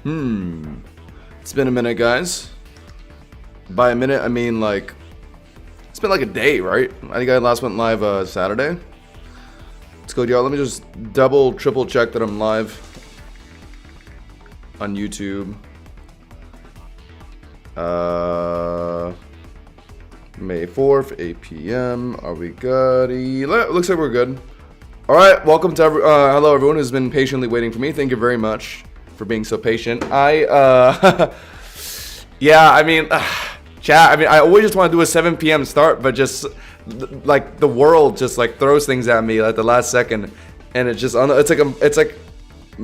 It's been a minute, guys. By a minute, I mean like it's been like a day, right? I think I last went live Saturday. Let's go, y'all. Let me just double, triple check that I'm live on YouTube. May 4th, 8 p.m. Are we good? Looks like we're good. All right, welcome to hello everyone who's been patiently waiting for me. Thank you very much for being so patient. Yeah, I mean, chat. I mean, I always just want to do a 7 p.m. start, but just like the world just like throws things at me at the last second, and it's like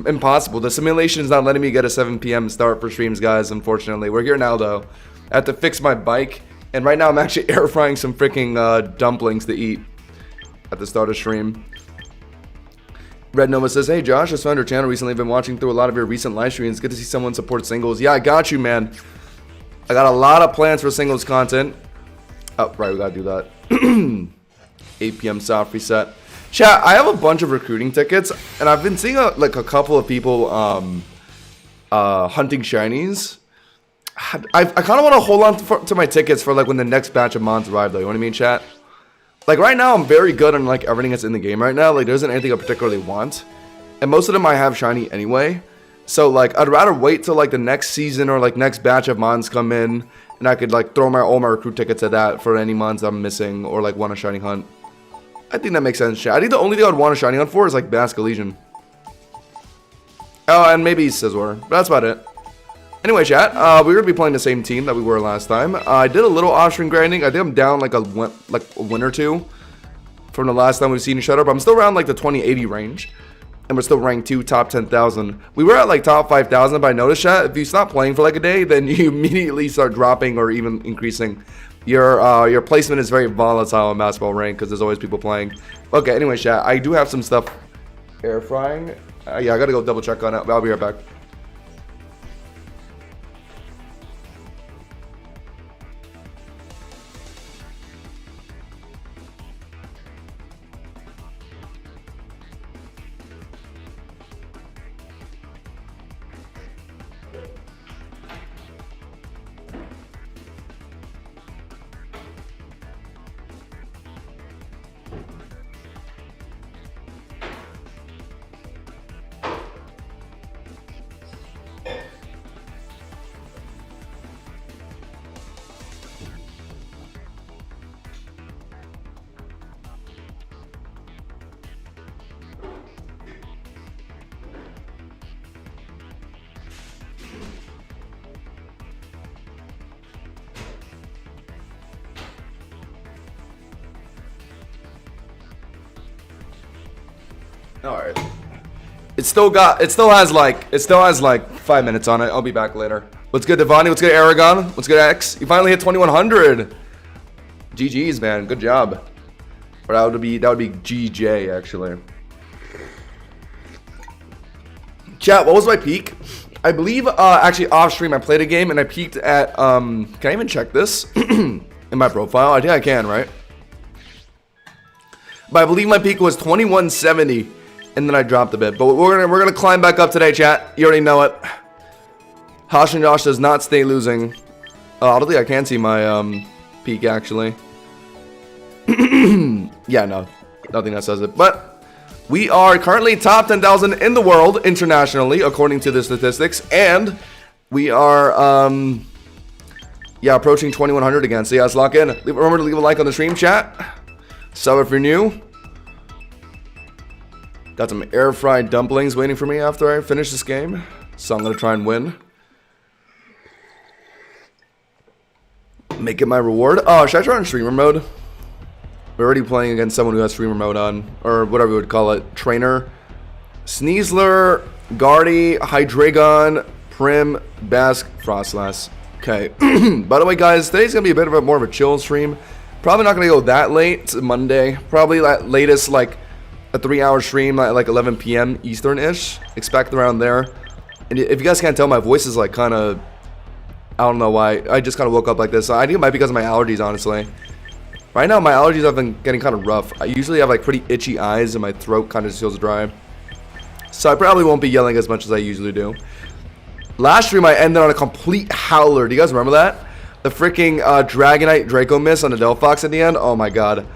impossible. The simulation is not letting me get a 7 p.m. start for streams, guys. Unfortunately, we're here now though. I have to fix my bike, and right now I'm actually air frying some freaking dumplings to eat at the start of stream. Red Nova says, "Hey Josh, I found your channel recently. I've been watching through a lot of your recent live streams. Good to see someone support singles." Yeah, I got you, man. I got a lot of plans for singles content. Oh, right, we gotta do that. 8 p.m. soft reset. Chat, I have a bunch of recruiting tickets, and I've been seeing like a couple of people hunting shinies. I kind of want to hold on to my tickets for like when the next batch of mons arrive, though. You know what I mean, chat? Like right now, I'm very good on like everything that's in the game right now. Like there isn't anything I particularly want, and most of them I have shiny anyway. So like I'd rather wait till like the next season or like next batch of mons come in, and I could like throw all my recruit tickets at that for any mons I'm missing or like want a shiny hunt. I think that makes sense, chat. I think the only thing I'd want a shiny hunt for is like Basque Elysian. Oh, and maybe Scizor, but that's about it. Anyway, chat, we're gonna be playing the same team that we were last time. I did a little off-stream grinding. I think I'm down like a win or two from the last time we've seen each other, but I'm still around like the 2080 range, and we're still ranked 2 top 10,000. We were at like top 5,000, but I noticed, chat, if you stop playing for like a day, then you immediately start dropping or even increasing. Your placement is very volatile in basketball rank because there's always people playing. Okay, anyway, chat, I do have some stuff air frying. Yeah, I gotta go double check on it. I'll be right back. Alright. It still has like 5 minutes on it. I'll be back later. What's good, Devani? What's good, Aragon? What's good, X? You finally hit 2100. GG's, man. Good job. Or that would be GJ actually. Chat, what was my peak? I believe actually off stream I played a game and I peaked at can I even check this in my profile? I think I can, right? But I believe my peak was 2170. And then I dropped a bit. But we're gonna climb back up today, chat. You already know it. Hosh and Josh does not stay losing. I don't think I can see my peak actually. Yeah, no. Nothing that says it. But we are currently top 10,000 in the world internationally, according to the statistics. And we are yeah, approaching 2100 again. So yeah, let's lock in. Remember to leave a like on the stream, chat. Sub if you're new. Got some air fried dumplings waiting for me after I finish this game. So I'm gonna try and win. Make it my reward. Oh, should I try on streamer mode? We're already playing against someone who has streamer mode on, or whatever we would call it. Trainer. Sneasler, Guardy, Hydreigon, Prim, Basque, Frostlass. Okay. By the way, guys, today's gonna be a bit of a more of a chill stream. Probably not gonna go that late. It's Monday. Probably at latest like a 3-hour stream at like 11 p.m. Eastern-ish. Expect around there. And if you guys can't tell, my voice is like kind of, I don't know why. I just kind of woke up like this. I think it might be because of my allergies, honestly. Right now, my allergies have been getting kind of rough. I usually have like pretty itchy eyes and my throat kind of just feels dry. So I probably won't be yelling as much as I usually do. Last stream I ended on a complete howler. Do you guys remember that? The freaking Dragonite Draco miss on the Delphox at the end. Oh my god.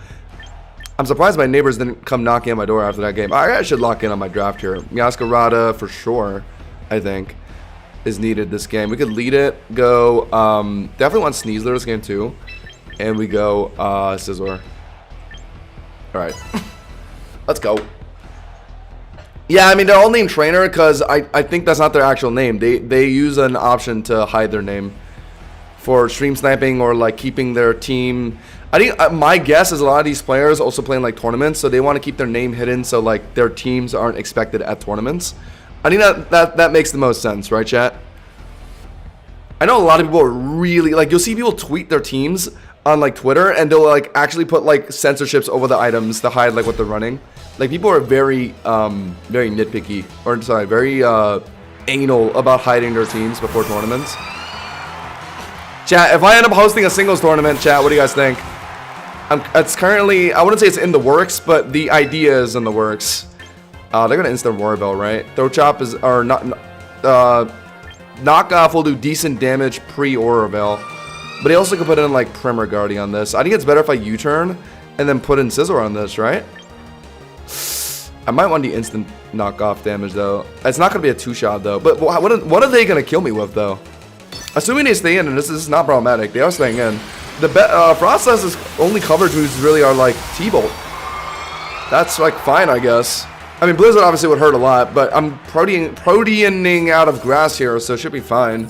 I'm surprised my neighbors didn't come knocking on my door after that game. I should lock in on my draft here. Masquerada for sure, I think, is needed this game. We could lead it. Go, definitely want Sneasler this game too. And we go, Scizor. Alright. Let's go. Yeah, I mean, they're all named Trainer because I think that's not their actual name. They use an option to hide their name for stream sniping or like keeping their team. I think my guess is a lot of these players also playing like tournaments, so they want to keep their name hidden so like their teams aren't expected at tournaments. I think that makes the most sense, right, chat? I know a lot of people are really like, you'll see people tweet their teams on like Twitter and they'll like actually put like censorships over the items to hide like what they're running. Like people are very very nitpicky, or sorry, very anal about hiding their teams before tournaments. Chat, if I end up hosting a singles tournament, chat, what do you guys think? It's currently, I wouldn't say it's in the works, but the idea is in the works. They're gonna instant Roarbell, right? Throw Chop is, or not, Knockoff will do decent damage pre-Roarbell, but he also could put in like Primer Guardian on this. I think it's better if I U-turn and then put in Scizor on this, right? I might want the instant knockoff damage though. It's not gonna be a 2-shot though. But what are they gonna kill me with though? Assuming they stay in, and this is not problematic, they are staying in. The Frostlass's only coverage moves really are like T-Bolt. That's like fine, I guess. I mean, Blizzard obviously would hurt a lot, but I'm Proteaning out of grass here, so it should be fine.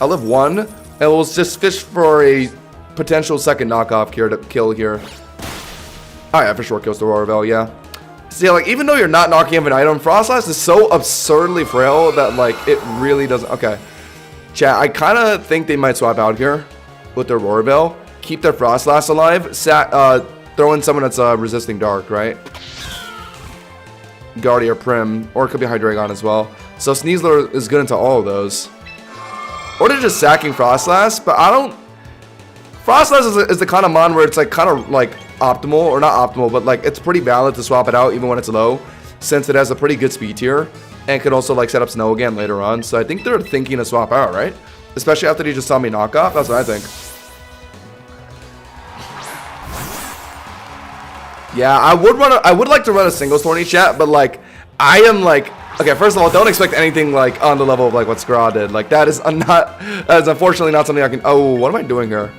I'll live 1, and we'll just fish for a potential second knockoff here to kill here. Oh yeah, for sure kills the Roarvel, yeah. See, like, even though you're not knocking off an item, Frostlass is so absurdly frail that, like, it really doesn't... Okay. Chat, I kind of think they might swap out here with their Roarvel. Keep their Frostlass alive. Throw in someone that's resisting Dark, right? Guardy or Prim. Or it could be Hydreigon as well. So Sneasler is good into all of those. Or they're just sacking Frostlass, but I don't... Frostlass is the kind of mon where it's, like, kind of, like... optimal, or not optimal, but like it's pretty valid to swap it out even when it's low, since it has a pretty good speed tier and could also like set up Snow again later on. So I think they're thinking to swap out, right? Especially after they just saw me knock off. That's what I think. Yeah, I would like to run a singles tourney, chat, but like I am like, okay, first of all, don't expect anything like on the level of like what Skra did. Like that is unfortunately not something I can. Oh, what am I doing here?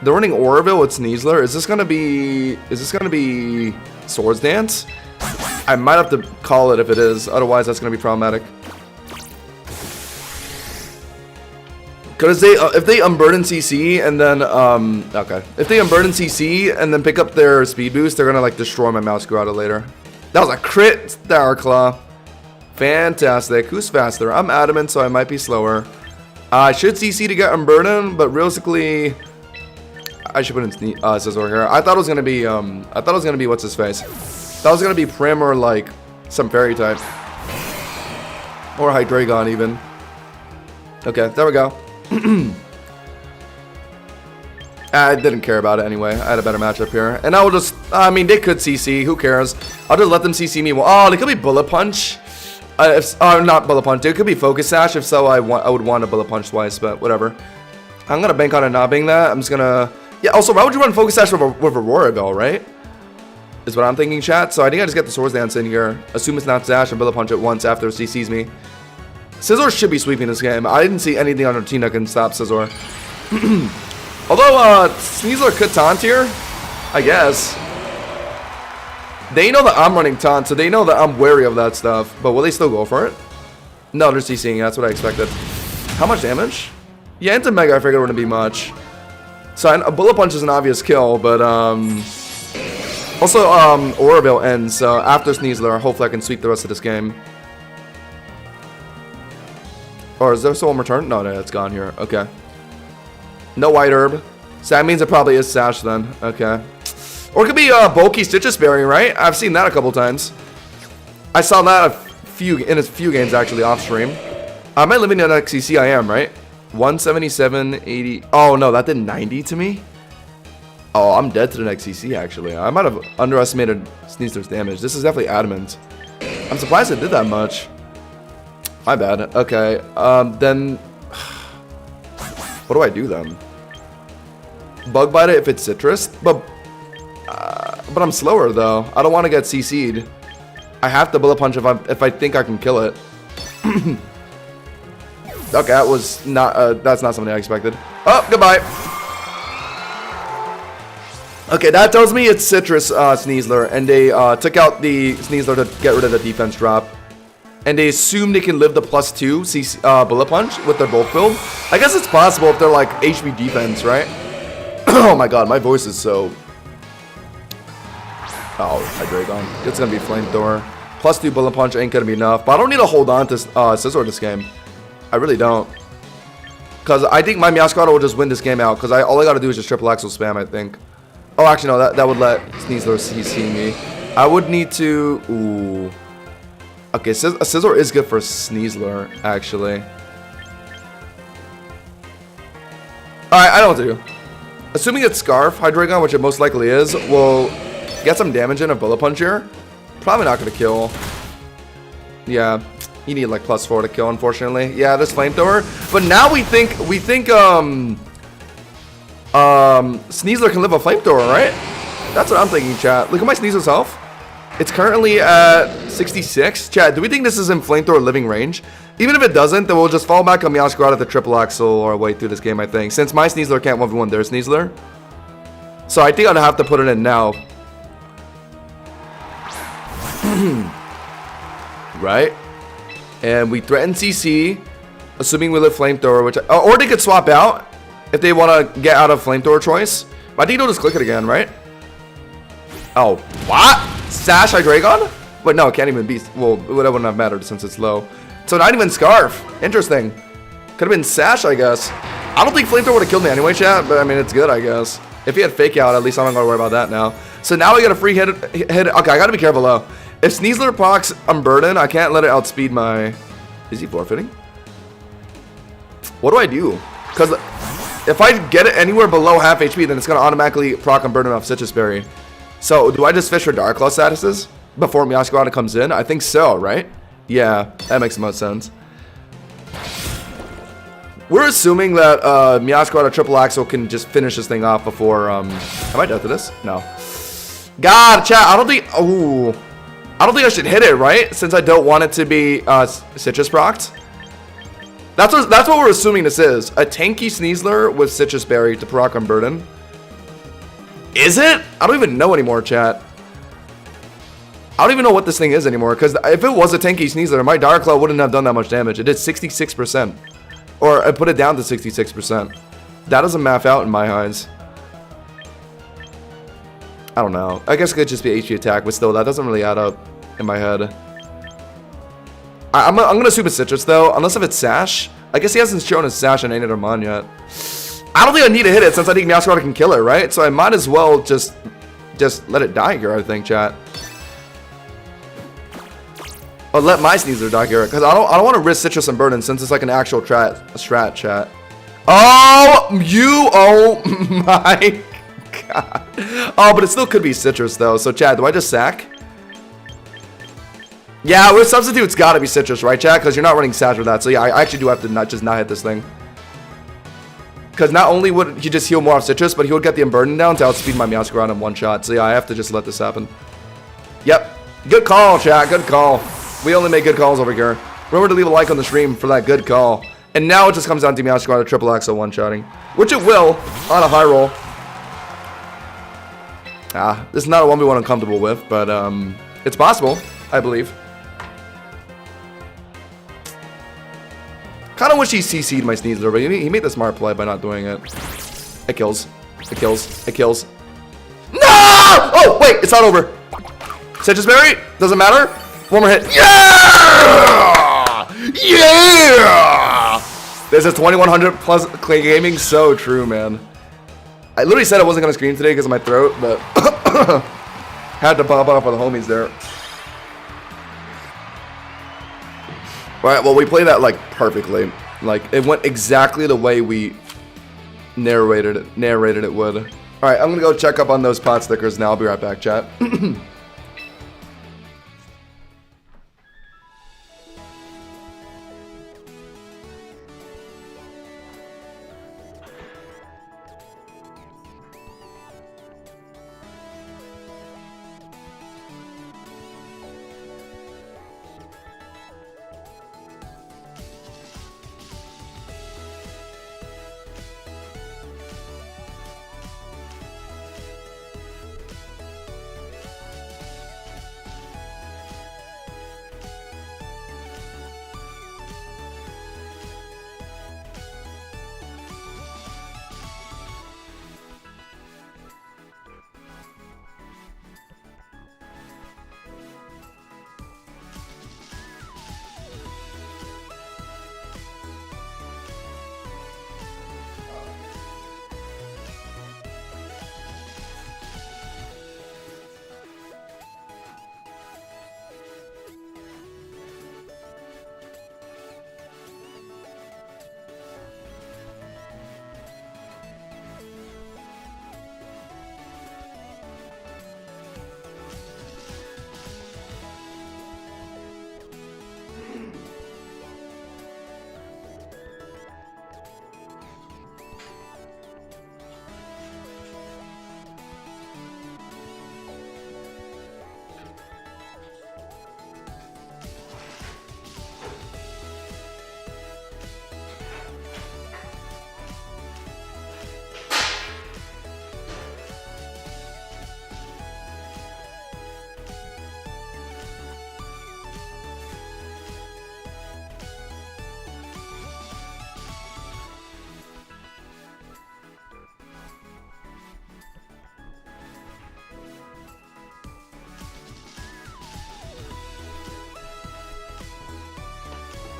They're running Oroville with Sneasler. Is this gonna be Swords Dance? I might have to call it if it is. Otherwise, that's gonna be problematic. Because if they unburden CC and then okay, if they unburden CC and then pick up their speed boost, they're gonna like destroy my Masquerada later. That was a crit Star Claw. Fantastic. Who's faster? I'm Adamant, so I might be slower. I should CC to get unburden, but realistically. I should put in Scizor here. I thought it was gonna be what's his face. That was gonna be Prim or like some fairy type. Or Hydreigon even. Okay, there we go. I didn't care about it anyway. I had a better matchup here. And I will just, I mean, they could CC. Who cares? I'll just let them CC me. Oh, they could be Bullet Punch. Not Bullet Punch. It could be Focus Sash. If so, I would want a Bullet Punch twice, but whatever. I'm gonna bank on it not being that. I'm just gonna... Yeah, also, why would you run Focus Sash with Aurora Bell, right? Is what I'm thinking, chat. So I think I just get the Swords Dance in here. Assume it's not Sash and Bullet Punch at once after it CCs me. Scizor should be sweeping this game. I didn't see anything on her team that can stop Scizor. Although, Sneasler could taunt here, I guess. They know that I'm running taunt, so they know that I'm wary of that stuff. But will they still go for it? No, they're CCing. That's what I expected. How much damage? Yeah, into Mega, I figured it wouldn't be much. So a Bullet Punch is an obvious kill, but also Oroville ends. So after Sneasler, hopefully I can sweep the rest of this game. Or is there still one return? No, it's gone here. Okay. No White Herb. So that means it probably is Sash then. Okay. Or it could be Bulky Stitches Berry, right? I've seen that a couple times. I saw that in a few games actually off stream. Am I living in XCC? I am, right? 177, 80. Oh no, that did 90 to me. Oh, I'm dead to the next CC actually. I might have underestimated Sneasler's damage. This is definitely Adamant. I'm surprised it did that much. My bad. Okay. Then what do I do then? Bug bite it if it's citrus, but I'm slower though. I don't want to get CC'd. I have to bullet punch if I think I can kill it. Okay, that was not. That's not something I expected. Oh, goodbye. Okay, that tells me it's citrus Sneasler, and they took out the Sneasler to get rid of the defense drop. And they assume they can live the +2 CC, bullet punch with their bulk build. I guess it's possible if they're like HP defense, right? Oh my god, my voice is so... Oh, Hydreigon. It's gonna be flamethrower. +2 bullet punch ain't gonna be enough. But I don't need to hold on to Scizor this game. I really don't. Because I think my Meowscarada will just win this game out. Because all I gotta do is just triple axle spam, I think. Oh, actually, no, that would let Sneasler see me. I would need to... Ooh... Okay, Scizor is good for Sneasler, actually. Alright, I know what to do. Assuming it's Scarf Hydreigon, which it most likely is, will get some damage in a Bullet Punch here. Probably not going to kill. Yeah, you need like +4 to kill, unfortunately. Yeah, this Flamethrower. But now we think Sneasler can live a Flamethrower, right? That's what I'm thinking, chat. Look at my Sneasler's health. It's currently at 66. Chat, do we think this is in Flamethrower living range? Even if it doesn't, then we'll just fall back on Meowscarada at the triple axle our way through this game, I think. Since my Sneasler can't 1v1 their Sneasler. So I think I'd have to put it in now. Right? And we threaten CC, assuming we live Flamethrower, which... or they could swap out if they want to get out of Flamethrower choice. But I think they'll just click it again, right? Oh, what? Sash Hydreigon? But no, it can't even be. Well, that wouldn't have mattered since it's low. So not even Scarf. Interesting. Could have been Sash, I guess. I don't think Flamethrower would have killed me anyway, chat. But I mean, it's good, I guess. If he had Fake Out, at least I'm not going to worry about that now. So now we got a free hit. Okay, I got to be careful, though. If Sneasler procs Unburden, I can't let it outspeed my... Is he forfeiting? What do I do? Because if I get it anywhere below half HP, then it's going to automatically proc Unburden off Citrus Berry. So, do I just fish for Dark Claw statuses before Meowscarada comes in? I think so, right? Yeah, that makes the most sense. We're assuming that Meowscarada triple axle can just finish this thing off before... Am I dead to this? No. God, chat, I don't think... Ooh. I don't think I should hit it, right? Since I don't want it to be Citrus procced. That's what we're assuming this is. A tanky Sneasler with Citrus Berry to proc Unburden. Is it? I don't even know anymore, chat. I don't even know what this thing is anymore. Because if it was a tanky Sneasler, my Dark Claw wouldn't have done that much damage. It did 66%. Or I put it down to 66%. That doesn't math out in my eyes. I don't know. I guess it could just be HP attack. But still, that doesn't really add up in my head. I'm going to assume it's Citrus, though. Unless if it's Sash. I guess he hasn't shown his Sash in Ain't yet. I don't think I need to hit it since I think Meowscarada can kill it, right? So I might as well just let it die here, I think, chat. Or let my Sneasler die here, because I don't want to risk Citrus and Burden since it's like an actual strat, chat. Oh my god. Oh, but it still could be Citrus though. So chat, do I just sack? Yeah, with substitute, it's got to be Citrus, right, chat? Because you're not running Sash with that. So yeah, I actually do have to not hit this thing. Because not only would he just heal more off Citrus, but he would get the Unburden down to outspeed my Meowscarada in one shot. So yeah, I have to just let this happen. Yep. Good call, chat. Good call. We only make good calls over here. Remember to leave a like on the stream for that good call. And now it just comes down to Meowscarada triple axle one-shotting. Which it will on a high roll. This is not a 1v1 I'm comfortable with, but it's possible, I believe. Kind of wish he CC'd my Sneasler, but he made the smart play by not doing it. It kills. It kills. It kills. No! Oh, wait, it's not over. Citrus Berry? Doesn't matter. One more hit. Yeah! Yeah! This is 2100 plus Clay Gaming. So true, man. I literally said I wasn't going to scream today because of my throat, but had to pop off with the homies there. Alright, well, we played that, like, perfectly. Like, it went exactly the way we narrated it would. Alright, I'm gonna go check up on those pot stickers now. I'll be right back, chat.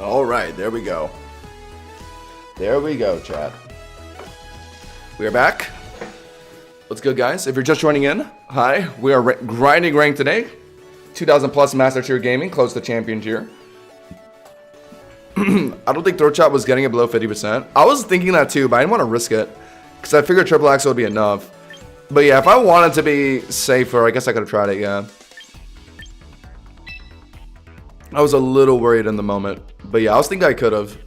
All right, there we go. There we go, chat. We are back. What's good, guys? If you're just joining in, hi. We are grinding rank today. 2,000 plus Master Tier Gaming, close to Champion Tier. I don't think Throat Chop was getting it below 50%. I was thinking that too, but I didn't want to risk it. Because I figured Triple Axel would be enough. But yeah, if I wanted to be safer, I guess I could have tried it, yeah. I was a little worried in the moment. But yeah, I was thinking I could have.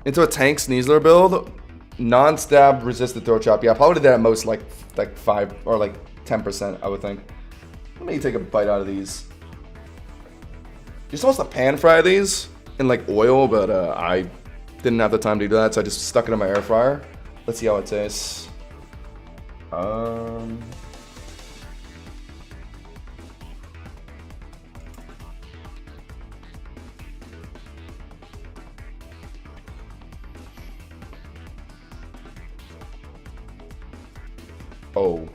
Into a Tank Sneasler build. Non-stab resisted Throat Chop. Yeah, I probably did that at most like 5 or like 10%, I would think. Let me take a bite out of these. You're supposed to pan fry these in like oil, but I didn't have the time to do that, so I just stuck it in my air fryer. Let's see how it tastes. Oh.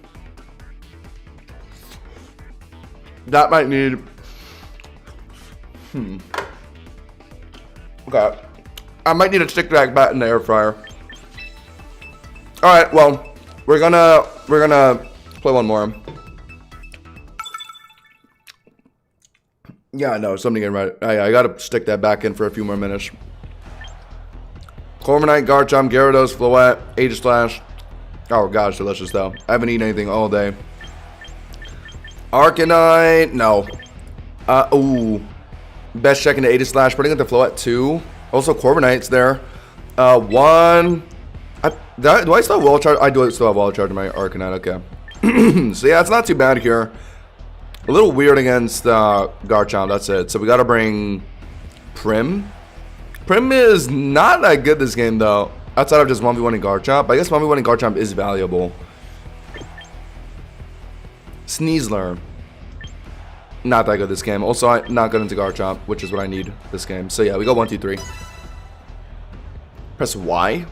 That might need... Okay. I might need to stick that back in the air fryer. Alright, well, we're gonna play one more. Yeah, no, something in right. I gotta stick that back in for a few more minutes. Corviknight, Garchomp, Gyarados, Floette, Aegislash. Oh gosh, delicious though. I haven't eaten anything all day. Arcanine, no. Ooh. Best check into Aegislash, putting it to Floette 2. Also, Corviknight's there. One. Do I still have Wall Charge? I do still have Wall Charge in my Arcanine, okay. So yeah, it's not too bad here. A little weird against Garchomp, that's it. So we gotta bring Prim. Prim is not that good this game though. Outside of just 1v1ing Garchomp. But I guess 1v1ing Garchomp is valuable. Sneasler. Not that good this game. Also, not good into Garchomp, which is what I need this game. So yeah, we go 1, 2, 3. Press Y.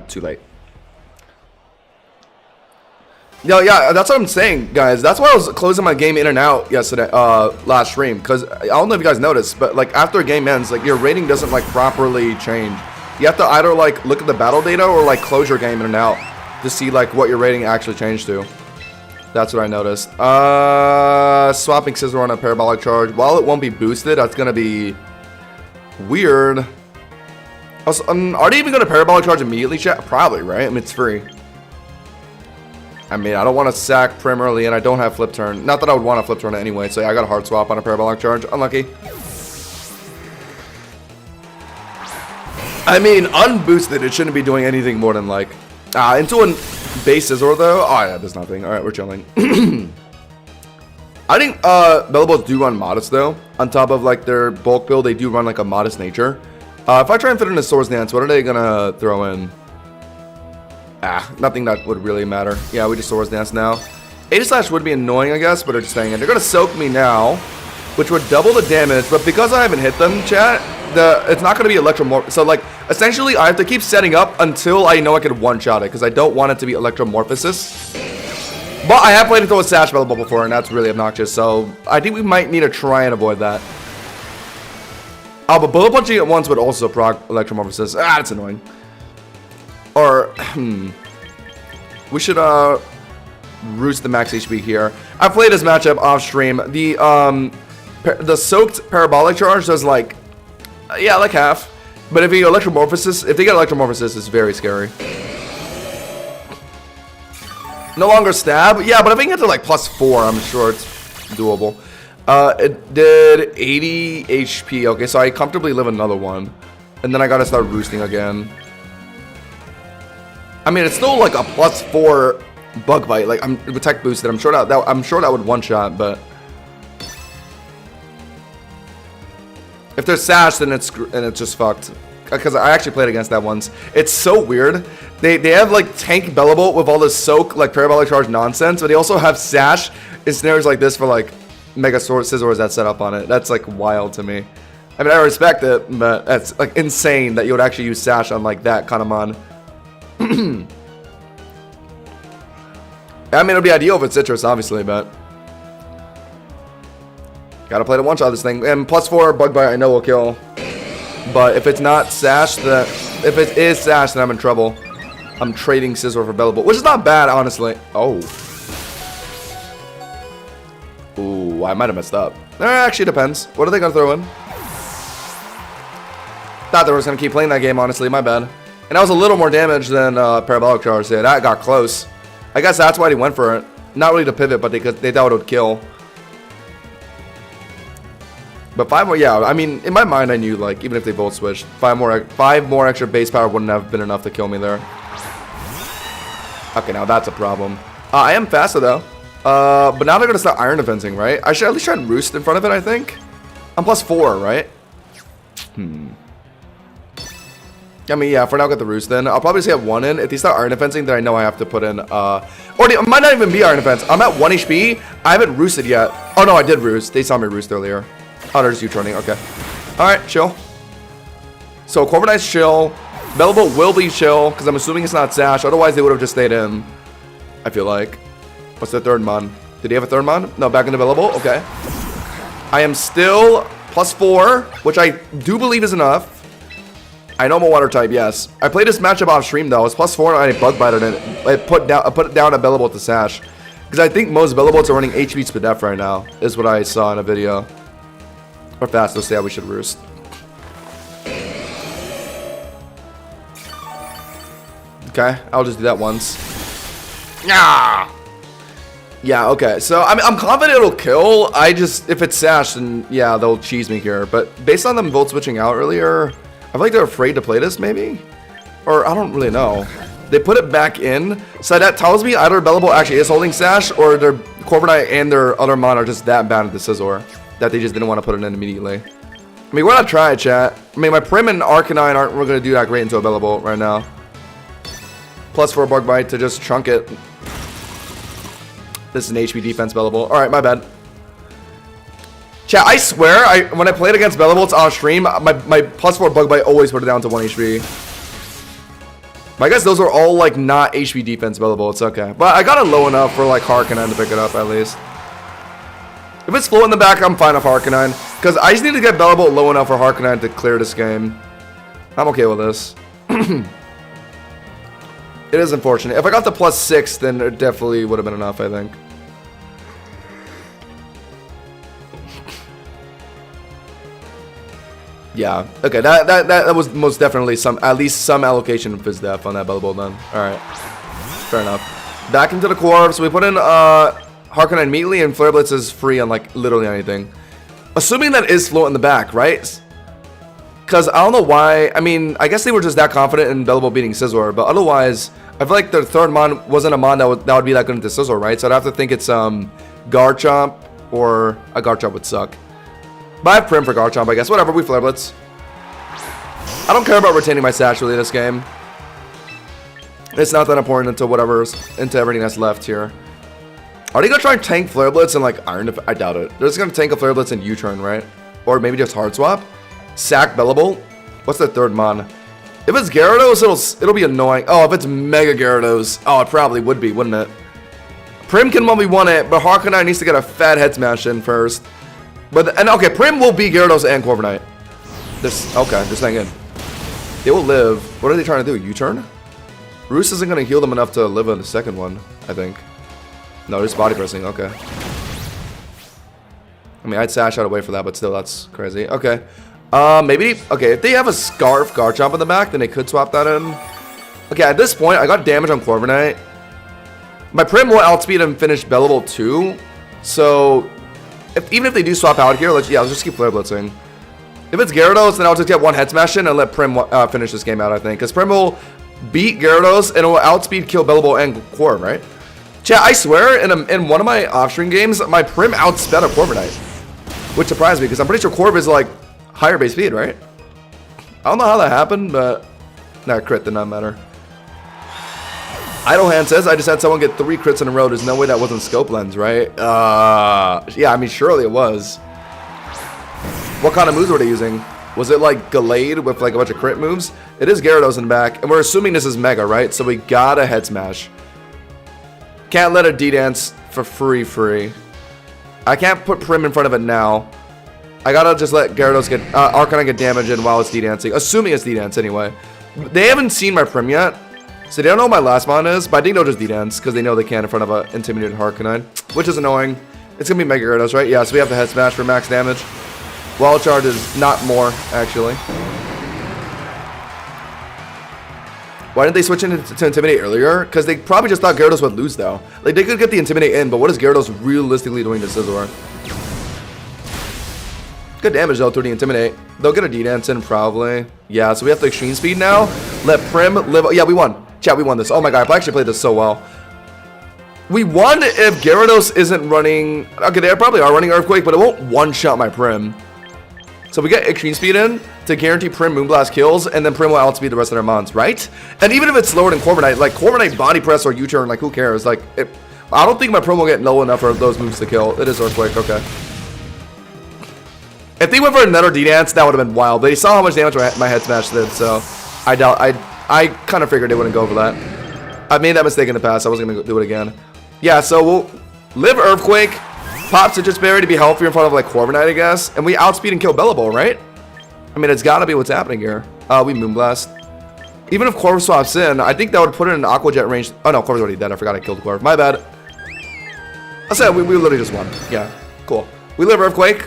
Too late. Yo, yeah, that's what I'm saying, guys. That's why I was closing my game in and out yesterday, last stream. Because I don't know if you guys noticed, but like after a game ends, like your rating doesn't like properly change. You have to either like look at the battle data or like close your game in and out to see like what your rating actually changed to. That's what I noticed. Swapping Scizor on a Parabolic Charge. While it won't be boosted, that's gonna be weird. Also, are they even gonna Parabolic Charge immediately, chat? Probably, right? I mean, it's free. I mean, I don't want to sack Prim early, and I don't have Flip Turn. Not that I would want to Flip Turn anyway, so yeah, I got a Hard Swap on a Parabolic Charge. Unlucky. I mean, unboosted, it shouldn't be doing anything more than like... into a base Scizor, though? Oh, yeah, there's nothing. Alright, we're chilling. I think Bellables do run Modest, though. On top of, like, their bulk build, they do run, like, a Modest nature. If I try and fit in a Swords Dance, what are they gonna throw in? Nothing that would really matter. Yeah, we just Swords Dance now. Aegislash would be annoying, I guess, but they're just staying in. They're gonna Soak me now, which would double the damage, but because I haven't hit them, chat, it's not gonna be Electromorph. So, like, essentially, I have to keep setting up until I know I can one-shot it, because I don't want it to be Electromorphosis. But I have played into a Sash Bubble before, and that's really obnoxious, so I think we might need to try and avoid that. Oh, but Bullet Punching at once would also proc Electromorphosis. That's annoying. Or, we should, roost the max HP here. I played this matchup off stream. The soaked Parabolic Charge does, like, yeah, like half. But if you Electromorphosis, if they get Electromorphosis, it's very scary. No longer stab. Yeah, but if I can get to, like, +4, I'm sure it's doable. It did 80 HP. Okay, so I comfortably live another one. And then I gotta start roosting again. I mean, it's still like a +4 Bug Bite. Like, I'm Protect boosted. I'm sure that would one-shot, but if there's Sash, then it's just fucked. Because I actually played against that once. It's so weird. They have like Tank Bellabolt with all this Soak, like Parabolic Charge nonsense, but they also have Sash in scenarios like this for like Mega Sword Scizors that set up on it. That's like wild to me. I mean, I respect it, but that's like insane that you would actually use Sash on like that kind of mon. I mean, it would be ideal if it's Citrus, obviously, but Gotta play the one-shot this thing. And +4 Bug Bite I know will kill. But if it's not Sash, if it is Sash, then I'm in trouble. I'm trading Scizor for Bellable, which is not bad, honestly. Oh. Ooh, I might have messed up. Actually, depends. What are they gonna throw in? Thought they were just gonna keep playing that game, honestly. My bad. And that was a little more damage than Parabolic Charge did. That got close. I guess that's why they went for it. Not really to pivot, but they thought it would kill. But 5 more, yeah. I mean, in my mind, I knew like even if they Volt switched, 5 more extra base power wouldn't have been enough to kill me there. Okay, now that's a problem. I am faster though. But now they're gonna start Iron Defensing, right? I should at least try and Roost in front of it. I think. I'm +4, right? I mean, yeah, for now, get the Roost then. I'll probably say have 1 in. If they start Iron Defensing, then I know I have to put in, or it might not even be Iron Defense. I'm at 1 HP. I haven't Roosted yet. Oh, no, I did Roost. They saw me Roost earlier. Oh, there's you turning. Okay. Alright, chill. So, Corviknight's chill. Bellable will be chill, because I'm assuming it's not Sash. Otherwise, they would have just stayed in. I feel like. What's the third Mon? Did he have a third Mon? No, back into Bellable. Okay. I am still +4, which I do believe is enough. I know I'm a water type, yes. I played this matchup off stream though. It's +4 and I bug bited it. I put it down a Bellable to Sash. Because I think most Bellabolts are running HP Spadef right now, is what I saw in a video. Or fast, let's see how we should Roost. Okay, I'll just do that once. Yeah. Yeah, okay. So I'm confident it'll kill. I just, if it's Sash, then yeah, they'll cheese me here. But based on them Volt switching out earlier, I feel like they're afraid to play this, maybe? Or I don't really know. They put it back in, so that tells me either Bellable actually is holding Sash, or their Corviknight and their other Mon are just that bad at the Scizor that they just didn't want to put it in immediately. I mean, we're not trying, chat. I mean, my Prim and Arcanine aren't really going to do that great into a Bellable right now. +4 Bug Bite to just chunk it. This is an HP defense Bellable. Alright, my bad. Chat, I swear, when I played against Bellabolts on stream, my +4 Bug Bite always put it down to 1 HP. But I guess those are all, like, not HP defense Bellabolts. Okay. But I got it low enough for, like, Harkonine to pick it up, at least. If it's flow in the back, I'm fine with Harkonine. Because I just need to get Bellabolt low enough for Harkonine to clear this game. I'm okay with this. It is unfortunate. If I got the +6, then it definitely would have been enough, I think. Yeah. Okay. That was most definitely at least some allocation of Fizz Def on that Bellable then. All right. Fair enough. Back into the core. So we put in Harkonine immediately, and Flare Blitz is free on like literally anything. Assuming that is float in the back, right? Because I don't know why. I mean, I guess they were just that confident in Bellable beating Scizor, but otherwise, I feel like their third Mon wasn't a Mon that would be that good into Scizor, right? So I'd have to think it's Garchomp, or a Garchomp would suck. But I have Prim for Garchomp, I guess. Whatever, we Flare Blitz. I don't care about retaining my Sash really this game. It's not that important into everything that's left here. Are they gonna try and tank Flare Blitz and like Iron Defense? I doubt it. They're just gonna tank a Flare Blitz and U-turn, right? Or maybe just Hard Swap. Sack Bellable. What's the third Mon? If it's Gyarados, it'll be annoying. Oh, if it's Mega Gyarados. Oh, it probably would be, wouldn't it? Prim can 1v1 it, but Harkonine needs to get a fat head smash in first. And okay, Prim will beat Gyarados and Corviknight. Okay, just hang in. They will live. What are they trying to do? U-turn? Roost isn't going to heal them enough to live in the second one, I think. No, just body pressing. Okay. I mean, I'd Sash out away for that, but still, that's crazy. Okay. Maybe. Okay, if they have a Scarf Garchomp in the back, then they could swap that in. Okay, at this point, I got damage on Corviknight. My Prim will outspeed and finish Bellable too. So, even if they do swap out here, let's just keep Flare Blitzing. If it's Gyarados, then I'll just get one Head Smash in and let Prim finish this game out, I think. Because Prim will beat Gyarados and it will outspeed kill Bellable and Corv, right? Chat, I swear, in one of my off-stream games, my Prim outsped a Corviknight. Which surprised me, because I'm pretty sure Corv is like higher base speed, right? I don't know how that happened, but that crit did not matter. Idle Hand says, I just had someone get 3 crits in a row. There's no way that wasn't Scope Lens, right? Yeah, I mean, surely it was. What kind of moves were they using? Was it like Gallade with like a bunch of crit moves? It is Gyarados in the back, and we're assuming this is Mega, right? So we got a Head Smash. Can't let a D-Dance for free. I can't put Prim in front of it now. I gotta just let Gyarados get Arcanine get damage in while it's D-dancing. Assuming it's D-dance anyway. They haven't seen my Prim yet, so they don't know what my last mon is. But I think they'll just D-dance because they know they can in front of an intimidated Arcanine, which is annoying. It's gonna be Mega Gyarados, right? Yeah. So we have the Head Smash for max damage. Wild Charge is not more actually. Why didn't they switch to Intimidate earlier? Because they probably just thought Gyarados would lose, though. Like, they could get the Intimidate in, but what is Gyarados realistically doing to Scizor? Good damage, though, through the Intimidate. They'll get a D-Dance in, probably. Yeah, so we have the Extreme Speed now. Let Prim live. Yeah, we won. Chat, we won this. Oh, my God. I actually played this so well. We won if Gyarados isn't running... Okay, they probably are running Earthquake, but it won't one-shot my Prim. So we get Extreme Speed in to guarantee Prim Moonblast kills, and then Prim will outspeed the rest of their mons, right? And even if it's slower than Corviknight, like Corviknight Body Press or U-Turn, like who cares? Like, I don't think my Prim will get low enough for those moves to kill. It is Earthquake, okay. If they went for another D-Dance, that would have been wild. They saw how much damage my Head Smash did, so I kind of figured they wouldn't go for that. I made that mistake in the past. I wasn't going to do it again. Yeah, so we'll live Earthquake. Pop Citrus Berry to be healthier in front of like Corviknight, I guess. And we outspeed and kill Bellable, right? I mean, it's gotta be what's happening here. We Moonblast. Even if Corv swaps in, I think that would put it in Aqua Jet range. Oh no, Corv's already dead. I forgot I killed Corv. My bad. I said we literally just won. Yeah, cool. We live Earthquake.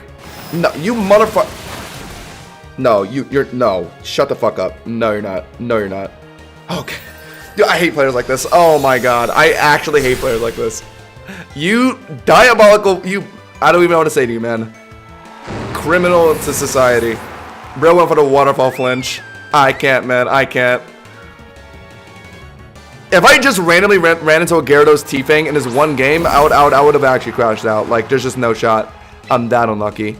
No, you motherfucker. No, no. Shut the fuck up. No, you're not. No, you're not. Okay. Dude, I hate players like this. Oh my god. I actually hate players like this. You diabolical, I don't even know what to say to you, man. Criminal to society. Bro went for the waterfall flinch. I can't, man. I can't. If I just randomly ran into a Gyarados T-Fang in this one game, I would have actually crashed out. Like, there's just no shot. I'm that unlucky.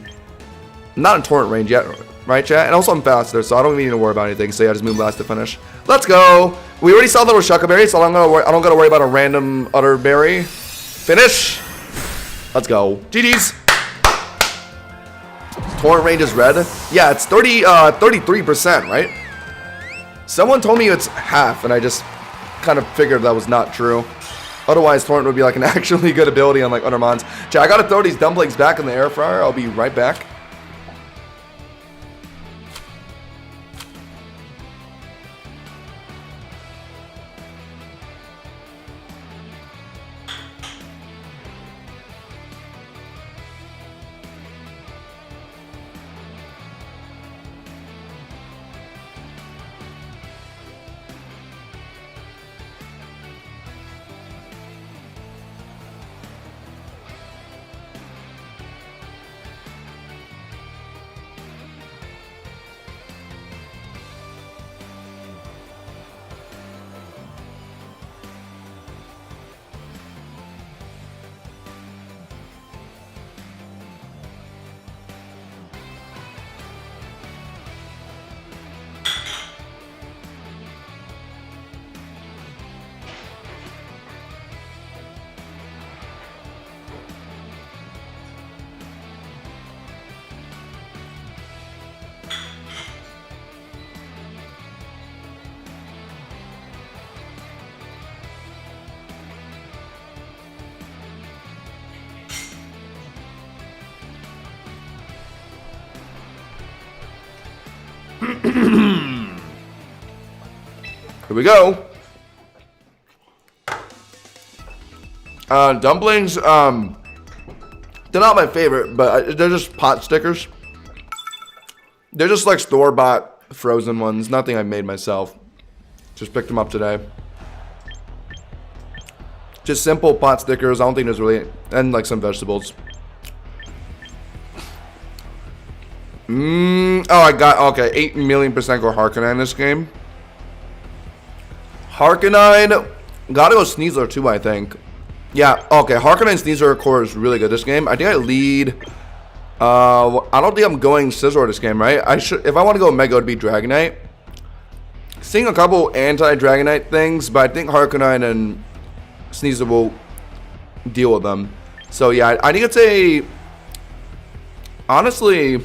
I'm not in torrent range yet, right, chat? And also I'm faster, so I don't even need to worry about anything. So yeah, just Moonblast to finish. Let's go. We already saw the Roshaka Berry, so I don't gotta worry about a random other berry. Finish. Let's go. GG's. Torrent range is red. Yeah, it's 33%, right? Someone told me it's half, and I just kind of figured that was not true. Otherwise, Torrent would be like an actually good ability on like other mons. Chat, I gotta throw these dumplings back in the air fryer. I'll be right back. Here we go. Dumplings, they're not my favorite, but they're just pot stickers. They're just like store-bought frozen ones, nothing I made myself. Just picked them up today. Just simple pot stickers. I don't think there's really, and like some vegetables. Oh, I got, okay, 8 million% go Harkonine in this game. Harkonine, gotta go Sneasler too, I think. Yeah, okay, Harkonine Sneasler core is really good this game. I think I lead, I don't think I'm going Scizor this game, right? I should, if I want to go Mega, it would be Dragonite. Seeing a couple anti-Dragonite things, but I think Harkonine and Sneasler will deal with them. So yeah, I think it's a, honestly,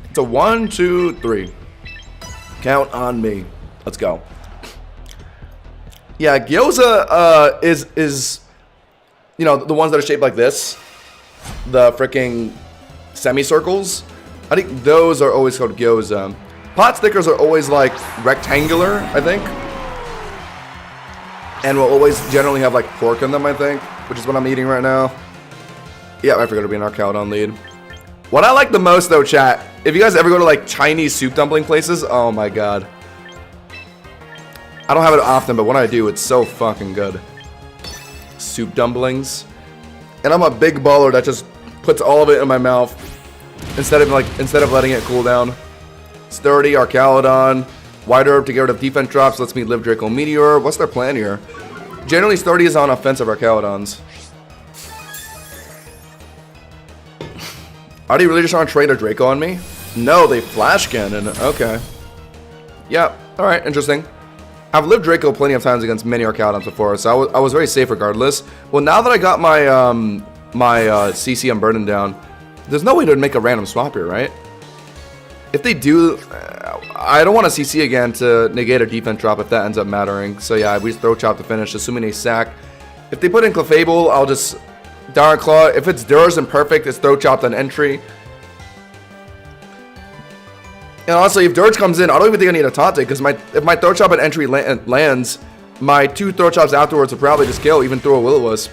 it's a 1, 2, 3. Count on me. Let's go. Yeah, Gyoza is you know, the ones that are shaped like this. the freaking semicircles. I think those are always called gyoza. Pot stickers are always like rectangular, I think. And will always generally have like pork in them, I think, which is what I'm eating right now. Yeah, I forgot to be an Arcalodon lead. What I like the most though, chat, if you guys ever go to like Chinese soup dumpling places, oh my god. I don't have it often, but when I do, it's so fucking good. Soup dumplings. And I'm a big baller that just puts all of it in my mouth instead of letting it cool down. Sturdy, Arcalodon, Wide Herb to get rid of defense drops, lets me live Draco Meteor. What's their plan here? Generally, Sturdy is on offensive Arcalodons. Are they really just trying to trade a Draco on me? No, they flash cannon. Okay. Yeah, alright, interesting. I've lived Draco plenty of times against many Arcalodons before, so I was very safe regardless. Well, now that I got my CC unburdened down, there's no way to make a random swap here, right? If they do, I don't want to CC again to negate a defense drop if that ends up mattering. So yeah, we just throw chop to finish, assuming they sack. If they put in Clefable, I'll just Dark Claw. If it's Durs and perfect, it's throw chopped on entry. And honestly, if Dirge comes in, I don't even think I need a Taunt because if my throw chop at entry lands, my 2 throw chops afterwards will probably just kill, even through a Will-O-Wisp.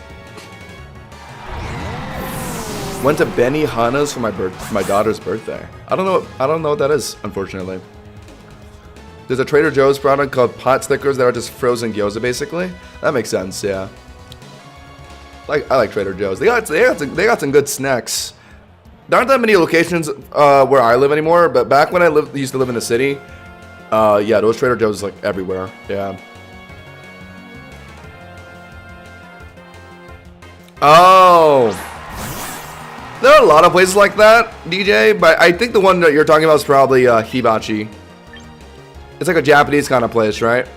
Went to Benny Hana's for my daughter's birthday. I don't know what that is, unfortunately. There's a Trader Joe's product called pot stickers that are just frozen gyoza, basically. That makes sense, yeah. I like Trader Joe's. They got some good snacks. There aren't that many locations where I live anymore, but back when I used to live in the city, yeah, those Trader Joe's like everywhere. Yeah. Oh, there are a lot of places like that, DJ. But I think the one that you're talking about is probably Hibachi. It's like a Japanese kind of place, right?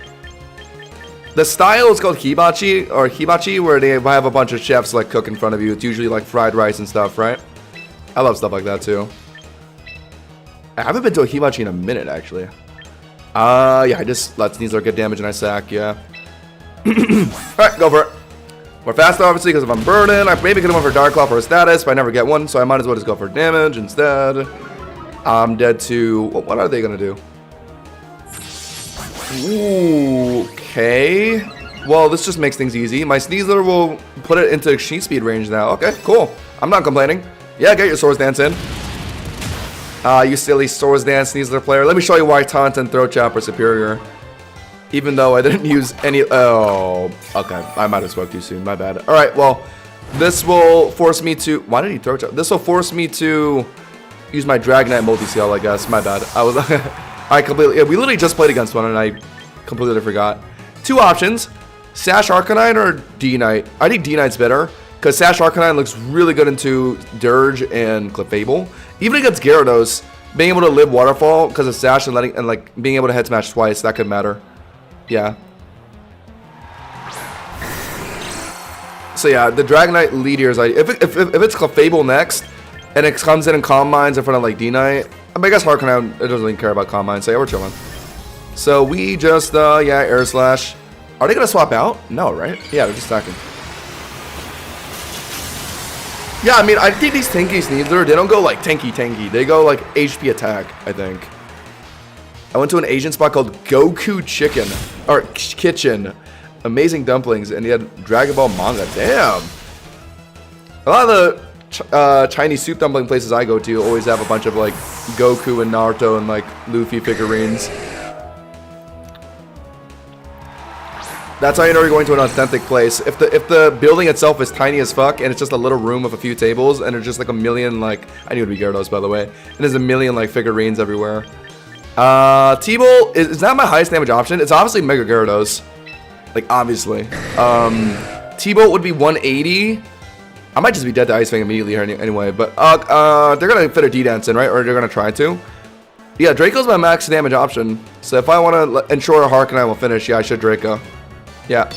The style is called Hibachi or Hibachi, where they have a bunch of chefs like cook in front of you. It's usually like fried rice and stuff, right? I love stuff like that too. I haven't been to a Hibachi in a minute, actually. Yeah, I just let Sneasler get damage and I sack, yeah. Alright, go for it. We're faster, obviously, because if I'm burdened, I maybe could have went for Dark Claw for a status, but I never get one, so I might as well just go for damage instead. I'm dead to... What are they going to do? Ooh, okay. Well, this just makes things easy. My Sneasler will put it into Exchange Speed range now. Okay, cool. I'm not complaining. Yeah, get your Swords Dance in. You silly Swords Dance Sneasler player. Let me show you why Taunt and Throat Chop are superior. Even though I didn't use any... Oh, okay. I might have spoke too soon. My bad. Alright, well, this will force me to... Why did he Throat Chop? This will force me to use my Dragonite Multi-Seal, I guess. My bad. I was... I completely... Yeah, we literally just played against one and I completely forgot. 2 options. Sash Arcanine or D-Knight? I think D-Knight's better. Because Sash Arcanine looks really good into Dirge and Clefable. Even against Gyarados, being able to live Waterfall because of Sash and like being able to head smash twice, that could matter. Yeah. So yeah, the Dragonite lead here is like if it's Clefable next and it comes in and Calm Minds in front of like D-Knight, I mean, I guess Arcanine it doesn't really care about Calm Minds, so yeah, we're chilling. So we just yeah, Air Slash. Are they gonna swap out? No, right? Yeah, they're just stacking. Yeah, I mean, I think these tanky Sneasler, they don't go like tanky. They go like HP attack, I think. I went to an Asian spot called Goku Chicken, or Kitchen. Amazing dumplings, and he had Dragon Ball manga. Damn. A lot of the Chinese soup dumpling places I go to always have a bunch of like Goku and Naruto and like Luffy figurines. That's how you know you're going to an authentic place. If the building itself is tiny as fuck and it's just a little room with a few tables and there's just like a million like I knew it'd be Gyarados by the way. And there's a million like figurines everywhere. T-Bolt is not my highest damage option. It's obviously Mega Gyarados. Like obviously. T-Bolt would be 180. I might just be dead to Ice Fang immediately here anyway, but they're gonna fit a D-Dance in, right? Or they're gonna try to. Yeah, Draco's my max damage option. So if I want to ensure a Harknine will finish, yeah, I should Draco. Yeah,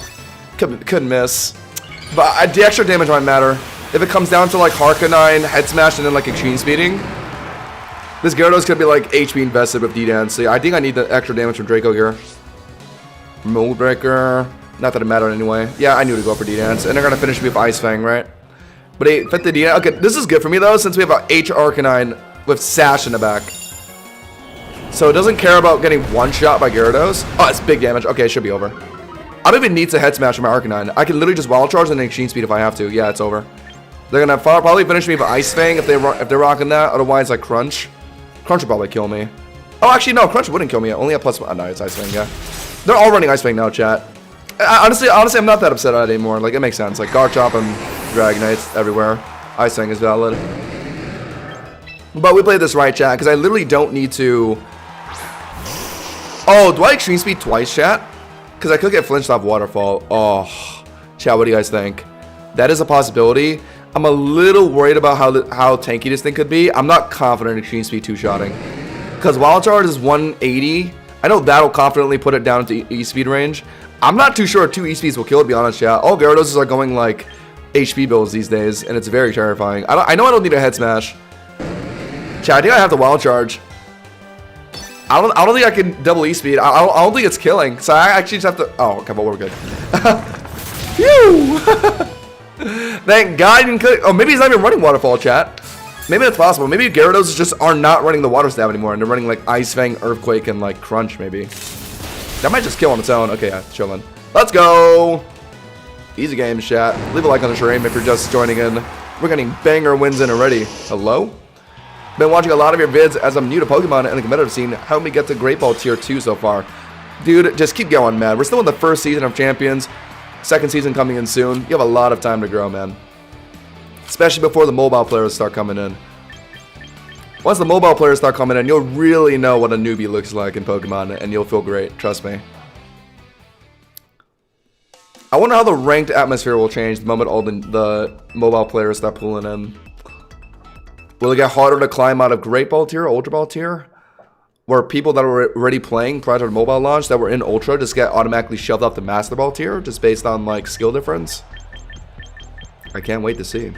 couldn't miss. But the extra damage might matter. If it comes down to like Harknine, Head Smash, and then like Extreme Speeding, this Gyarados could be like HP invested with D-Dance. So yeah, I think I need the extra damage from Draco here. Mold Breaker. Not that it mattered anyway. Yeah, I knew to go for D-Dance. And they're going to finish me with Ice Fang, right? But 50 D. Okay, this is good for me though, since we have an H Arcanine with Sash in the back. So it doesn't care about getting one shot by Gyarados. Oh, it's big damage. Okay, it should be over. I don't even need to head smash with my Arcanine. I can literally just Wild Charge and then Extreme Speed if I have to. Yeah, it's over. They're gonna probably finish me with Ice Fang if they're rocking that. Otherwise, like Crunch. Crunch will probably kill me. Oh, actually, no, Crunch wouldn't kill me. Only a plus one. Oh, no, it's Ice Fang, yeah. They're all running Ice Fang now, chat. Honestly, I'm not that upset at it anymore. Like, it makes sense. Like, Garchomp and Dragonites everywhere. Ice Fang is valid. But we played this right, chat, because I literally don't need to... Oh, do I Extreme Speed twice, chat? Because I could get flinched off Waterfall. Oh, chat, what do you guys think? That is a possibility. I'm a little worried about how tanky this thing could be. I'm not confident in Extreme Speed two-shotting. Because Wild Charge is 180. I know that'll confidently put it down into E-Speed range. I'm not too sure 2 E-Speeds will kill it, to be honest, chat. All Gyarados are going, like, HP builds these days, and it's very terrifying. I know I don't need a Head Smash. Chat, I think I have to Wild Charge. I don't think I can double E-Speed. I don't think it's killing. So I actually just have to... Oh, okay, but we're good. Phew! Thank God you didn't click. Oh, maybe he's not even running Waterfall, chat. Maybe that's possible. Maybe Gyarados just are not running the Water Stab anymore, and they're running like Ice Fang, Earthquake, and like Crunch, maybe. That might just kill on its own. Okay, yeah, chillin'. Let's go! Easy game, chat. Leave a like on the stream if you're just joining in. We're getting banger wins in already. Hello? Been watching a lot of your vids as I'm new to Pokemon and the competitive scene. Help me get to Great Ball Tier 2 so far. Dude, just keep going, man. We're still in the first season of Champions. Second season coming in soon. You have a lot of time to grow, man. Especially before the mobile players start coming in. Once the mobile players start coming in, you'll really know what a newbie looks like in Pokemon, and you'll feel great. Trust me. I wonder how the ranked atmosphere will change the moment all the mobile players start pulling in. Will it get harder to climb out of Great Ball Tier, Ultra Ball Tier? Where people that were already playing prior to the mobile launch that were in Ultra just get automatically shoved up to Master Ball Tier just based on like skill difference? I can't wait to see.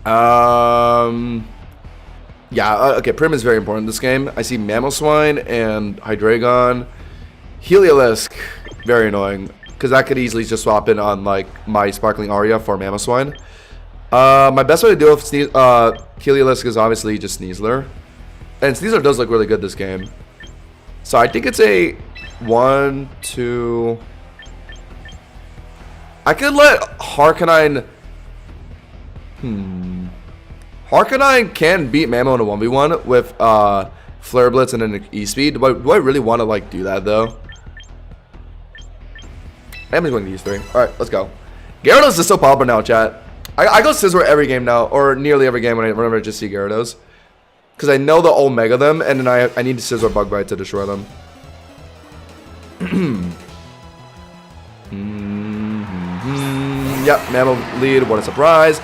Yeah, okay, Prim is very important in this game. I see Mamoswine and Hydreigon. Heliolisk, very annoying. Because that could easily just swap in on like my Sparkling Aria for Mamoswine. My best way to deal with Heliolisk is obviously just Sneasler. And Sneasler does look really good this game. So I think it's a 1, 2... I could let Harkonine... Harkonine can beat Mamo in a 1v1 with Flare Blitz and an E-Speed. Do I really want to like do that though? I'm just going to use 3. Alright, let's go. Gyarados is so popular now, chat. I go Scizor every game now, or nearly every game whenever I just see Gyarados. Because I know they'll Omega them, and then I need Scizor Bug Bite to destroy them. Yep, Mamo lead, what a surprise.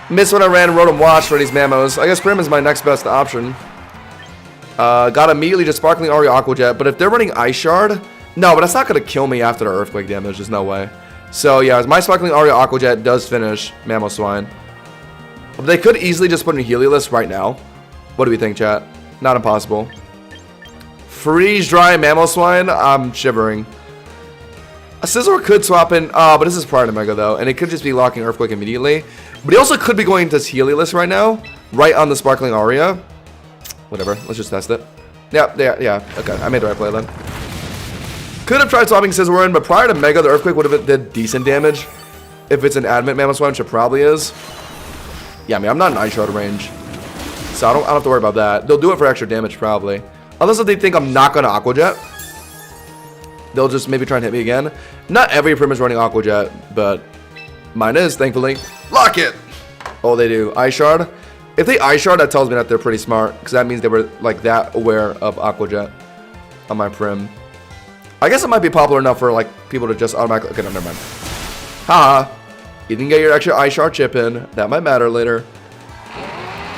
Missed when I ran Rotom Wash for these Mamos. I guess Prim is my next best option. Got immediately just Sparkling Aria Aqua Jet, but if they're running Ice Shard... No, but that's not going to kill me after the Earthquake damage. There's no way. So, yeah, my Sparkling Aria Aqua Jet does finish Mamoswine. But they could easily just put in Heliolisk right now. What do we think, chat? Not impossible. Freeze Dry Mamoswine? I'm shivering. A Scizor could swap in... but this is prior to Mega, though. And it could just be locking Earthquake immediately. But he also could be going to Heliolisk right now. Right on the Sparkling Aria. Whatever. Let's just test it. Yeah. Okay, I made the right play then. Could have tried swapping Scizor in, but prior to Mega, the Earthquake would have did decent damage. If it's an Adamant Mamoswine, which it probably is. Yeah, I mean, I'm not in Ice Shard range. So I don't have to worry about that. They'll do it for extra damage, probably. Unless if they think I'm not going to Aqua Jet. They'll just maybe try and hit me again. Not every Prim is running Aqua Jet, but mine is, thankfully. Lock it! Oh, they do. Ice Shard. If they Ice Shard, that tells me that they're pretty smart. Because that means they were, like, that aware of Aqua Jet on my Prim. I guess it might be popular enough for like people to just automatically... Okay, no, never mind. Haha. You didn't get your extra Ice Shard chip in. That might matter later.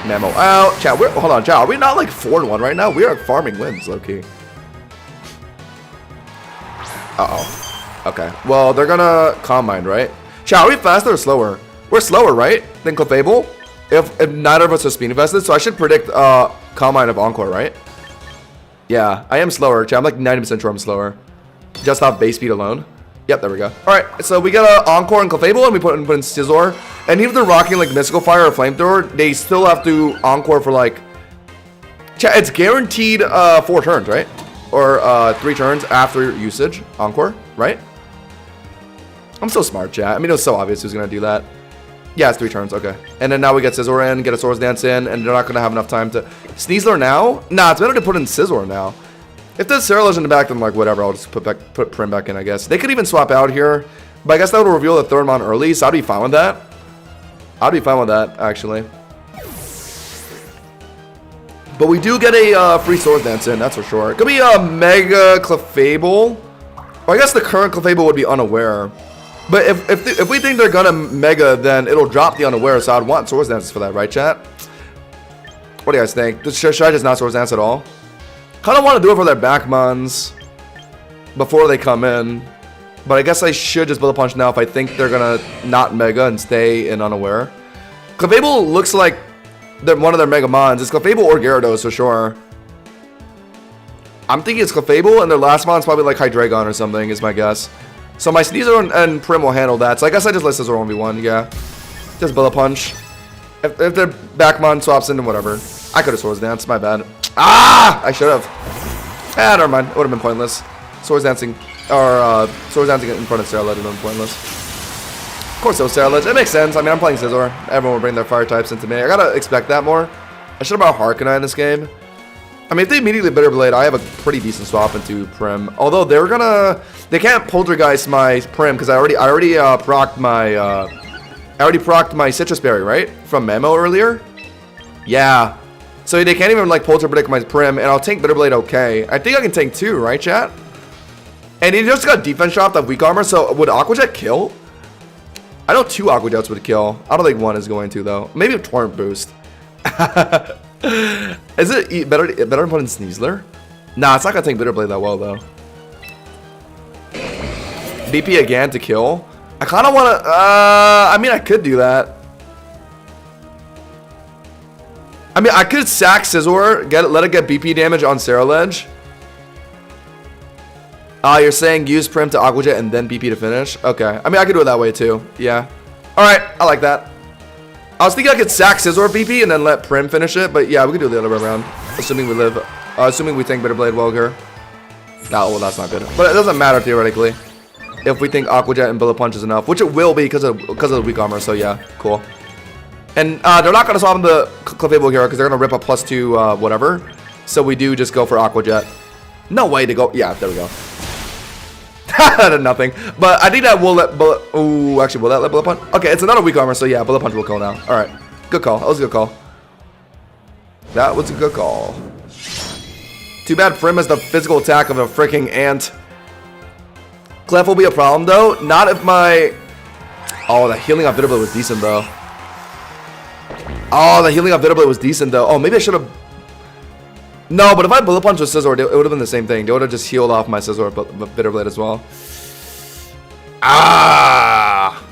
Mamo out. Chat, hold on, chat. Are we not like 4-1 right now? We are farming wins, low-key. Uh-oh. Okay. Well, they're gonna Calm Mind, right? Chat, are we faster or slower? We're slower, right? Than Clefable? If neither of us are speed invested, so I should predict Calm Mind of Encore, right? Yeah, I am slower, chat. I'm like 90% sure I'm slower. Just off base speed alone. Yep, there we go. Alright, so we got an Encore and Clefable, and we put in Scizor. And even if they're rocking like Mystical Fire or Flamethrower, they still have to Encore for like... It's guaranteed 4 turns, right? Or 3 turns after usage. Encore, right? I'm so smart, chat. I mean, it was so obvious who's going to do that. Yeah, it's 3 turns, okay. And then now we get Scizor in, get a Swords Dance in, and they're not going to have enough time to... Sneasler now? Nah, it's better to put in Scizor now. If there's Cerulege in the back, then like whatever, I'll just put Prim back in, I guess. They could even swap out here, but I guess that would reveal the third mon early, so I'd be fine with that. I'd be fine with that, actually. But we do get a free Swords Dance in, that's for sure. It could be a Mega Clefable. Well, I guess the current Clefable would be Unaware. But if we think they're gonna Mega, then it'll drop the Unaware, so I'd want Swords Dances for that, right, chat? What do you guys think? Should I just not Swords Dance at all? Kind of want to do it for their back mons before they come in, but I guess I should just Bullet Punch now if I think they're gonna not Mega and stay in Unaware. Clefable looks like one of their Mega mons. It's Clefable or Gyarados for sure. I'm thinking it's Clefable, and their last mon's probably like Hydreigon or something is my guess. So my Sneasler and Prim will handle that. So I guess I just let Scizor 1v1, yeah. Just Bullet Punch. If their back mon swaps into whatever. I could have Swords Danced, my bad. Ah! I should have. Ah, never mind. It would have been pointless. Swords Dancing, or Swords Dancing in front of Cerulege would have been pointless. Of course it was Cerulege. It makes sense. I mean, I'm playing Scizor. Everyone will bring their fire types into me. I gotta expect that more. I should have brought Harkness in this game. I mean, if they immediately Bitter Blade, I have a pretty decent swap into Prim. Although they can't Poltergeist my Prim because I already procced my Citrus Berry, right? From Memo earlier. Yeah. So they can't even like Polter Predict my Prim, and I'll tank Bitter Blade okay. I think I can tank 2, right, chat? And he just got defense dropped off weak armor, so would Aqua Jet kill? I know 2 Aqua Jets would kill. I don't think 1 is going to though. Maybe a Torrent Boost. Is it better to put in Sneasler? Nah, it's not gonna tank Bitter Blade that well though. BP again to kill. I kind of want to. I mean, I could do that. I mean, I could sack Scizor, let it get BP damage on Cerulege. You're saying use Prim to Aqua Jet and then BP to finish? Okay. I mean, I could do it that way too. Yeah. Alright, I like that. I was thinking I could sack Scizor BP and then let Prim finish it, but yeah, we could do the other way around. Assuming we live, assuming we think Bitter Blade well here. No, well, that's not good. But it doesn't matter theoretically. If we think Aqua Jet and Bullet Punch is enough, which it will be because of the weak armor, so yeah, cool. And they're not going to swap into Clefable here because they're going to rip a +2 whatever. So we do just go for Aqua Jet. No way to go. Yeah, there we go. Nothing. But I think that will let Bullet... Ooh, actually, will that let Bullet Punch? Okay, it's another weak armor, so yeah, Bullet Punch will kill now. Alright. Good call. That was a good call. That was a good call. Too bad Prim has the physical attack of a freaking ant. Clef will be a problem, though. Not if my... Oh, the healing on Bitter Blade was decent, though. Oh, the healing on Bitter Blade was decent, though. Oh, maybe I should have... No, but if I Bullet Punch with Scizor, it would have been the same thing. They would have just healed off my Scizor Bitter Blade as well. Ah!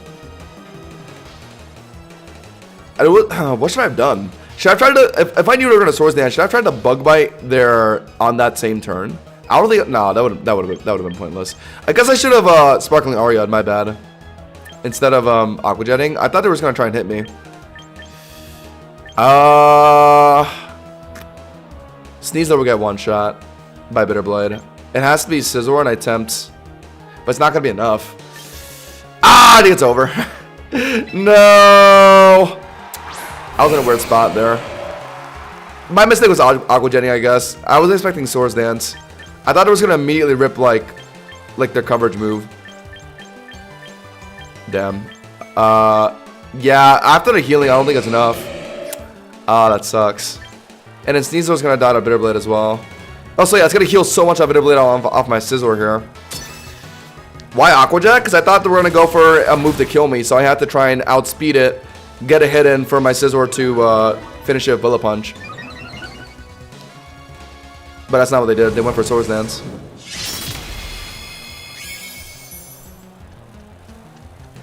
What should I have done? Should I have tried to... If I knew they were going to Swords Dance, should I have tried to Bug Bite there on that same turn? I don't think... No, that would have been pointless. I guess I should have Sparkling Aria, my bad. Instead of Aqua Jetting. I thought they were just going to try and hit me. Sneasler will get one shot by Bitter Blade. It has to be Scizor and I attempt, but it's not gonna be enough. Ah, I think it's over. No, I was in a weird spot there. My mistake was Aqua Jetting, I guess. I was expecting Swords Dance. I thought it was gonna immediately rip like their coverage move. Damn. Yeah. After the healing, I don't think it's enough. Ah, that sucks. And then Sneasel's gonna die to Bitter Blade as well. Also, yeah, it's gonna heal so much of Bitter Blade off my Scizor here. Why Aqua Jet? Because I thought they were gonna go for a move to kill me, so I had to try and outspeed it, get a hit in for my Scizor to finish it with Bullet Punch. But that's not what they did. They went for Swords Dance.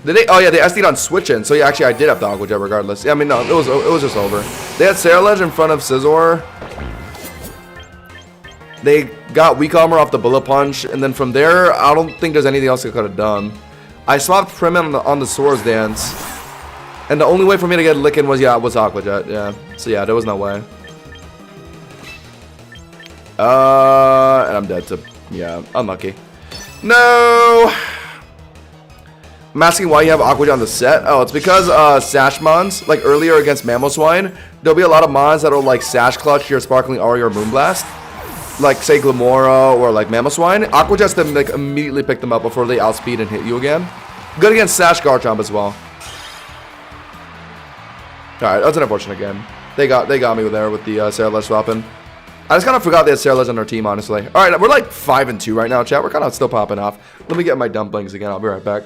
Did they? Oh yeah, they SD'd on switching. So yeah, actually I did have the Aqua Jet regardless. Yeah, I mean no, it was just over. They had Cerulege in front of Scizor. They got weak armor off the bullet punch, and then from there, I don't think there's anything else they could have done. I swapped Prim on the Swords Dance, and the only way for me to get Lickin' was Aqua Jet, yeah. So yeah, there was no way. And I'm dead to, yeah, unlucky. No! I'm asking why you have Aqua Jet on the set. Oh, it's because Sash Mons, like earlier against Mamoswine, there'll be a lot of Mons that'll like Sash Clutch your Sparkling Aura or Moonblast. Like, say, Glamora or, like, Mamoswine. Aqua Jet's them, like, immediately pick them up before they outspeed and hit you again. Good against Sash Garchomp as well. Alright, that's an unfortunate game. They got me there with the Sarah Ledge swapping. I just kind of forgot they had Sarah Ledge on their team, honestly. Alright, we're, like, 5-2 right now, chat. We're kind of still popping off. Let me get my dumplings again. I'll be right back.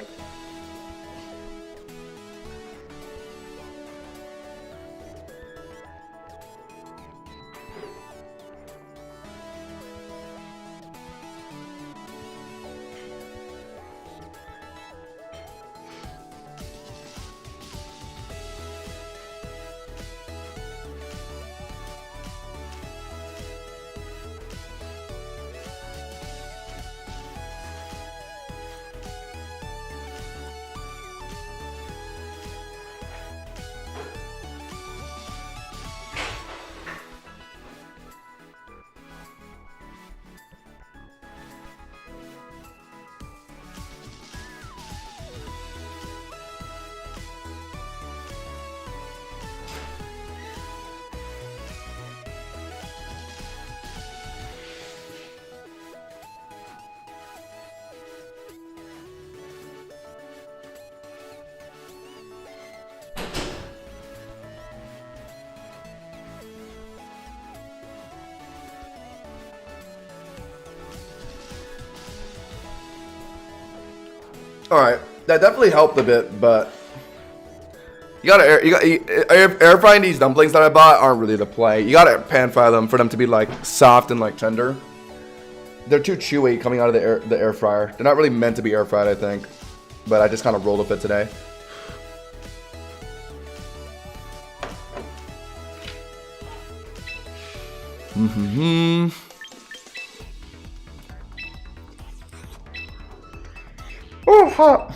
Alright, that definitely helped a bit, but you gotta air frying these dumplings that I bought aren't really the play. You gotta pan fry them for them to be like soft and like tender. They're too chewy coming out of the air fryer. They're not really meant to be air fried, I think. But I just kind of rolled with it today. Oh, hot.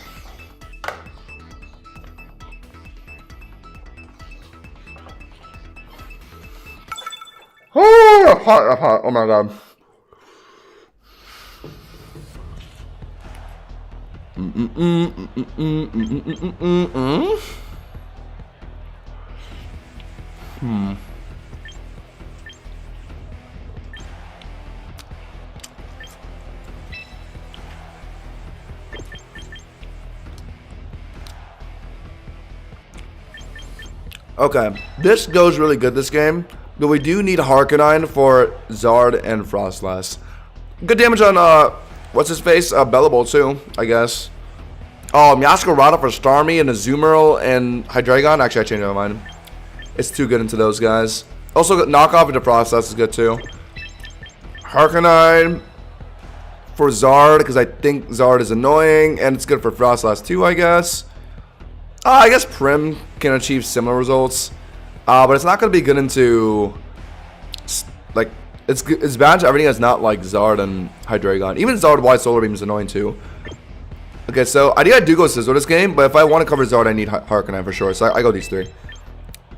Oh, hot. Oh my god. Okay, this goes really good this game, but we do need Harkonine for Zard and Frostlass. Good damage on, what's his face? Bellable too, I guess. Oh, Meowscarada for Starmie and Azumarill and Hydreigon. Actually, I changed my mind. It's too good into those guys. Also, knockoff into Frostlass is good too. Harkonine for Zard, because I think Zard is annoying, and it's good for Frostlass too, I guess. I guess Prim can achieve similar results, but it's not going to be good into, like, it's bad to everything that's not like Zard and Hydreigon. Even Zard Wide Solar Beam is annoying too. Okay, so I think I do go Scizor this game, but if I want to cover Zard, I need Harkonine for sure, so I go these three.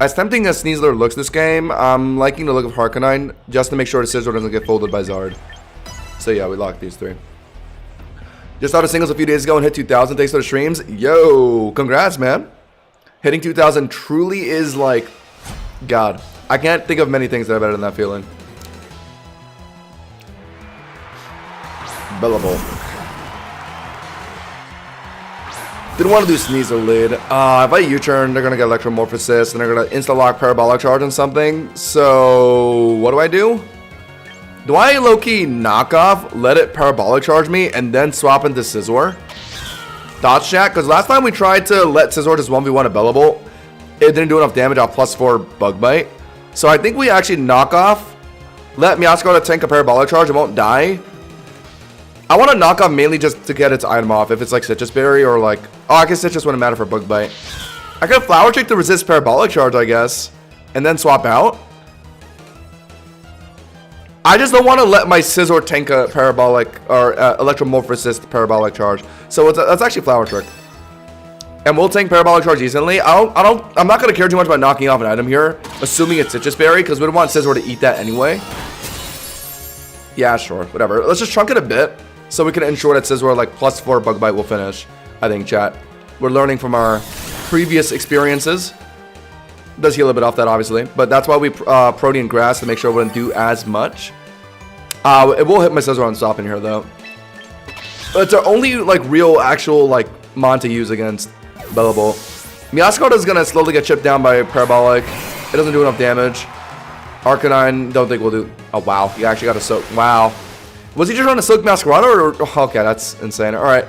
As tempting as Sneasler looks this game, I'm liking the look of Harkonine just to make sure the Scizor doesn't get folded by Zard. So yeah, we lock these three. Just started singles a few days ago and hit 2,000 thanks to the streams. Yo, congrats, man. Hitting 2,000 truly is like, God. I can't think of many things that are better than that feeling. Bellable. Didn't want to do Sneasel lead. If I U-turn, they're going to get Electromorphosis and they're going to insta-lock Parabolic Charge on something. So, what do? Do I low-key knock off, let it Parabolic Charge me, and then swap into Scizor? Thoughts, chat? Because last time we tried to let Scizor just 1v1 a Bellable, it didn't do enough damage off +4 Bug Bite. So I think we actually knock off, let Meowscarada tank a Parabolic Charge, it won't die. I want to knock off mainly just to get its item off, if it's like Citrus Berry or like... Oh, I guess Citrus wouldn't matter for Bug Bite. I could Flower Trick to resist Parabolic Charge, I guess, and then swap out. I just don't want to let my Scizor tank a parabolic or electromorphosis parabolic charge. So that's actually Flower Trick. And we'll tank parabolic charge easily. I'm not gonna care too much about knocking off an item here, assuming it's Citrus Berry, because we don't want Scizor to eat that anyway. Yeah, sure, whatever. Let's just chunk it a bit so we can ensure that Scizor like +4 Bug Bite will finish. I think, chat. We're learning from our previous experiences. Does heal a bit off that, obviously, but that's why we Protean Grass to make sure it wouldn't do as much. It will hit my Scizor on stopping here though. But it's our only like real actual like mon to use against Bellable. Meowscarada is gonna slowly get chipped down by Parabolic. It doesn't do enough damage. Arcanine, don't think we'll do. Oh wow, he actually got a soak. Wow, was he just trying to soak Meowscarada or? Oh, okay, that's insane. All right,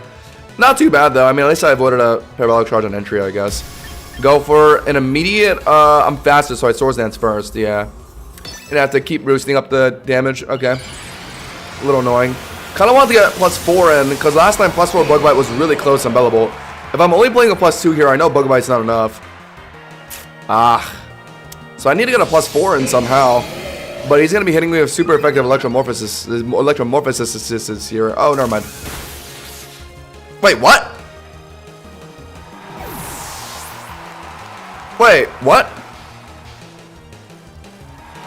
not too bad though. I mean, at least I avoided a Parabolic charge on entry, I guess. Go for an immediate. I'm faster, so I Swords Dance first. Yeah, gonna have to keep boosting up the damage. Okay, a little annoying. Kind of want to get +4 in because last time +4 Bug Bite was really close on Bellable. If I'm only playing a +2 here, I know Bug Bite's not enough. So I need to get a +4 in somehow. But he's gonna be hitting me with super effective electromorphosis here. Oh, never mind. Wait, what? Wait, what?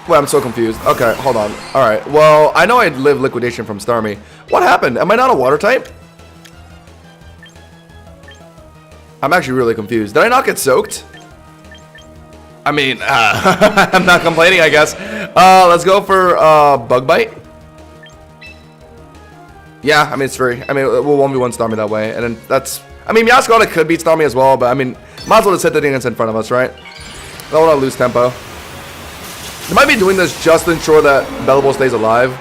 Wait, I'm so confused. Okay, hold on. Alright, well, I know I'd live Liquidation from Starmie. What happened? Am I not a water type? I'm actually really confused. Did I not get soaked? I mean, I'm not complaining, I guess. Let's go for Bug Bite. Yeah, I mean, it's free. I mean, we'll 1v1 Starmie that way. And then that's... I mean, Meowscarada could beat Starmie as well, but I mean, might as well just hit the thing that's in front of us, right? I don't want to lose tempo. They might be doing this just to ensure that Bellable stays alive.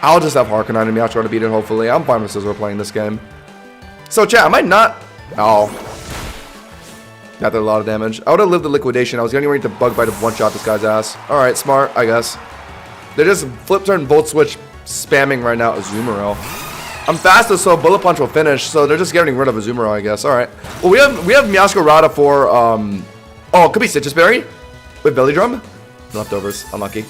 I'll just have Arcanine and Meowscarada to beat it, hopefully. I'm fine with Scizor playing this game. So, chat, I might not... Oh. That did a lot of damage. I would have lived the Liquidation. I was getting ready to Bug Bite to one-shot this guy's ass. Alright, smart, I guess. They're just Flip Turn, Volt Switch spamming right now Azumarill. I'm faster, so Bullet Punch will finish, so they're just getting rid of Azumarill, I guess. Alright. Well, we have Meowscarada for, Oh, it could be Citrus Berry with Belly Drum. Leftovers. Unlucky.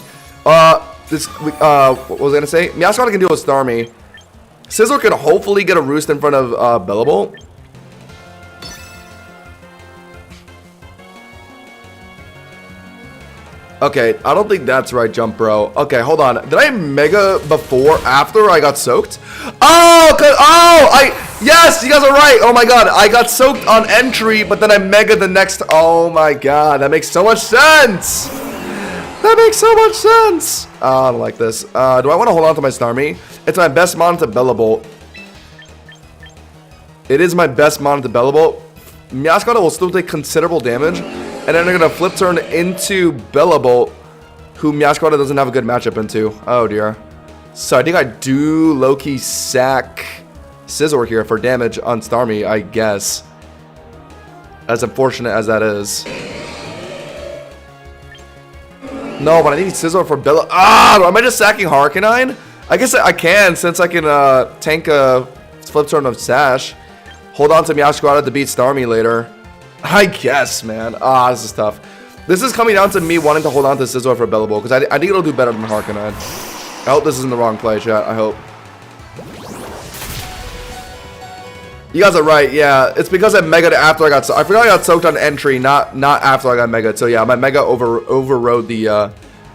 What was I gonna say? Meowscarada can deal with Starmie. Scizor can hopefully get a roost in front of Bellable. Okay, I don't think that's right, Jump Bro. Okay, hold on. Did I Mega before, after I got soaked? Yes, you guys are right. Oh my god, I got soaked on entry, but then I Mega the next. Oh my god, that makes so much sense. That makes so much sense. I don't like this. Do I want to hold on to my Starmie? It's my best mon to Bellable. It is my best mon to Bellable. Meowscarada will still take considerable damage. And then they're going to Flip Turn into Bellable, who Meowscarada doesn't have a good matchup into. Oh dear. So I think I do low-key sack Scizor here for damage on Starmie, I guess. As unfortunate as that is. No, but I need Scizor for Bella. Am I just sacking Arcanine? I guess I can, since I can tank a Flip Turn of Sash. Hold on to Meowscarada to beat Starmie later. I guess, man. This is tough. This is coming down to me wanting to hold on to Scizor for Bellable, because I think it'll do better than Arcanine. I hope this isn't the wrong play, chat. I hope. You guys are right, yeah. It's because I Mega'd after I got soaked. I forgot I got soaked on entry, not after I got Mega'd. So yeah, my Mega overrode the,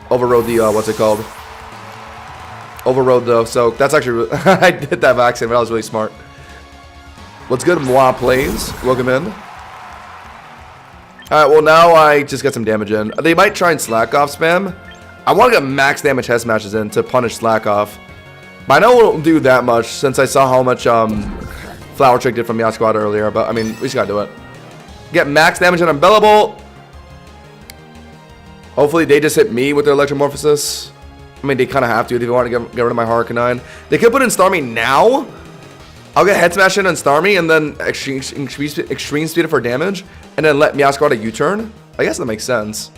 what's it called? Overrode the soak. That's actually, I did that by accident, but that was really smart. What's good, Moi plays? Welcome in. Alright, well now I just get some damage in. They might try and slack off spam. I want to get max damage head smashes in to punish slack off. But I know it won't do that much since I saw how much Flower Trick did from Meowscarada earlier. But I mean, we just gotta do it. Get max damage in on Bellable. Hopefully they just hit me with their Electromorphosis. I mean, they kind of have to if they want to get rid of my Arcanine. They could put in Starmie now. I'll get Head Smash in on Starmie and then Extreme Speed for damage. And then let Meowscarada U-turn. I guess that makes sense.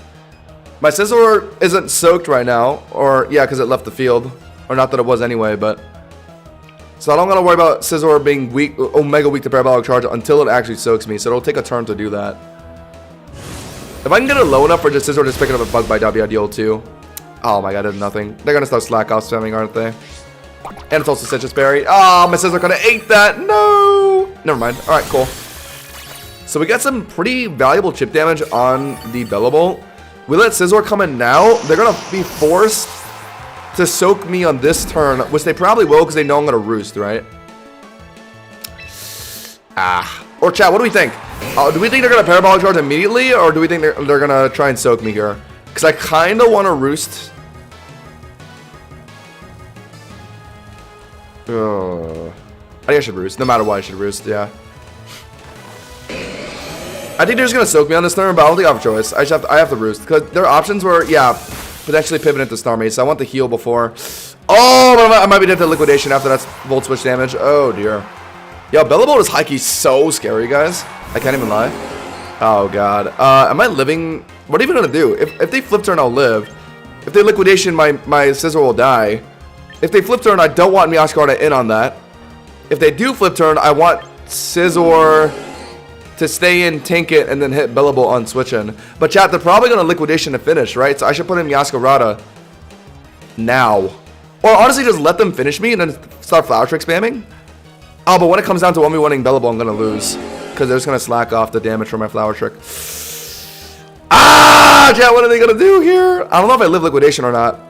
My Scizor isn't soaked right now. Or, yeah, because it left the field. Or not that it was anyway, but... So I don't gotta worry about Scizor being weak, Omega weak to Parabolic Charge until it actually soaks me. So it'll take a turn to do that. If I can get it low enough for just Scizor just picking up a Bug Bite, that'd be ideal too. Oh my god, there's nothing. They're gonna start slack off spamming, aren't they? And it's also Citrus Berry. Oh, my Scizor could have ate that. No! Never mind. Alright, cool. So we got some pretty valuable chip damage on the Bellable. We let Scizor come in now. They're gonna be forced to soak me on this turn, which they probably will because they know I'm gonna roost, right? Or chat, what do we think? Do we think they're gonna Parabolic Charge immediately, or do we think they're gonna try and soak me here? Because I kind of want to roost. I think I should roost. No matter what, I should roost, yeah. I think they're just going to soak me on this turn, but I don't think I have a choice. I have to roost. Because their options were, yeah, potentially pivot into Starmie, so I want the heal before. Oh, but I might be dead to Liquidation after that's Volt Switch damage. Oh, dear. Yo, Bellable is high-key so scary, guys. I can't even lie. Oh, God. Am I living? What are you even going to do? If they flip turn, I'll live. If they Liquidation, my Scizor will die. If they flip turn, I don't want Meowscarada in on that. If they do flip turn, I want Scizor to stay in, tank it, and then hit Bellable on switching. But chat, they're probably going to Liquidation to finish, right? So I should put in Meowscarada now. Or honestly, just let them finish me and then start Flower Trick spamming. Oh, but when it comes down to 1v1ing Bellable, I'm going to lose. Because they're just going to slack off the damage from my Flower Trick. Ah, chat, what are they going to do here? I don't know if I live Liquidation or not.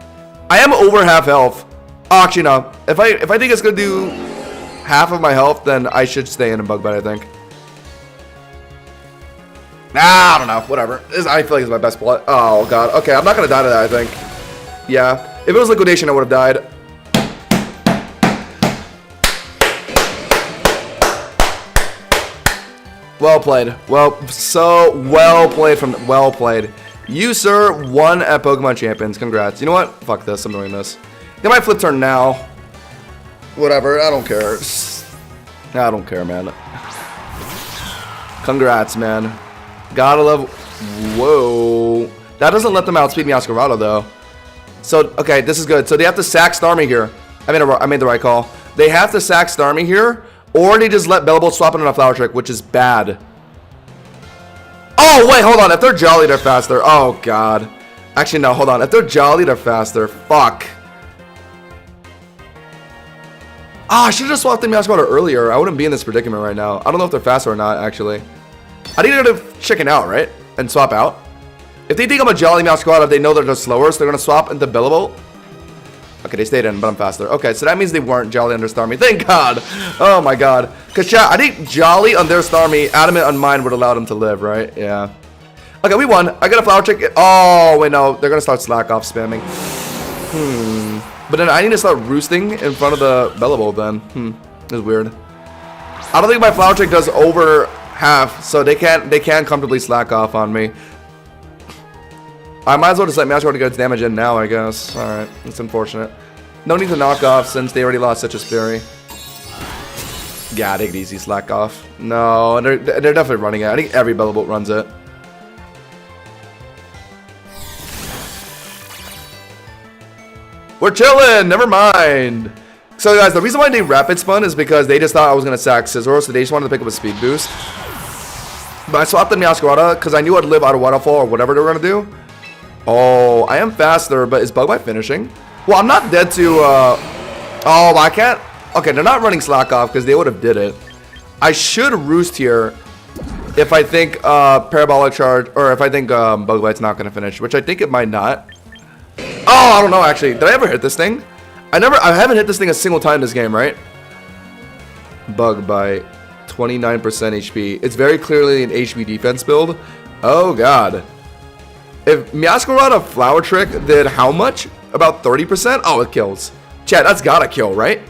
I am over half health. Oh, actually, no. If I think it's going to do half of my health, then I should stay in and Bug Bite, I think. Nah, I don't know. Whatever. I feel like it's my best play. Oh, God. Okay, I'm not going to die to that, I think. Yeah. If it was Liquidation, I would have died. Well played. Well, so well played from... Well played. You, sir, won at Pokemon Champions. Congrats. You know what? Fuck this. I'm doing this. They might flip turn now. Whatever. I don't care. I don't care, man. Congrats, man. Gotta love... Whoa. That doesn't let them outspeed Meowscarada, though. So, okay, this is good. So they have to sack Starmie here. I made the right call. They have to sack Starmie here, or they just let Bellable swap it on a Flower Trick, which is bad. Oh, wait, hold on. If they're Jolly, they're faster. Oh, God. Actually, no, hold on. If they're Jolly, they're faster. Fuck. Ah, I should have just swapped the Meowscarada earlier. I wouldn't be in this predicament right now. I don't know if they're faster or not, actually. I think they're going to chicken out, right? And swap out. If they think I'm a Jolly Meowscarada, they know they're just slower, so they're going to swap into Bellable. Okay, they stayed in, but I'm faster. Okay, so that means they weren't Jolly under Starmie. Thank God. Oh, my God. Because, chat, I think Jolly on their Starmie, Adamant on mine would allow them to live, right? Yeah. Okay, we won. I got a Flower Trick. Oh, wait, no. They're going to start slack off spamming. But then I need to start roosting in front of the Bellable then. This is weird. I don't think my Flower Trick does over half, so they can't comfortably slack off on me. I might as well just let Meowscarada get its damage in now, I guess. Alright, it's unfortunate. No need to knock off since they already lost Citrus Berry. Yeah, take it easy, slack off. No, they're definitely running it. I think every Bellable runs it. We're chilling, never mind. So guys, the reason why they rapid spun is because they just thought I was gonna sack Scizor, so they just wanted to pick up a speed boost. But I swapped the Meowscarada because I knew I'd live out of Waterfall or whatever they were gonna do. Oh, I am faster, but is Bug Bite finishing? Well, I'm not dead to oh, I can't. Okay, they're not running slack off because they would have did it. I should roost here if I think Parabolic Charge, or if I think Bug Bite's not gonna finish, which I think it might not. Oh, I don't know, actually. Did I ever hit this thing? I haven't hit this thing a single time this game, right? Bug Bite. 29% HP. It's very clearly an HP defense build. Oh, God. If Meowscarada Flower Trick did how much? About 30%? Oh, it kills. Chat, that's gotta kill, right?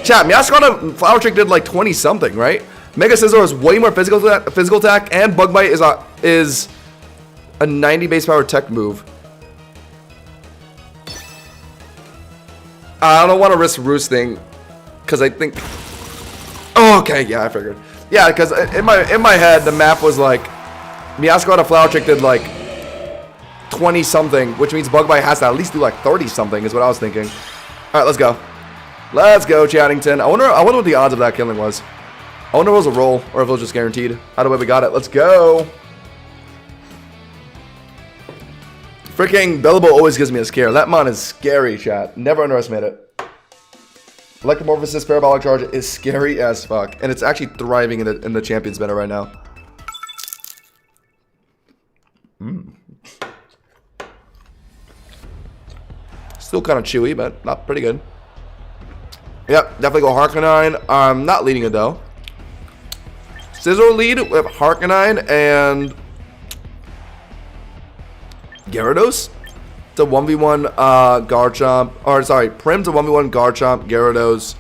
Chat, Meowscarada Flower Trick did like 20-something, right? Mega Scizor is way more physical attack, and Bug Bite is a 90 base power tech move. I don't want to risk roosting because I think. Oh, okay, yeah, I figured. Yeah, because in my head the map was like Meowscarada Flower Trick did like 20 something, which means Bug Bite has to at least do like 30 something is what I was thinking. All right, let's go. Let's go, Chattington. I wonder what the odds of that killing was. I wonder if it was a roll or if it was just guaranteed. Either way, we got it. Let's go. Freaking Bellable always gives me a scare. That mon is scary, chat. Never underestimate it. Electromorphosis Parabolic Charge is scary as fuck. And it's actually thriving in the Champions meta right now. Still kind of chewy, but not pretty good. Yep, definitely go Harkonine. I'm not leading it though. Scizor lead with Harkonine and Gyarados. It's a 1v1 Garchomp. Or sorry, Prim's a 1v1 Garchomp, Gyarados.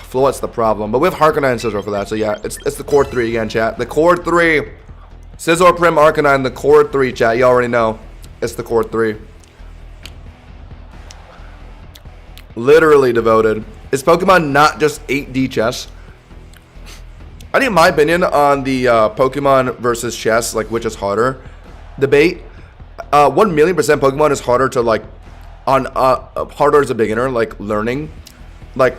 Floet's the problem. But we have Harkonine and Scizor for that. So yeah, it's the core 3 again, chat. The core 3. Scizor, Prim, Harkonine, the core 3, chat. You already know. It's the core 3. Literally devoted. Is Pokemon not just 8D chess? I think my opinion on the Pokemon versus chess, like which is harder debate, 1,000,000% Pokemon is harder to like, harder as a beginner, like learning. Like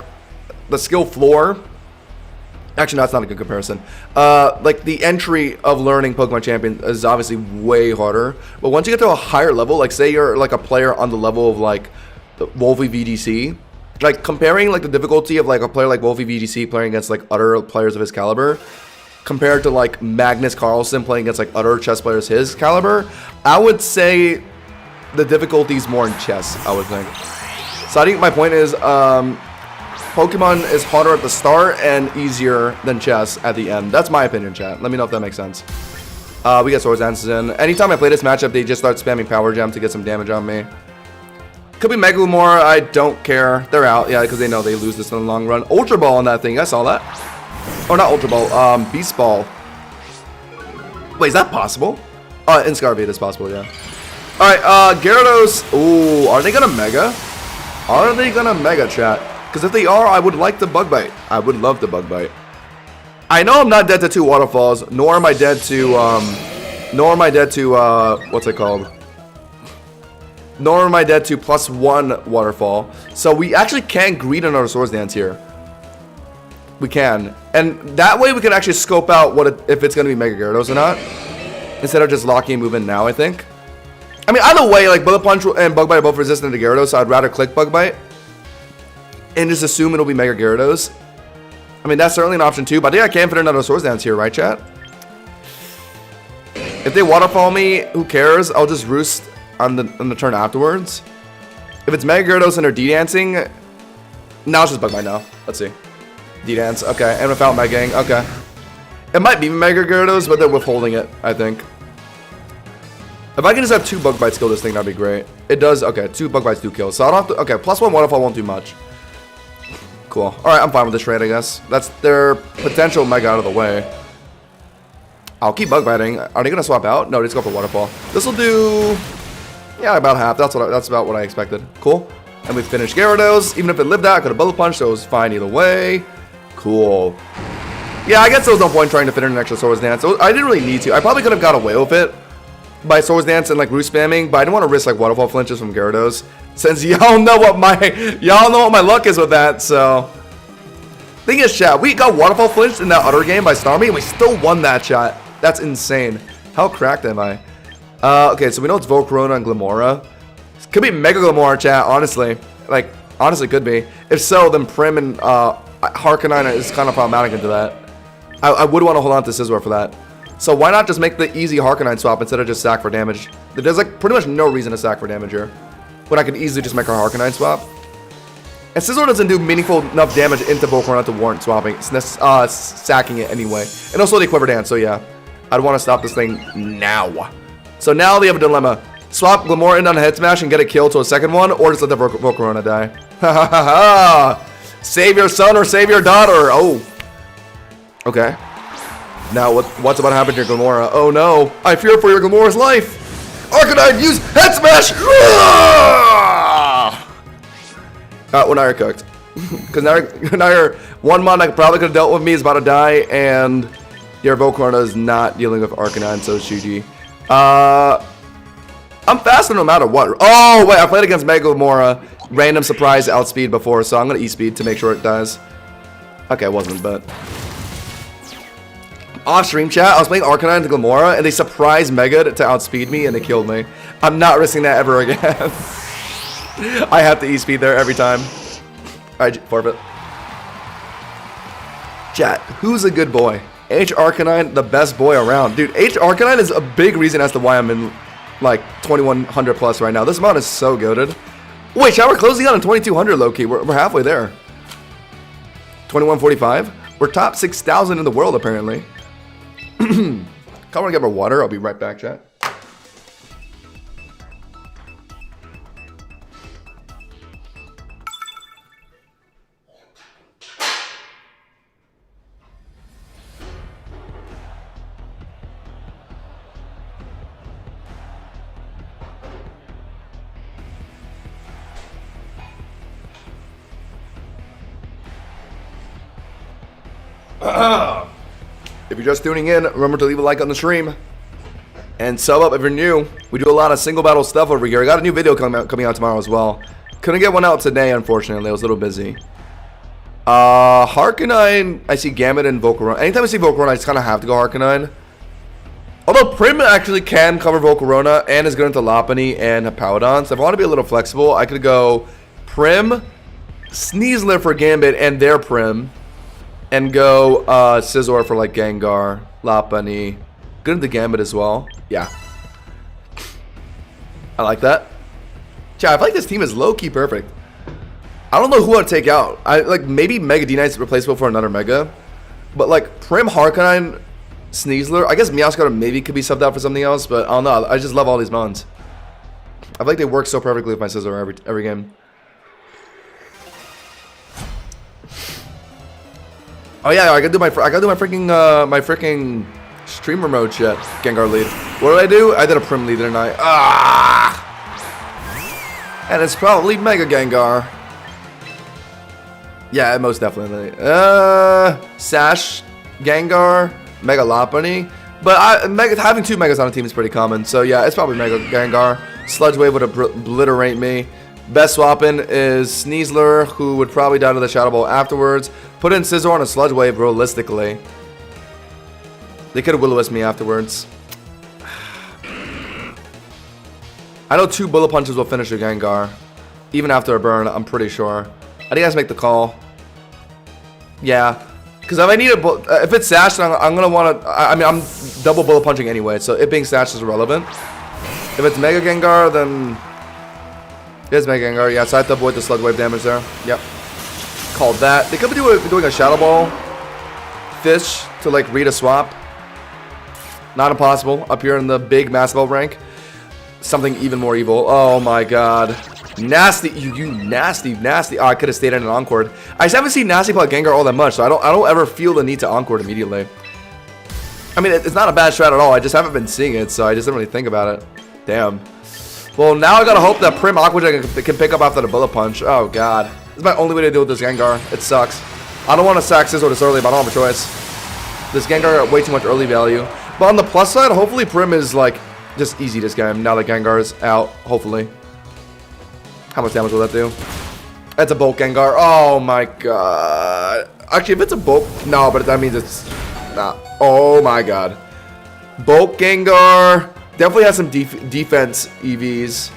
the skill floor, actually no, that's not a good comparison. Like the entry of learning Pokemon Champion is obviously way harder. But once you get to a higher level, like say you're like a player on the level of like Wolfie VGC, like comparing like the difficulty of like a player like Wolfie VGC playing against like other players of his caliber compared to like Magnus Carlsen playing against like other chess players his caliber, I would say the difficulty is more in chess, I would think. So I think my point is Pokemon is harder at the start and easier than chess at the end. That's my opinion, chat. Let me know if that makes sense. We get Swords Dances in. Anytime I play this matchup, they just start spamming Power Gem to get some damage on me. Could be Mega Lumora, I don't care. They're out, yeah, because they know they lose this in the long run. Ultra Ball on that thing, I saw that. Oh, not Ultra Ball, Beast Ball. Wait, is that possible? In Scarvade, it's possible, yeah. Alright, Gyarados. Ooh, are they gonna Mega? Are they gonna Mega, chat? Because if they are, I would like to Bug Bite. I would love to Bug Bite. I know I'm not dead to 2 Waterfalls, nor am I dead to, what's it called? Nor am I dead to +1 Waterfall. So we actually can greed another Swords Dance here. We can. And that way we can actually scope out if it's going to be Mega Gyarados or not. Instead of just locking and moving now, I think. I mean, either way, like Bullet Punch and Bug Bite are both resistant to Gyarados, so I'd rather click Bug Bite. And just assume it'll be Mega Gyarados. I mean, that's certainly an option too, but I think I can fit another Swords Dance here, right, chat? If they Waterfall me, who cares? I'll just Roost on the turn afterwards. If it's Mega Gyarados and they're D-Dancing, now it's just Bug Bite now. Let's see. D-Dance, okay, and without Megaing, okay. It might be Mega Gyarados, but they're withholding it, I think. If I can just have 2 Bug Bites kill this thing, that'd be great. It does, okay, 2 Bug Bites do kill, so I don't have to, okay, +1 Waterfall won't do much. Cool, alright, I'm fine with this trade, I guess. That's their potential Mega out of the way. I'll keep Bug Biting. Are they gonna swap out? No, they just go for Waterfall. This will do, yeah, about half. That's about what I expected. Cool. And we finished Gyarados. Even if it lived out, I could have Bullet Punch, so it was fine either way. Cool. Yeah, I guess there was no point trying to fit in an extra Swords Dance. I didn't really need to. I probably could have got away with it by Swords Dance and like Roost spamming, but I didn't want to risk like Waterfall flinches from Gyarados, since y'all know what my luck is with that. So thing is, chat, we got Waterfall flinched in that other game by Starmie, and we still won that chat. That's insane. How cracked am I? Okay, so we know it's Volcarona and Glamora. Could be Mega Glamora, chat, honestly. Like, honestly could be. If so, then Prim and Harkonine is kind of problematic into that. I would want to hold on to Scizor for that. So why not just make the easy Harkonine swap instead of just sack for damage? There's like pretty much no reason to sack for damage here, when I could easily just make our Harkonine swap. And Scizor doesn't do meaningful enough damage into Volcarona to warrant swapping, sacking it anyway. And also the Quiver Dance, so yeah. I'd want to stop this thing now. So now they have a dilemma. Swap Glamora in on a head smash and get a kill to a second one, or just let the Volcarona die. Ha ha ha ha! Save your son or save your daughter! Oh. Okay. Now what's about to happen to your Glamora? Oh no! I fear for your Glamora's life! Arcanine, use head smash! Well, now you're cooked. Because now you're one mon that probably could have dealt with me is about to die, and your Volcarona is not dealing with Arcanine, so it's GG. I'm faster no matter what. Oh, wait, I played against Mega Glamora. Random surprise outspeed before, so I'm going to E-speed to make sure it dies. Okay, it wasn't, but Off stream chat, I was playing Arcanine into Glamora, and they surprised Mega to outspeed me, and they killed me. I'm not risking that ever again. I have to E-speed there every time. Alright, forfeit. Chat, who's a good boy? H Arcanine, the best boy around. Dude, H Arcanine is a big reason as to why I'm in, like, 2100 plus right now. This mod is so goated. Wait, chat, we're closing out on 2200 low-key. We're halfway there. 2145? We're top 6,000 in the world, apparently. Come on, get more water. I'll be right back, chat. If you're just tuning in, remember to leave a like on the stream and sub up if you're new. We do a lot of single battle stuff over here. I got a new video coming out tomorrow as well. Couldn't get one out today, unfortunately. I was a little busy. Harkonine, I see Gambit and Volcarona. Anytime I see Volcarona, I just kind of have to go Harkonine. Although Prim actually can cover Volcarona and is good into Lopunny and Hippowdon. So if I want to be a little flexible, I could go Prim, Sneasler for Gambit and their Prim. And go Scizor for like Gengar, Lopunny. Good into Gambit as well. Yeah. I like that. Chat, I feel like this team is low-key perfect. I don't know who I'd take out. Like maybe Mega D-Knight's replaceable for another Mega. But like Prim, Harkonine, Sneasler. I guess Meowscarada maybe could be subbed out for something else, but I don't know. I just love all these mons. I feel like they work so perfectly with my Scizor every game. Oh yeah, I gotta do my freaking streamer mode shit. Gengar lead. What did I do? I did a Prim lead, didn't I? Ah! And it's probably Mega Gengar. Yeah, most definitely. Sash Gengar, Mega Lopunny. But having two Megas on a team is pretty common. So yeah, it's probably Mega Gengar. Sludge Wave would obliterate me. Best swapping is Sneasler, who would probably die to the Shadow Ball afterwards. Put in Scizor on a Sludge Wave realistically. They could have Will-O-Wisp me afterwards. I know 2 Bullet Punches will finish a Gengar. Even after a burn, I'm pretty sure. I think I have to make the call. Yeah. Because if I need a... if it's Sash, then I'm going to want to... I mean, I'm double Bullet Punching anyway, so it being Sash is irrelevant. If it's Mega Gengar, then... It is Mega Gengar, yeah, so I have to avoid the Sludge Wave damage there. Yep. Called that. They could be doing a Shadow Ball Fish to, like, read a swap. Not impossible. Up here in the big Massive Ball rank. Something even more evil. Oh, my God. Nasty. You nasty, nasty. Oh, I could have stayed in an Encore. I just haven't seen Nasty play Gengar all that much, so I don't ever feel the need to Encore immediately. I mean, it's not a bad strat at all. I just haven't been seeing it, so I just didn't really think about it. Damn. Well, now I gotta hope that Prim Aqua Jet can pick up after the Bullet Punch. Oh, God. This is my only way to deal with this Gengar. It sucks. I don't want to sack Scizor this early, but I don't have a choice. This Gengar got way too much early value. But on the plus side, hopefully Prim is, like, just easy this game. Now that Gengar is out, hopefully. How much damage will that do? That's a bulk Gengar. Oh, my God. Actually, if it's a bulk... No, but that means it's... Nah. Oh, my God. Bulk Gengar... Definitely has some defense EVs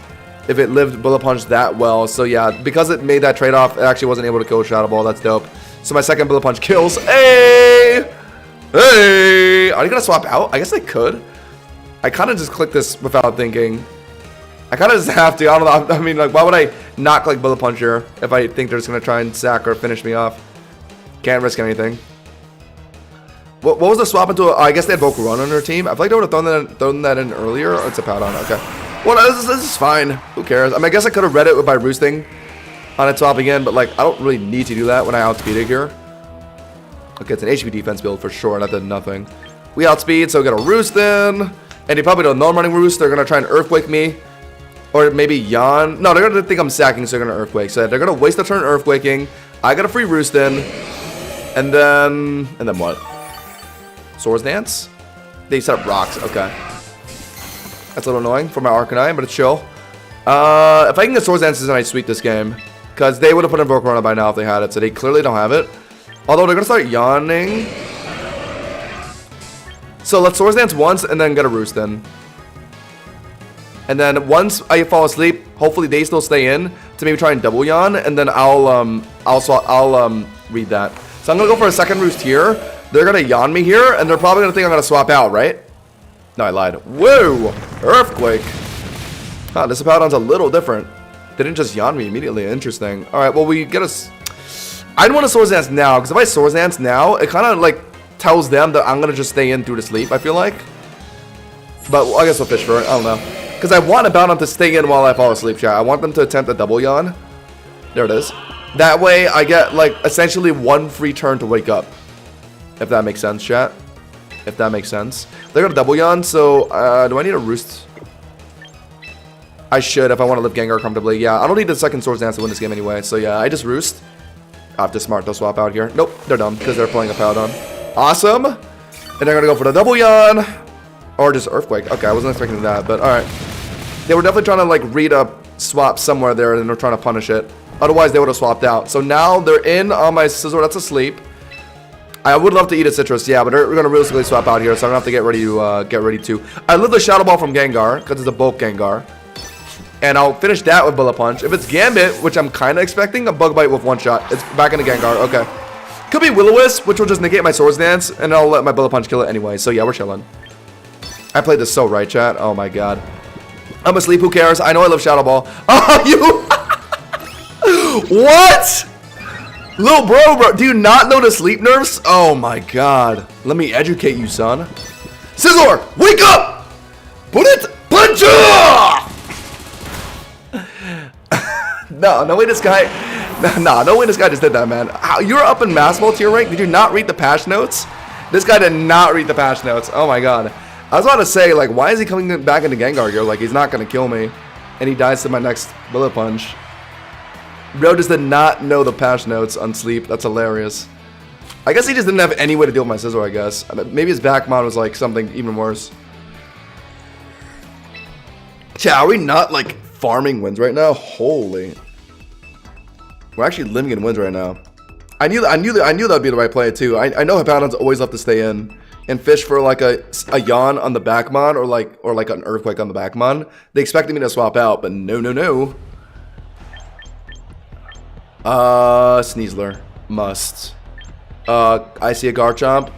if it lived Bullet Punch that well. So yeah, because it made that trade-off, it actually wasn't able to kill Shadow Ball. That's dope. So my second Bullet Punch kills. Hey! Hey! Are they going to swap out? I guess they could. I kind of just clicked this without thinking. I kind of just have to. I don't know. I mean, like, why would I not click Bullet Punch here if I think they're just going to try and sack or finish me off? Can't risk anything. What was the swap into? I guess they had Volcarona on their team. I feel like they would have thrown that in earlier. Oh, it's a Hippowdon. Okay. Well, this is fine. Who cares? I mean, I guess I could have read it by roosting on its swap again, but like I don't really need to do that when I outspeed it here. Okay, it's an HP defense build for sure. That did nothing. We outspeed, so we got a roost in, and they probably don't know I'm running roost. They're gonna try and Earthquake me, or maybe yawn. No, they're gonna think I'm sacking, so they're gonna Earthquake. So they're gonna waste a turn Earthquaking. I got a free roost in, and then what? Swords Dance? They set up rocks. Okay. That's a little annoying for my Arcanine, but it's chill. If I can get Swords Dance, then I sweep this game. Because they would have put in Volcarona by now if they had it, so they clearly don't have it. Although they're going to start yawning. So let's Swords Dance once and then get a Roost in. And then once I fall asleep, hopefully they still stay in to maybe try and double yawn, and then I'll read that. So I'm gonna go for a second Roost here. They're gonna yawn me here, and they're probably gonna think I'm gonna swap out, right? No, I lied. Whoa! Earthquake. Huh, this Hippowdon's a little different. They didn't just yawn me immediately. Interesting. All right, well we get us. I don't want to Swords Dance now, because if I Swords Dance now, it kind of like tells them that I'm gonna just stay in through the sleep. I feel like. But well, I guess I'll fish for it. I don't know. Because I want Hippowdon to stay in while I fall asleep, chat. I want them to attempt a double yawn. There it is. That way, I get, like, essentially one free turn to wake up. If that makes sense, chat. If that makes sense. They're going to double yawn, so, do I need a Roost? I should if I want to live Gengar comfortably. Yeah, I don't need the second Swords Dance to win this game anyway. So, yeah, I just Roost. I have to smart. They'll swap out here. Nope, they're dumb because they're playing a Hippowdon. Awesome. And they're going to go for the double yawn. Or just Earthquake. Okay, I wasn't expecting that, but alright. They were definitely trying to, like, read a swap somewhere there, and they're trying to punish it. Otherwise, they would have swapped out. So now they're in on my Scizor that's asleep. I would love to eat a Citrus, yeah, but we're going to realistically swap out here, so I'm going to have to get ready to. I live the Shadow Ball from Gengar, because it's a bulk Gengar. And I'll finish that with Bullet Punch. If it's Gambit, which I'm kind of expecting, a Bug Bite with one shot. It's back into Gengar, okay. Could be Will-O-Wisp, which will just negate my Swords Dance, and I'll let my Bullet Punch kill it anyway. So yeah, we're chilling. I played this so right, chat. Oh my god. I'm asleep, who cares? I know I love Shadow Ball. Oh, you... What? Little bro, do you not know the sleep nerfs? Oh my god. Let me educate you, son. Scizor, wake up! Put it, punch No way this guy... no way this guy just did that, man. You're up in Mass Ball tier rank? Did you not read the patch notes? This guy did not read the patch notes. Oh my god. I was about to say, like, why is he coming back into Gengar gear? Like, he's not going to kill me. And he dies to my next Bullet Punch. Bro just did not know the patch notes on sleep. That's hilarious. I guess he just didn't have any way to deal with my Scizor, I guess. Maybe his back mod was, like, something even worse. Chat, are we not, like, farming wins right now? Holy. We're actually living in wins right now. I knew that would be the right play, too. I know Hippowdons always love to stay in. And fish for like a yawn on the back mon or like an Earthquake on the back mon. They expected me to swap out, but no. Sneasler. Must. I see a Garchomp.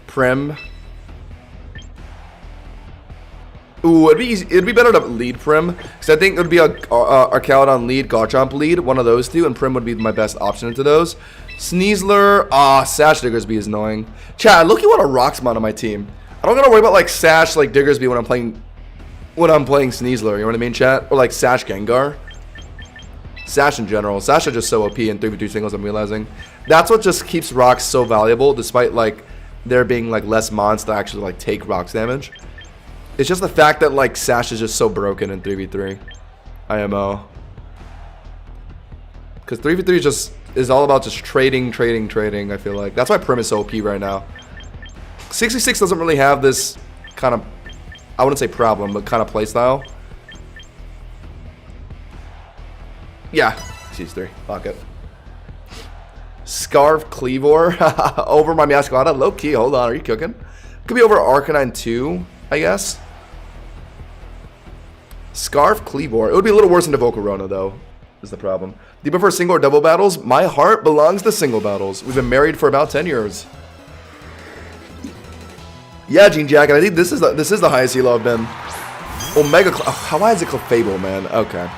Prim. Ooh, it'd be better to lead Prim. Because I think it would be a Arcalodon lead, Garchomp lead. One of those two. And Prim would be my best option into those. Sneasler, Sash Diggersby is annoying. Chat, look, you want a Roxmon on my team. I don't gotta worry about like Sash like Diggersby when I'm playing Sneasler, you know what I mean, chat? Or like Sash Gengar. Sash in general. Sash are just so OP in 3v2 singles, I'm realizing. That's what just keeps rocks so valuable, despite like there being like less mons to actually like take rocks damage. It's just the fact that like Sash is just so broken in 3v3. IMO. Because 3v3 is all about just trading, I feel like. That's why Prim is so OP right now. 66 doesn't really have this kind of, I wouldn't say problem, but kind of playstyle. Yeah, C3. Fuck it. Scarf Cleavor over my Meowscarada. Low key, hold on, are you cooking? Could be over Arcanine 2, I guess. Scarf Cleavor. It would be a little worse than the Volcarona, though, is the problem. Do you prefer single or double battles? My heart belongs to single battles. We've been married for about 10 years. Yeah, Gene Jack, and I think this is the highest elo I've been. Omega. How high is it? Clefable, man. Okay.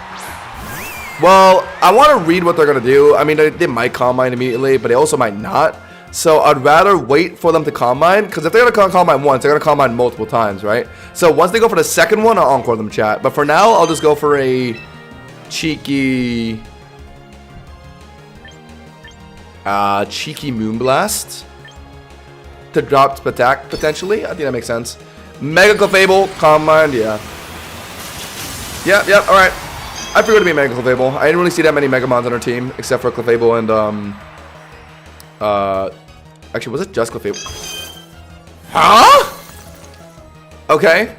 Well, I want to read what they're gonna do. I mean, they might Calm Mind immediately, but they also might not. So I'd rather wait for them to Calm Mind, because if they're gonna Calm Mind once, they're gonna Calm Mind multiple times, right? So once they go for the second one, I'll Encore them, chat. But for now, I'll just go for a cheeky Moonblast to drop attack potentially. I think that makes sense. Mega Clefable, Calm Mind, yeah. Yep, alright. I figured it'd be Mega Clefable. I didn't really see that many Megamons on our team, except for Clefable and, actually, was it just Clefable? Huh? Okay.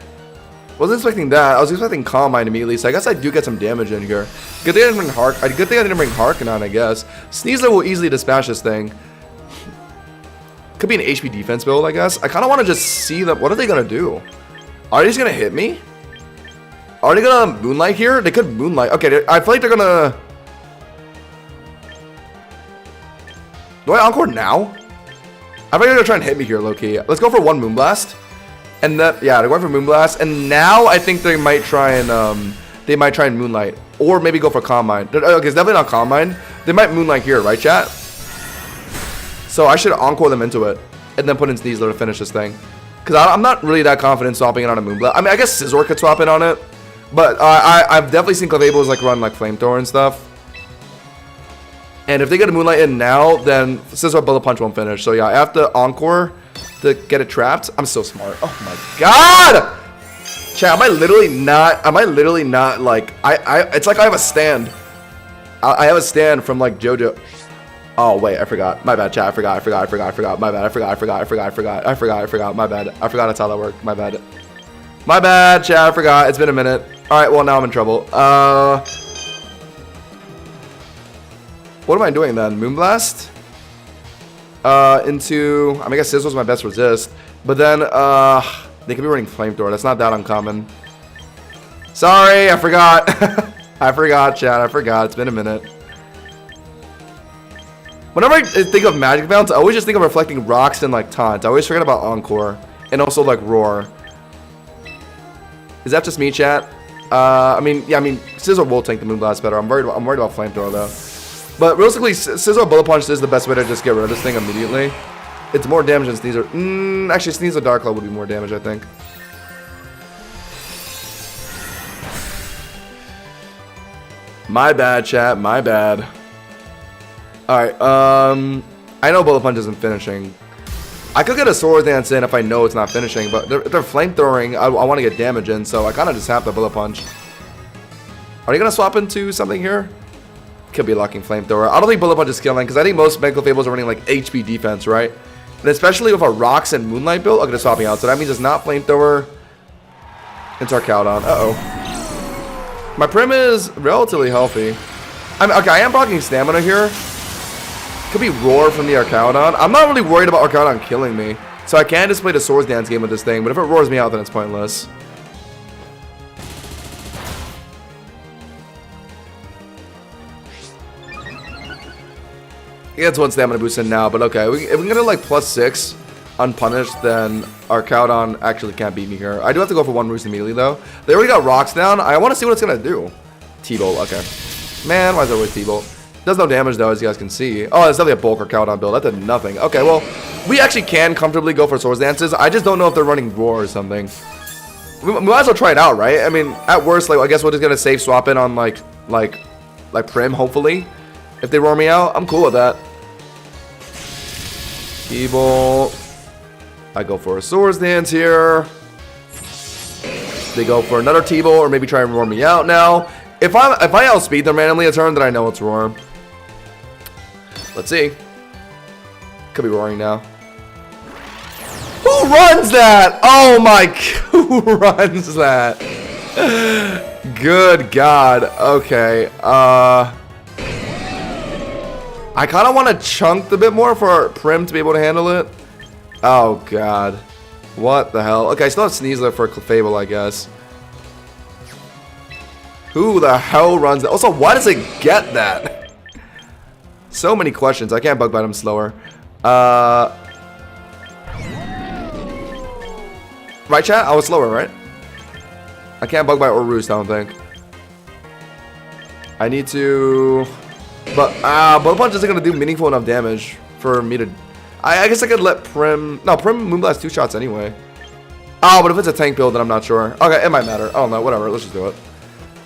Wasn't expecting that. I was expecting Calm Mind immediately, so I guess I do get some damage in here. Good thing I didn't bring Good thing I didn't bring Harkon on, I guess. Sneasler will easily dispatch this thing. Could be an HP defense build, I guess. I kind of want to just see them. What are they going to do? Are they just going to hit me? Are they going to Moonlight here? They could Moonlight. Okay, I feel like they're going to... Do I Encore now? I think they're going to try and hit me here, low-key. Let's go for one Moonblast. And then, yeah, they're going for Moonblast. And now I think they might try and... They might try and Moonlight. Or maybe go for Calm Mind. Okay, it's definitely not Calm Mind. They might Moonlight here, right, chat? So I should Encore them into it. And then put in Sneasler to finish this thing. Because I'm not really that confident swapping it on a Moonblast. I mean, I guess Scizor could swap in on it. But I've definitely seen Clavables like run like Flamethrower and stuff. And if they get a Moonlight in now, then Scizor Bullet Punch won't finish. So yeah, I have to Encore to get it trapped. I'm so smart. Oh my god! Chat, am I literally not like... It's like I have a stand. I have a stand from like JoJo. Oh wait, I forgot. My bad, chat. I forgot. My bad. I forgot. My bad. I forgot that's how that worked. My bad. My bad, chat. I forgot. It's been a minute. Alright, well now I'm in trouble. What am I doing then? Moonblast? Into... I mean, I guess Scizor's my best resist. But then, they could be running Flamethrower. That's not that uncommon. Sorry, I forgot. I forgot, chat. I forgot. It's been a minute. Whenever I think of Magic Bounce, I always just think of Reflecting Rocks and, like, Taunt. I always forget about Encore. And also, like, Roar. Is that just me, chat? I mean, Scizor will tank the Moonblast better. I'm worried about Flamethrower, though. But realistically, Scizor Bullet Punch is the best way to just get rid of this thing immediately. It's more damage than Sneasler. Actually, Sneasler Dark Claw would be more damage, I think. My bad, chat. My bad. Alright, I know Bullet Punch isn't finishing. I could get a Sword Dance in if I know it's not finishing, but they're Flamethrowing. I want to get damage in, so I kind of just have to Bullet Punch. Are you going to swap into something here? Could be locking Flamethrower. I don't think Bullet Punch is killing, because I think most Mega Fables are running like HP defense, right? And especially with a Rocks and Moonlight build, I'm going to swap me out. So that means it's not Flamethrower. It's Arcaudon. Uh-oh. My Prim is relatively healthy. Okay, I am blocking Stamina here. Could be Roar from the Arcaudon. I'm not really worried about Arcaudon killing me. So I can just play the Swords Dance game with this thing. But if it roars me out, then it's pointless. He gets one Stamina boost in now, but okay. If we can get it like +6 unpunished, then Arcaudon actually can't beat me here. I do have to go for one boost immediately, though. They already got Rocks down. I want to see what it's going to do. T-Bolt, okay. Man, why is there always T-Bolt? Does no damage, though, as you guys can see. Oh, it's definitely a bulk Arcaudon build. That did nothing. Okay, well, we actually can comfortably go for Swords Dances. I just don't know if they're running Roar or something. We might as well try it out, right? I mean, at worst, like, I guess we're just going to save swap in on, like Prim, hopefully. If they roar me out, I'm cool with that. T-Bolt. I go for a Swords Dance here. They go for another T-Bolt, or maybe try and roar me out now. If I outspeed them randomly a turn, then I know it's Roar. Let's see. Could be roaring now. Who runs that? Oh my, who runs that? Good God. Okay. I kind of want to chunk a bit more for Prim to be able to handle it. Oh God. What the hell? Okay, I still have Sneasler for Fable, I guess. Who the hell runs that? Also, why does it get that? So many questions. I can't bug bite him slower. Right, chat? I was slower, right? I can't bug bite or roost, I don't think. I need to... But, Bullet Punch isn't going to do meaningful enough damage for me to... I guess I could let Prim... No, Prim Moonblast 2 shots anyway. Oh, but if it's a tank build, then I'm not sure. Okay, it might matter. Oh, no, whatever. Let's just do it.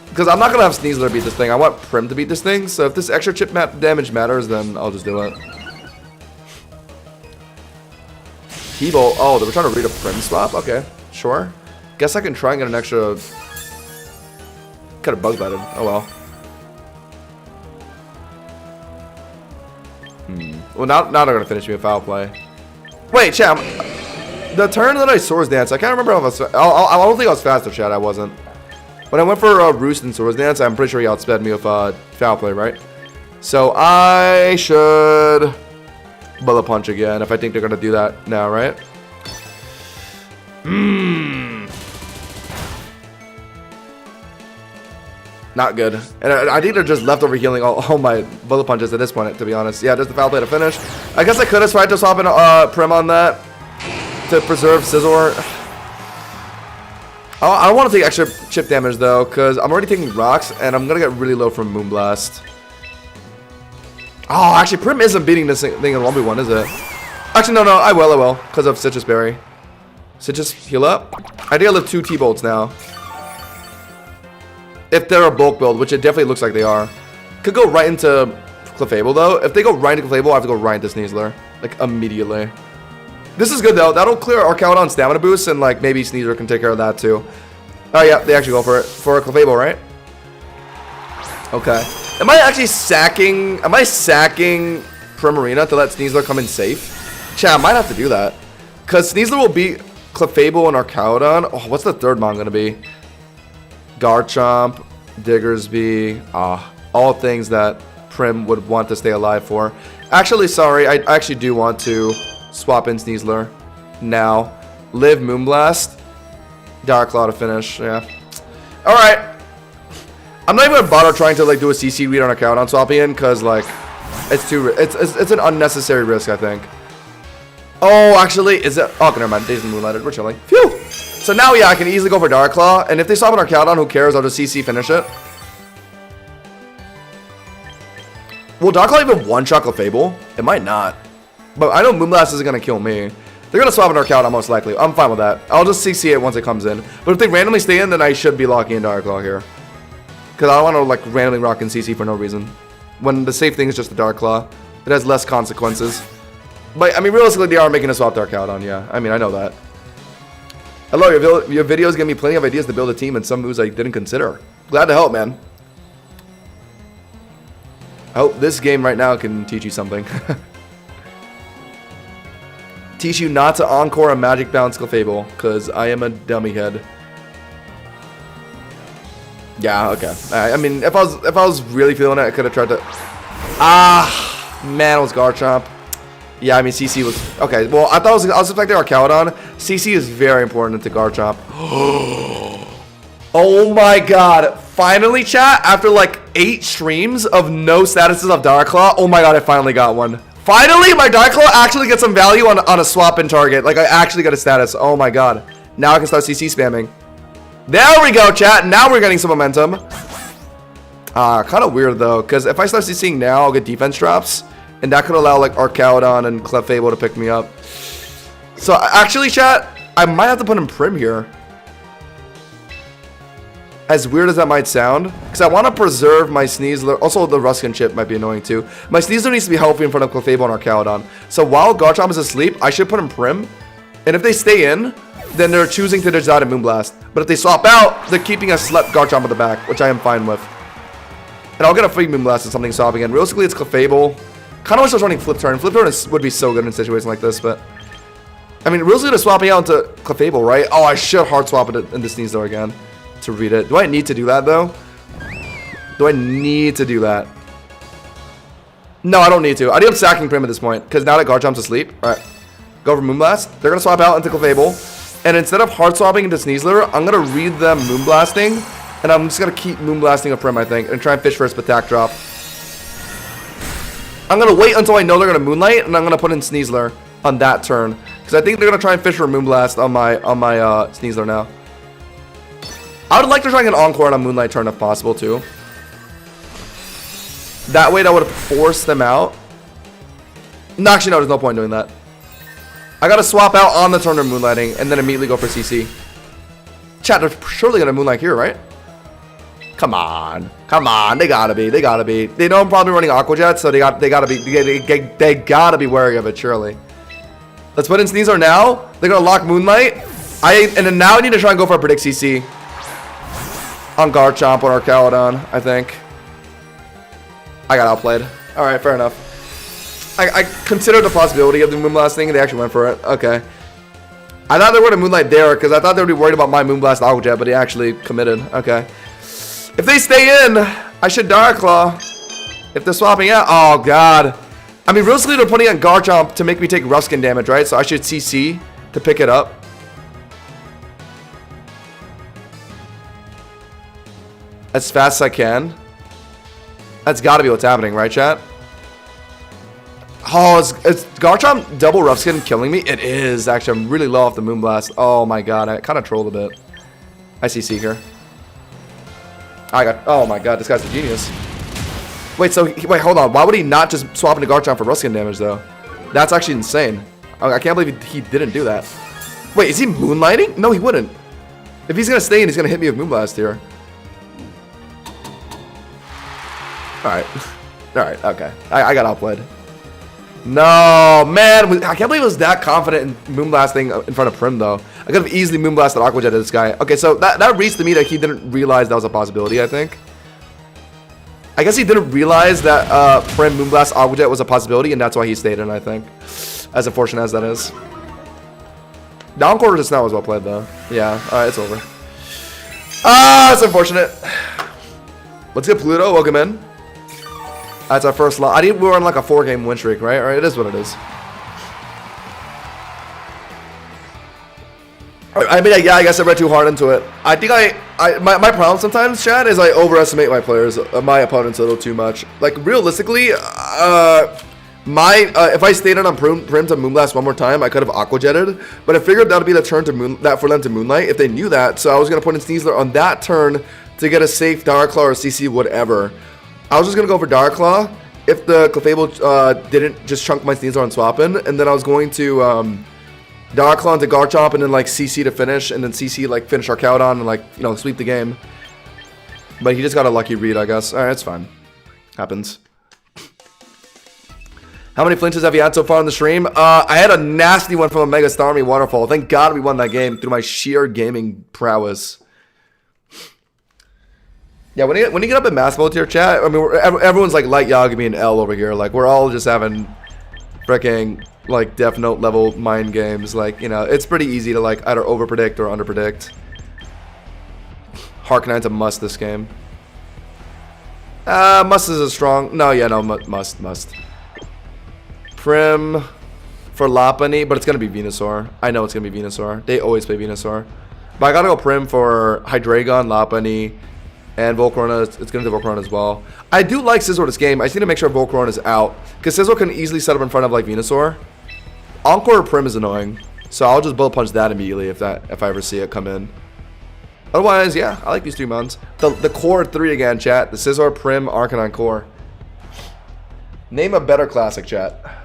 Because I'm not going to have Sneasler beat this thing. I want Prim to beat this thing. So if this extra chip damage matters, then I'll just do it. T-Bolt. Oh, they were trying to read a Prim swap? Okay, sure. Guess I can try and get an extra... Kind of bug batted. Oh, well. Well, now they're going to finish me with foul play. Wait, chat. The turn that I Swords Dance, I can't remember if I was... I don't think I was faster, chat. I wasn't. When I went for Roost and Swords Dance, I'm pretty sure he outsped me with foul play, right? So I should Bullet Punch again if I think they're gonna do that now, right? Not good. And I think they're just leftover healing all my Bullet Punches at this point, to be honest. Yeah, just the foul play to finish. I guess I could have tried to swap in Prim on that to preserve Scizor. I don't want to take extra chip damage, though, because I'm already taking rocks, and I'm going to get really low from Moonblast. Oh, actually, Prim isn't beating this thing in 1v1, is it? Actually, no, I will, because of Citrus Berry. Citrus, heal up. I think I live 2 T-Bolts now. If they're a bulk build, which it definitely looks like they are. Could go right into Clefable, though. If they go right into Clefable, I have to go right into Sneasler. Like, immediately. This is good, though. That'll clear our Arcaudon stamina boost, and, like, maybe Sneasler can take care of that, too. Oh, yeah, they actually go for it. For a Clefable, right? Okay. Am I actually sacking... Am I sacking Primarina to let Sneasler come in safe? Chat, I might have to do that. Because Sneasler will beat Clefable and Arcaudon. Oh, what's the third mon going to be? Garchomp, Diggersby, all things that Prim would want to stay alive for. Actually, sorry, I actually do want to swap in Sneasler now. Live Moonblast, Dark Claw to finish. Yeah. All right. I'm not even gonna bother trying to like do a CC read on account on swapping in because like it's an unnecessary risk, I think. Oh, actually, is it? Oh, never mind. Days and Moonlighted. We're chilling. Phew. So now, yeah, I can easily go for Dark Claw, and if they swap an Arcaudon, who cares? I'll just CC finish it. Will Dark Claw even one-shot Clefable? It might not. But I know Moonblast isn't going to kill me. They're going to swap an Arcaudon most likely. I'm fine with that. I'll just CC it once it comes in. But if they randomly stay in, then I should be locking in Dark Claw here. Because I don't want to like randomly rock in CC for no reason. When the safe thing is just the Dark Claw. It has less consequences. But, I mean, realistically, they are making a swap Dark Arcaudon, yeah. I mean, I know that. Hello, your videos give me plenty of ideas to build a team and some moves I didn't consider. Glad to help, man. I hope this game right now can teach you something. Teach you not to encore a Magic Bounce Clefable, because I am a dummy head. Yeah, okay. I mean, if I was really feeling it, I could have tried to... Man, it was Garchomp. Yeah, I mean, CC was... Okay, well, I was expecting Arcaudon. CC is very important to Garchomp. Oh my god. Finally, chat, after like 8 streams of no statuses of Dark Claw, oh my god, I finally got one. Finally, my Dark Claw actually gets some value on a swap in target. Like, I actually got a status. Oh my god. Now I can start CC spamming. There we go, chat. Now we're getting some momentum. Kind of weird, though, because if I start CCing now, I'll get defense drops. And that could allow, like, Arcaudon and Clefable to pick me up. So, actually, chat, I might have to put in Prim here. As weird as that might sound. Because I want to preserve my Sneasler. Also, the Ruskin chip might be annoying, too. My Sneasler needs to be healthy in front of Clefable and Arcaudon. So, while Garchomp is asleep, I should put in Prim. And if they stay in, then they're choosing to ditch out and Moonblast. But if they swap out, they're keeping a slept Garchomp at the back, which I am fine with. And I'll get a free Moonblast and something swapping in. Realistically, it's Clefable. Kind of wish I was running Flip Turn. Flip Turn would be so good in a situation like this, but... I mean, realistically, to swap me out into Clefable, right? Oh, I should hard swap it into Sneasler again to read it. Do I need to do that, though? Do I need to do that? No, I don't need to. I think I'm sacking Prim at this point, because now that Garchomp's asleep, alright, go for Moonblast. They're going to swap out into Clefable, and instead of hard swapping into Sneasler, I'm going to read them Moonblasting, and I'm just going to keep Moonblasting a Prim, I think, and try and fish for a attack drop. I'm going to wait until I know they're going to Moonlight, and I'm going to put in Sneasler on that turn. Because I think they're going to try and fish for a Moonblast on my Sneasler now. I would like to try and get an Encore on a Moonlight turn if possible, too. That way, that would force them out. No, actually, no, there's no point in doing that. I got to swap out on the turn of Moonlighting, and then immediately go for CC. Chat, they're surely going to Moonlight here, right? Come on. Come on. They gotta be. They gotta be. They know I'm probably running Aqua Jet, so they gotta be wary of it, surely. Let's put in Sneasler now. They're gonna lock Moonlight. And then now I need to try and go for a Predict CC. On Garchomp or Arcaudon, I think. I got outplayed. Alright, fair enough. I considered the possibility of the Moonblast thing, and they actually went for it. Okay. I thought they were to Moonlight there, because I thought they would be worried about my Moonblast Aqua Jet, but they actually committed. Okay. If they stay in, I should Dark Claw. If they're swapping out, oh god. I mean, realistically, they're putting on Garchomp to make me take rough skin damage, right? So I should CC to pick it up. As fast as I can. That's got to be what's happening, right, chat? Oh, is Garchomp double rough skin killing me? It is, actually. I'm really low off the Moonblast. Oh, my God. I kind of trolled a bit. I see Seeker. Oh, my God. This guy's a genius. Wait, wait, hold on. Why would he not just swap into Garchomp for rough skin damage, though? That's actually insane. I can't believe he didn't do that. Wait, is he Moonlighting? No, he wouldn't. If he's going to stay in, he's going to hit me with Moonblast here. Alright. Alright, okay. I got outplayed. No, man. I can't believe I was that confident in Moonblasting in front of Prim, though. I could have easily Moonblasted Aqua Jet at this guy. Okay, so that reads to me that he didn't realize that was a possibility, I think. I guess he didn't realize that Prim Moonblast Aqua Jet was a possibility, and that's why he stayed in, I think. As unfortunate as that is. The Encore just now was well played, though. Yeah, alright, it's over. Ah, it's unfortunate. Let's get Pluto. Welcome in. That's our first lot. We were on like a 4-game win streak, right? Alright, it is what it is. I mean, yeah, I guess I read too hard into it. I think my problem sometimes, Chad, is I overestimate my players, my opponents a little too much. Like, realistically, if I stayed on Prim to Moonblast one more time, I could have Aqua Jetted. But I figured that would be the turn to for them to Moonlight if they knew that. So I was going to put in Sneasler on that turn to get a safe Dark Claw or CC, whatever. I was just going to go for Dark Claw if the Clefable didn't just chunk my Sneasler on swapping. And then I was going to Dark Claw into Garchomp and then like CC to finish. And then CC like finish our Cowdon and like, you know, sweep the game. But he just got a lucky read, I guess. Alright, it's fine. Happens. How many flinches have you had so far on the stream? I had a nasty one from a Mega Starmie Waterfall. Thank God we won that game through my sheer gaming prowess. Yeah, when you get up in mass mode here, chat, I mean, everyone's like Light Yagami and L over here. Like, we're all just having freaking, like, Death Note level mind games. Like, you know, it's pretty easy to, like, either over-predict or under-predict. Harknine's a must this game. Must is a strong... No, yeah, no, must. Prim for Lopunny, but it's going to be Venusaur. I know it's going to be Venusaur. They always play Venusaur. But I got to go Prim for Hydreigon, Lopunny, and Volcarona. It's going to do Volcarona as well. I do like Scizor this game. I just need to make sure Volcarona is out. Because Scizor can easily set up in front of, like, Venusaur. Encore or Prim is annoying. So I'll just bullet punch that immediately if I ever see it come in. Otherwise, yeah, I like these 3 mounts. The core 3 again, chat. The Scizor, Prim, Arcanine core. Name a better classic, chat.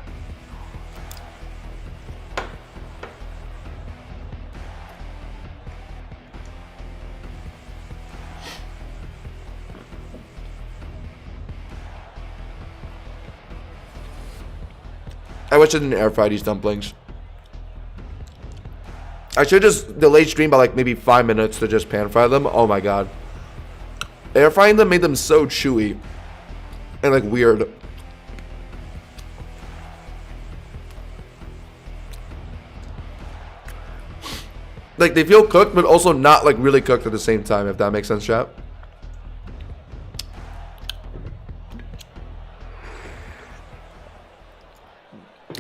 I wish I didn't air fry these dumplings. I should just delay stream by like maybe 5 minutes to just pan fry them. Oh my god. Air frying them made them so chewy. And like weird. Like they feel cooked but also not like really cooked at the same time, if that makes sense, chat.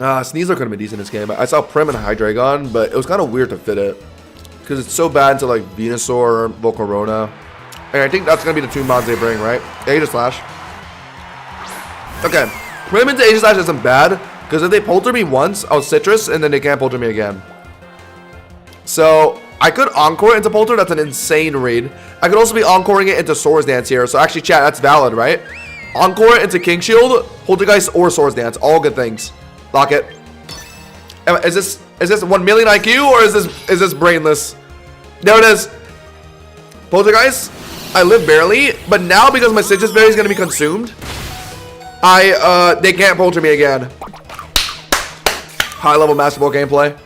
Sneasler could have been decent in this game. I saw Prim and Hydreigon, but it was kind of weird to fit it. Because it's so bad into like Venusaur, Volcarona. And I think that's going to be the 2 mods they bring, right? Aegis Slash. Okay. Prim into Aegis Slash isn't bad. Because if they polter me once, I'll Citrus, and then they can't polter me again. So, I could Encore into Polter. That's an insane read. I could also be Encoring it into Swords Dance here. So actually, chat, that's valid, right? Encore into King Shield, Poltergeist, or Swords Dance. All good things. Lock it. Is this 1 million IQ or is this brainless? There it is. Poltergeist. I live barely, but now because my Citrus Berry is gonna be consumed, they can't polter me again. High level Master Ball gameplay.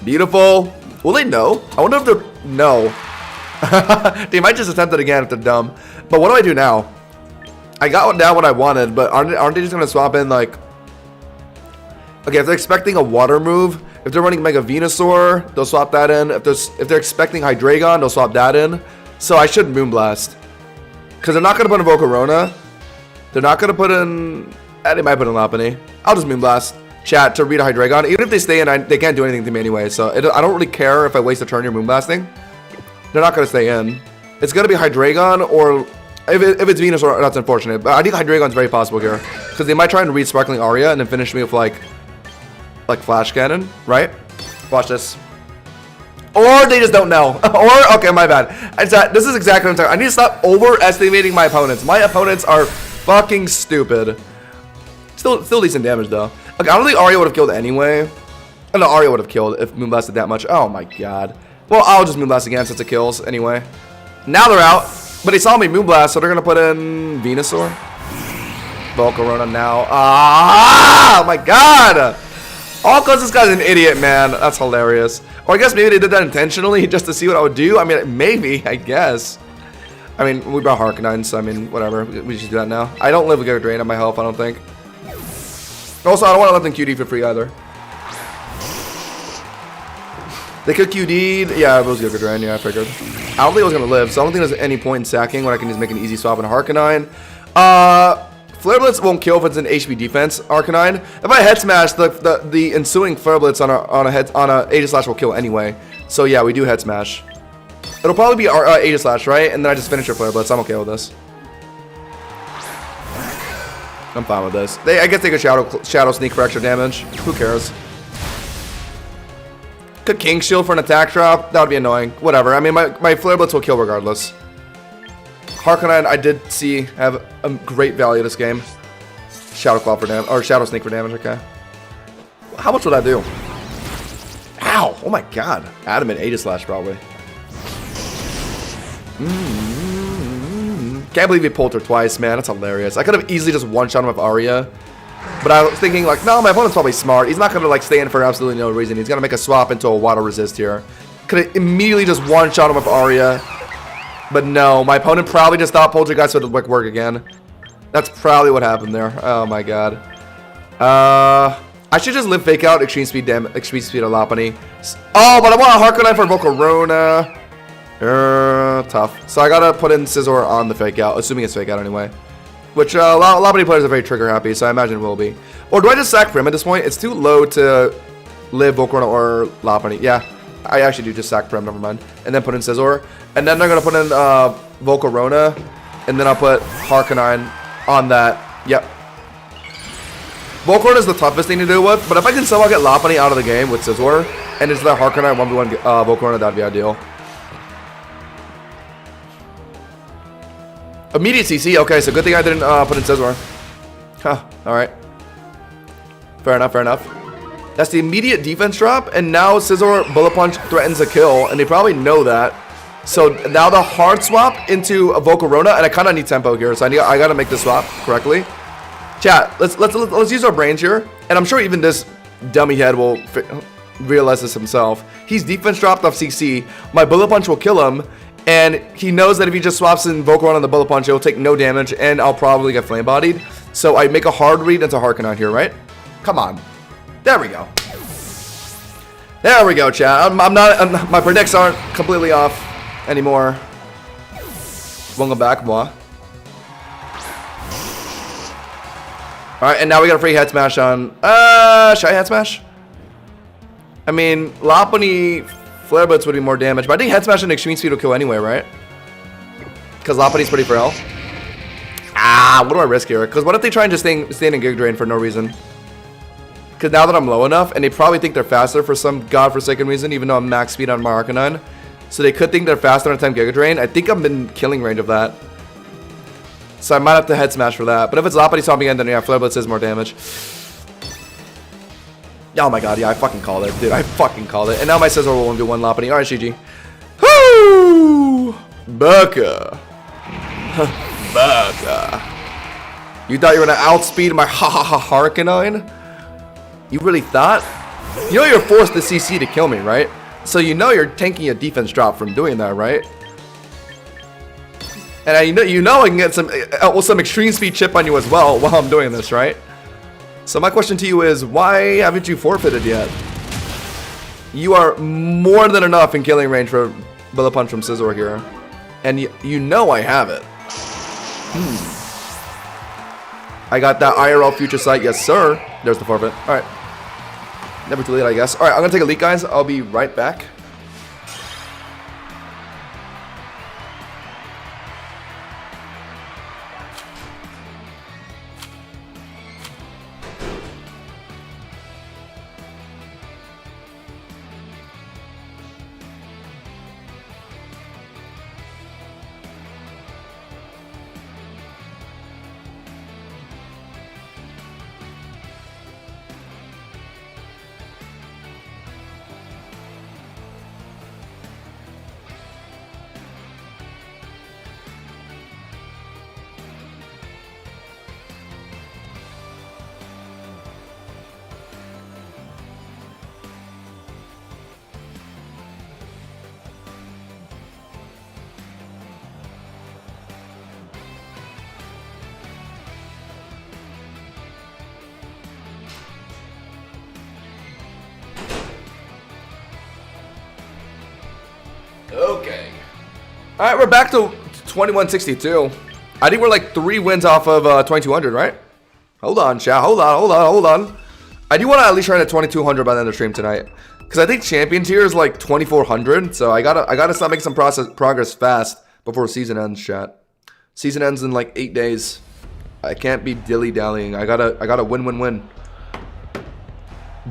Beautiful. Will they know? I wonder if they're no. They might just attempt it again if they're dumb. But what do I do now? I got down what I wanted, but aren't they just gonna swap in like? Okay, if they're expecting a water move, if they're running Mega Venusaur, they'll swap that in. If they're expecting Hydreigon, they'll swap that in. So I should Moonblast. Because they're not going to put in Volcarona. They're not going to put in... They might put in Lopunny. I'll just Moonblast. Chat to read a Hydreigon. Even if they stay in, they can't do anything to me anyway. So I don't really care if I waste a turn here Moonblasting. They're not going to stay in. It's going to be Hydreigon, or if it's Venusaur, that's unfortunate. But I think Hydreigon's very possible here. Because they might try and read Sparkling Aria and then finish me with like Flash Cannon, right? Watch this. Or they just don't know. Or, okay, my bad. This is exactly what I'm talking. I need to stop overestimating my opponents. My opponents are fucking stupid. Still decent damage, though. Okay, I don't think Aria would have killed anyway. Oh, no, Aria would have killed if Moonblasted that much. Oh, my God. Well, I'll just Moonblast again since it kills anyway. Now they're out. But they saw me Moonblast, so they're going to put in Venusaur. Volcarona now. Ah, my God. All because this guy's an idiot, man. That's hilarious. Or I guess maybe they did that intentionally just to see what I would do. I mean, maybe, I guess. I mean, we brought Harkonine, so I mean, whatever. We should do that now. I don't live with Giga Drain on my health, I don't think. Also, I don't want to let them QD for free either. They could QD. Yeah, it was Giga Drain. Yeah, I figured. I don't think it was going to live, so I don't think there's any point in sacking when I can just make an easy swap in Harkonine. Flare Blitz won't kill if it's an HP defense Arcanine. If I head smash, the ensuing Flare Blitz on a Aegislash will kill anyway. So yeah, we do head smash. It'll probably be Aegislash, right? And then I just finish your Flare Blitz. I'm okay with this. I'm fine with this. I guess they could Shadow Sneak for extra damage. Who cares? Could King Shield for an attack drop. That would be annoying. Whatever. I mean, my Flare Blitz will kill regardless. Harkonine, I did see have a great value this game. Shadow Claw for damage, or Shadow Sneak for damage, okay. How much would I do? Ow! Oh my God. Adamant Aegislash, probably. Can't believe he pulled her twice, man. That's hilarious. I could have easily just one-shot him with Aria. But I was thinking, like, no, my opponent's probably smart. He's not going to, like, stay in for absolutely no reason. He's going to make a swap into a Water Resist here. Could have immediately just one-shot him with Aria. But no, my opponent probably just thought Poltergeist would work again. That's probably what happened there. Oh my God. I should just live Fake Out, Extreme Speed of Lopunny. Oh, but I want a Harkonine for Volcarona. Tough. So I gotta put in Scizor on the Fake Out, assuming it's Fake Out anyway. Which Lopunny players are very trigger happy, so I imagine it will be. Or do I just sack Prim at this point? It's too low to live Volcarona or Lopunny. Yeah, I actually do just sack Prim, never mind. And then put in Scizor. And then they're going to put in Volcarona. And then I'll put Harkonine on that. Yep. Volcarona is the toughest thing to deal with. But if I can somehow get Lopunny out of the game with Scizor, and it's that Harkonine 1v1 Volcarona, that'd be ideal. Immediate CC. Okay, so good thing I didn't put in Scizor. Huh. Alright. Fair enough, fair enough. That's the immediate defense drop. And now Scizor Bullet Punch threatens a kill. And they probably know that. So now the hard swap into a Volcarona, and I kind of need tempo here, so I gotta make the swap correctly. Chat, let's use our brains here, and I'm sure even this dummy head will realize this himself. He's defense dropped off CC. My Bullet Punch will kill him, and he knows that if he just swaps in Volcarona on the Bullet Punch, it will take no damage, and I'll probably get flame bodied. So I make a hard read into Harkonine here, right? Come on, there we go. There we go, chat. My predicts aren't completely off anymore. Won't go back, moi. Alright, and now we got a free head smash on. Should I head smash? I mean, Lopunny Flare Blitz would be more damage, but I think head smash and extreme speed will kill anyway, right? Because Lopunny's pretty frail. What do I risk here? Because what if they try and just stay in Giga Drain for no reason? Because now that I'm low enough, and they probably think they're faster for some godforsaken reason, even though I'm max speed on my Arcanine. So they could think they're faster on a time Giga Drain. I think I'm in killing range of that. So I might have to head smash for that. But if it's Lopunny swapping in, then yeah, Flare Blitz is more damage. Oh my God, yeah, I fucking called it, dude. I fucking called it. And now my Scizor will 1v1 Lopunny. Alright, GG. Woo! Baka. Baka. You thought you were gonna outspeed my Harkonine? You really thought? You know you're forced to CC to kill me, right? So you know you're tanking a defense drop from doing that, right? And you know I can get some extreme speed chip on you as well while I'm doing this, right? So my question to you is, why haven't you forfeited yet? You are more than enough in killing range for Bullet Punch from Scizor here. And you know I have it. I got that IRL future sight. Yes, sir. There's the forfeit. All right. Never too late, I guess. All right, I'm going to take a leak, guys. I'll be right back. Okay. All right, we're back to 2162. I think we're like 3 wins off of 2200, right? Hold on, chat. Hold on. I do want to at least try to 2200 by the end of the stream tonight, because I think champion tier is like 2400. So I gotta start making some progress fast before season ends, chat. Season ends in like 8 days. I can't be dilly dallying. I gotta win.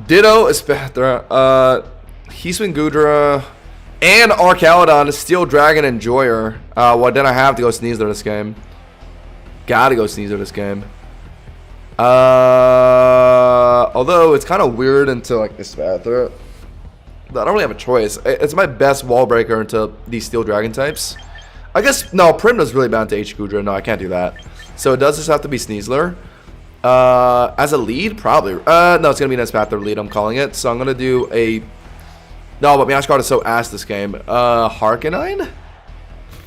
Ditto Espathra, Heeswin Gudra, and Arcalodon, Steel Dragon, Enjoyer. Well, then I have to go Sneasler this game. Gotta go Sneasler this game. Although it's kind of weird into like Espathra. I don't really have a choice. It's my best wall breaker into these Steel Dragon types. I guess, no, Prim is really bound to H Gudra. No, I can't do that. So it does just have to be Sneasler. As a lead, probably. No, it's gonna be an Espathra lead, I'm calling it. So I'm gonna do a... No, but Meowth card is so ass this game. Harkonine?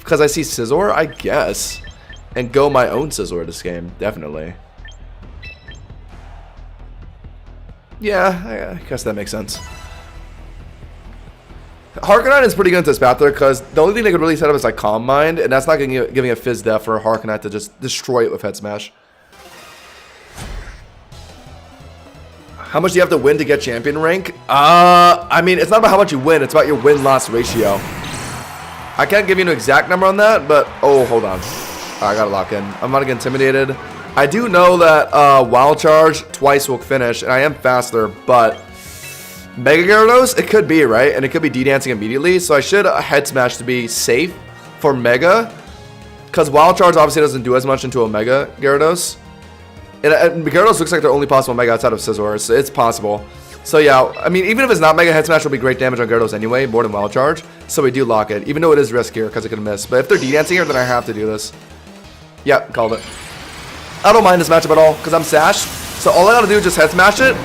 Because I see Scizor, I guess. And go my own Scizor this game, definitely. Yeah, I guess that makes sense. Harkonine is pretty good into Espathra because the only thing they could really set up is like Calm Mind, and that's not giving a Fizz Death for Harkonine to just destroy it with Head Smash. How much do you have to win to get champion rank? I mean, it's not about how much you win, it's about your win-loss ratio. I can't give you an exact number on that, but... Oh, hold on. I gotta lock in. I'm about to get intimidated. I do know that Wild Charge twice will finish, and I am faster, but... Mega Gyarados? It could be, right? And it could be D-Dancing immediately, so I should Head Smash to be safe for Mega. Because Wild Charge obviously doesn't do as much into a Mega Gyarados. And Gyarados looks like their only possible Mega outside of Scizor, so it's possible. So yeah, I mean, even if it's not Mega, Head Smash will be great damage on Gyarados anyway, more than Wild Charge. So we do lock it, even though it is riskier because it can miss. But if they're D-Dancing here, then I have to do this. Yeah, called it. I don't mind this matchup at all, because I'm Sash. So all I gotta do is just Head Smash it.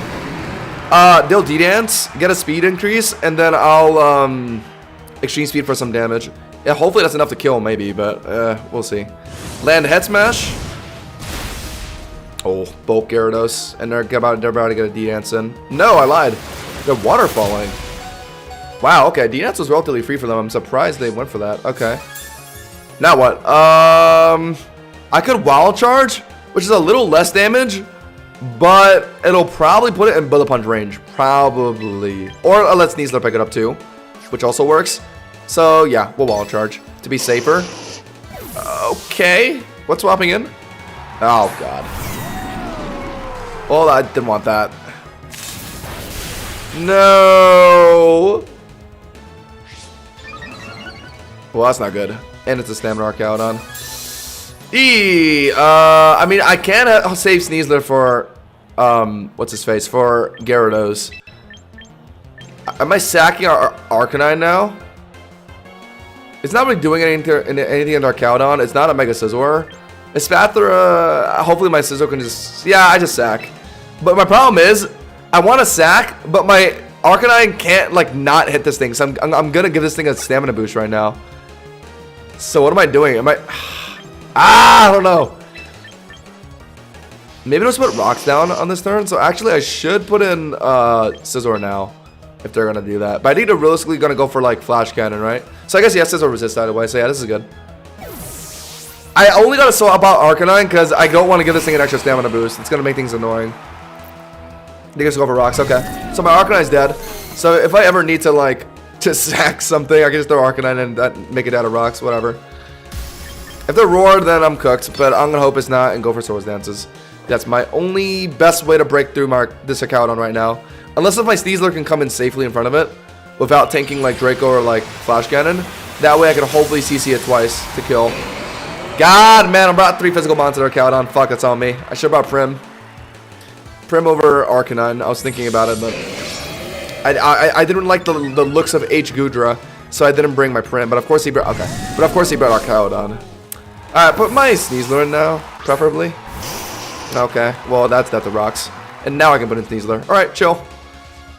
They'll D-Dance, get a speed increase, and then I'll Extreme Speed for some damage. Yeah, hopefully that's enough to kill, maybe, but we'll see. Land Head Smash. Oh, bulk Gyarados, and they're about to get a D-Dance in. No, I lied. They're waterfalling. Wow, okay, D-Dance was relatively free for them. I'm surprised they went for that. Okay. Now what? I could Wild Charge, which is a little less damage, but it'll probably put it in Bullet Punch range. Probably. Or I'll let Sneasler pick it up too, which also works. So, yeah, we'll Wild Charge to be safer. Okay. What's swapping in? Oh, God. Well, I didn't want that. No. Well, that's not good. And it's a Stamina Arcalodon. I mean, I can save Sneasler for, what's his face? For Gyarados. Am I sacking our Arcanine now? It's not really doing anything in Arcalodon. It's not a Mega Scizor. Espathra, hopefully my Scizor can just... Yeah, I just sack. But my problem is, I want to sack, but my Arcanine can't, like, not hit this thing. So I'm going to give this thing a stamina boost right now. So what am I doing? Am I... I don't know. Maybe I'll just put Rocks down on this turn. So actually, I should put in Scizor now, if they're going to do that. But I think they're realistically going to go for, like, Flash Cannon, right? So I guess, yeah, Scizor resist either way. So yeah, this is good. I only got to swap out Arcanine because I don't want to give this thing an extra stamina boost. It's going to make things annoying. They just go for rocks. Okay. So my Arcanine's dead. So if I ever need to, like, just sack something, I can just throw Arcanine and make it out of rocks. Whatever. If they're roared, then I'm cooked. But I'm going to hope it's not and go for Swords Dances. That's my only best way to break through this account on right now. Unless if my Sneasler can come in safely in front of it without tanking like Draco or like Flash Cannon. That way I can hopefully CC it twice to kill. God, man, I brought 3 physical monster Cowdon. Fuck, that's on me. I should have brought Prim. Prim over Arcanine. I was thinking about it, but I didn't like the looks of H. Gudra, so I didn't bring my Prim. But of course he brought, okay. But of course he brought our Cowdon. Alright, put my Sneasler in now, preferably. Okay, well, that's Death of Rocks. And now I can put in Sneasler. Alright, chill.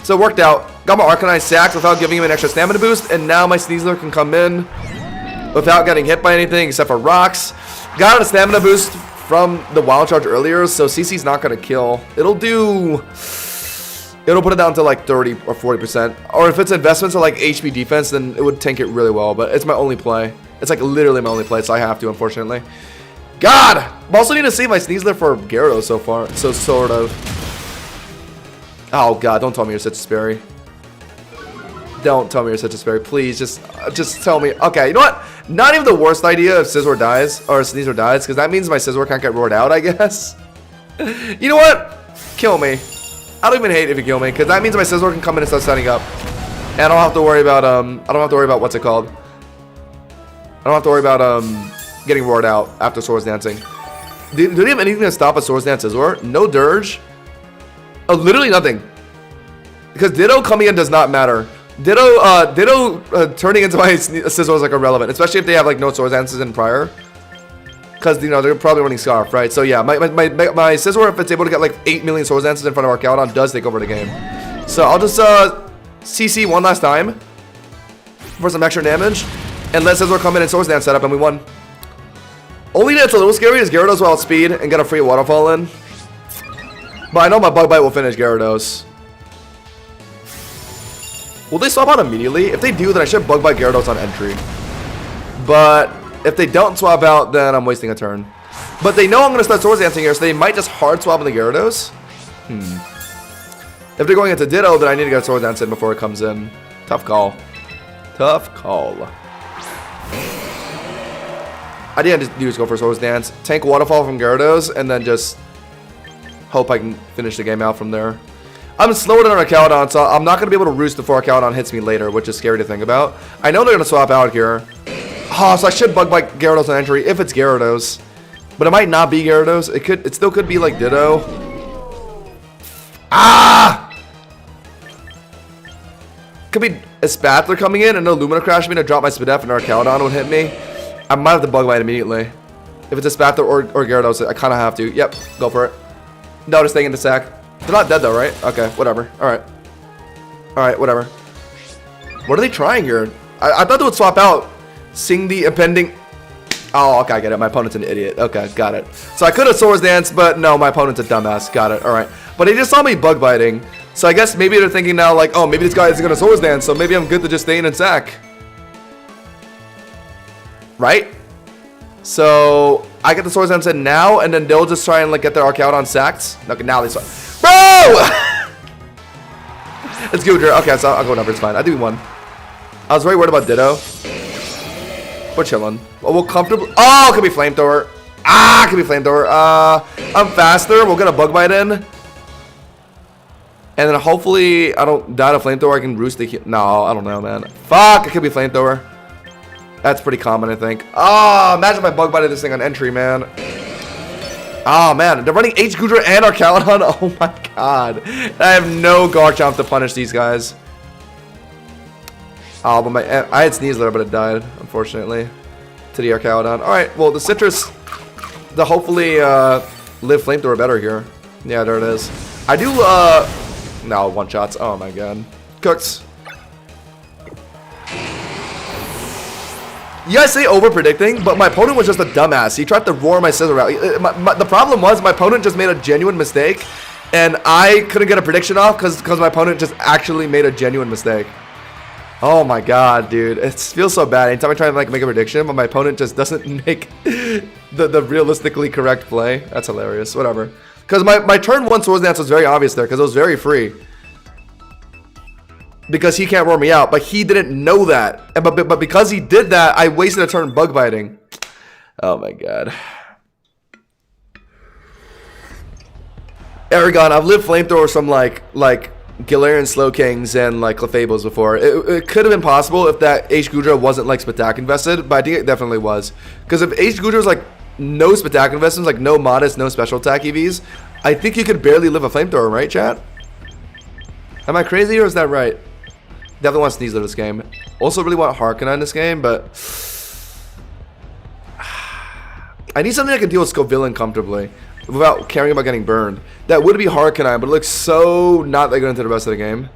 So it worked out. Got my Arcanine sacked without giving him an extra stamina boost, and now my Sneasler can come in without getting hit by anything except for rocks. Got a stamina boost from the Wild Charge earlier, so CC's not going to kill. It'll put it down to like 30 or 40%. Or if it's investments or like HP defense, then it would tank it really well, but it's my only play. It's like literally my only play, so I have to, unfortunately. God! I'm also need to save my Sneasler for Gyarados so far, so sort of. Oh god, don't tell me you're such a Sperry. Don't tell me you're such a Sperry. Please, just tell me. Okay, you know what? Not even the worst idea if Scizor dies, or Sneasler dies, because that means my Scizor can't get roared out, I guess. You know what? Kill me. I don't even hate if you kill me, because that means my Scizor can come in and start setting up. And I don't have to worry about, what's it called? I don't have to worry about, getting roared out after Swords Dancing. Do they have anything to stop a Swords Dance Scizor? No Dirge? Oh, literally nothing. Because Ditto coming in does not matter. Ditto turning into my Scizor is like irrelevant, especially if they have like no Swords Dances in prior. Because, you know, they're probably running Scarf, right? So yeah, my Scizor, if it's able to get like 8 million Swords Dances in front of our Cowdon, does take over the game. So I'll just CC one last time for some extra damage, and let Scizor come in and Swords Dance setup, and we won. Only that's a little scary is Gyarados will outspeed and get a free Waterfall in. But I know my Bug Bite will finish Gyarados. Will they swap out immediately? If they do, then I should Bug Bite Gyarados on entry. But if they don't swap out, then I'm wasting a turn. But they know I'm going to start Swords Dancing here, so they might just hard swap in the Gyarados. If they're going into Ditto, then I need to get Swords Dance in before it comes in. Tough call. Tough call. I didn't just go for Swords Dance. Tank Waterfall from Gyarados, and then just hope I can finish the game out from there. I'm slower than our Cowdon, so I'm not going to be able to roost before our Cowdon hits me later, which is scary to think about. I know they're going to swap out here. Oh, so I should Bug Bite Gyarados on entry if it's Gyarados. But it might not be Gyarados. It still could be like Ditto. Ah! Could be a Spattler coming in and a Lumina Crash me to drop my Spadef and our Cowdon would hit me. I might have to Bug Bite immediately. If it's a Spattler or Gyarados, I kind of have to. Yep, go for it. No, just staying into sack. They're not dead though, right? Okay, whatever. Alright. Alright, whatever. What are they trying here? I thought they would swap out. Seeing the impending... Oh, okay, I get it. My opponent's an idiot. Okay, got it. So I could have Swords Dance, but no, my opponent's a dumbass. Got it. Alright. But he just saw me Bug Biting. So I guess maybe they're thinking now, like, oh, maybe this guy isn't going to Swords Dance, so maybe I'm good to just stay in and sack. Right? So I get the Swords Dance in now, and then they'll just try and like get their Arcadon sacked. Okay, now they start. Bro! It's Gudra. Okay, so I'll go number. It's fine. I think we won. I was very worried about Ditto. We're chilling. Well, we'll comfortably. Oh, it could be Flamethrower. Ah, it could be Flamethrower. I'm faster. We'll get a Bug Bite in. And then hopefully I don't die to Flamethrower. I can roost the... No, I don't know, man. Fuck, it could be Flamethrower. That's pretty common, I think. Oh, imagine if I Bug Bited this thing on entry, man. Oh, man. They're running H. Gudra and Arcalon. Oh, my God. I have no Garchomp to punish these guys. Oh, but I had Sneasler, but it died, unfortunately, to the Arcalon. All right, well, the Citrus, the hopefully live Flamethrower better here. Yeah, there it is. I do, no, one-shots. Oh, my God. Cooks. You guys say over-predicting, but my opponent was just a dumbass. He tried to roar my Scizor out. The problem was my opponent just made a genuine mistake, and I couldn't get a prediction off because my opponent just actually made a genuine mistake. Oh my God, dude. It feels so bad. Anytime I try to like make a prediction, but my opponent just doesn't the realistically correct play. That's hilarious. Whatever. Because my turn 1 Swords Dance was very obvious there because it was very free. Because he can't roar me out, but he didn't know that. And but because he did that, I wasted a turn bug biting. Oh my god. Aragon, I've lived flamethrower from like Galarian Slowkings and like Clefables before. It could have been possible if that H Gudra wasn't like Spatak invested, but I think it definitely was. Because if H Gudra was like no Spatak investments, like no modest, no special attack EVs, I think you could barely live a flamethrower, right, chat? Am I crazy or is that right? Definitely want Sneasler this game. Also really want Harkina in this game, but I need something that can deal with Scovillain comfortably without caring about getting burned. That would be Harkina, but it looks so not that good into the rest of the game.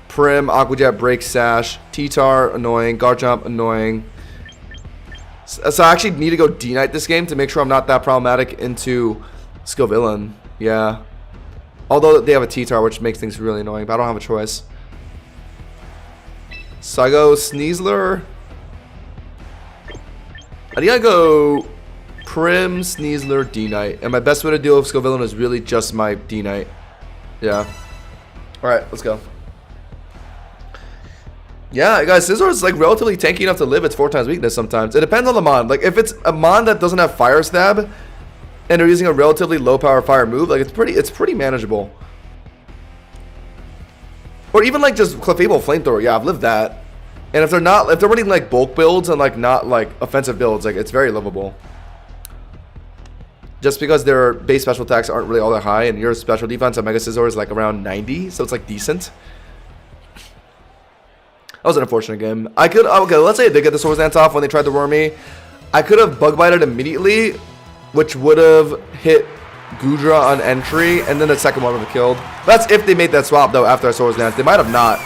Prim, Aqua Jet, Break, Sash, T-Tar, annoying, Garchomp, annoying. So I actually need to go D-Knight this game to make sure I'm not that problematic into Scovillain. Yeah. Although they have a T-Tar, which makes things really annoying, but I don't have a choice. So I go Sneasler. I think I go Prim, Sneasler, D-Knight. And my best way to deal with Scovillain is really just my D-Knight. Yeah. Alright, let's go. Yeah, guys, Scizor is like relatively tanky enough to live its 4 times weakness sometimes. It depends on the mon. Like if it's a mon that doesn't have Fire Stab and they're using a relatively low power fire move, like it's pretty manageable. Or even like just Clefable Flamethrower. Yeah, I've lived that. And if they're running like bulk builds and like not like offensive builds, like it's very livable. Just because their base special attacks aren't really all that high, and your special defense on Mega Scizor is like around 90, so it's like decent. That was an unfortunate game. I could, okay, let's say they get the Swords Dance off when they tried to roar me. I could have bug bited immediately, which would have hit Gudra on entry, and then the second one would have killed. That's if they made that swap though after a Swords Dance. They might have not.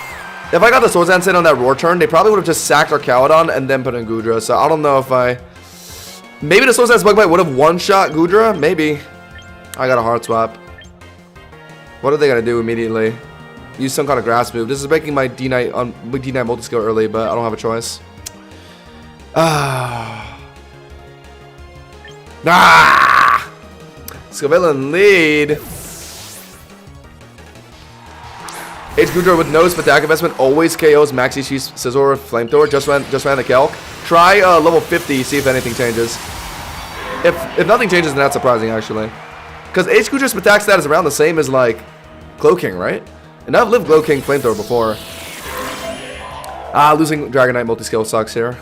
If I got the Swords Dance in on that roar turn, they probably would have just sacked our Caledon and then put in Gudra. So I don't know if I... Maybe the Swords Dance bug bite would have one-shot Gudra? Maybe. I got a hard swap. What are they going to do immediately? Use some kind of grass move. This is breaking my D-Knight on D-Knight multi-skill early, but I don't have a choice. Scovillain lead. H Gudra with no Spatak investment always KOs Max HP Scizor with Flamethrower. Just ran the calc. Try level 50, see if anything changes. If nothing changes, then that's surprising actually. Because H Gudra Spatak stat is around the same as like Cloaking, right? And I've lived Cloaking Flamethrower before. Losing Dragonite multi-skill sucks here.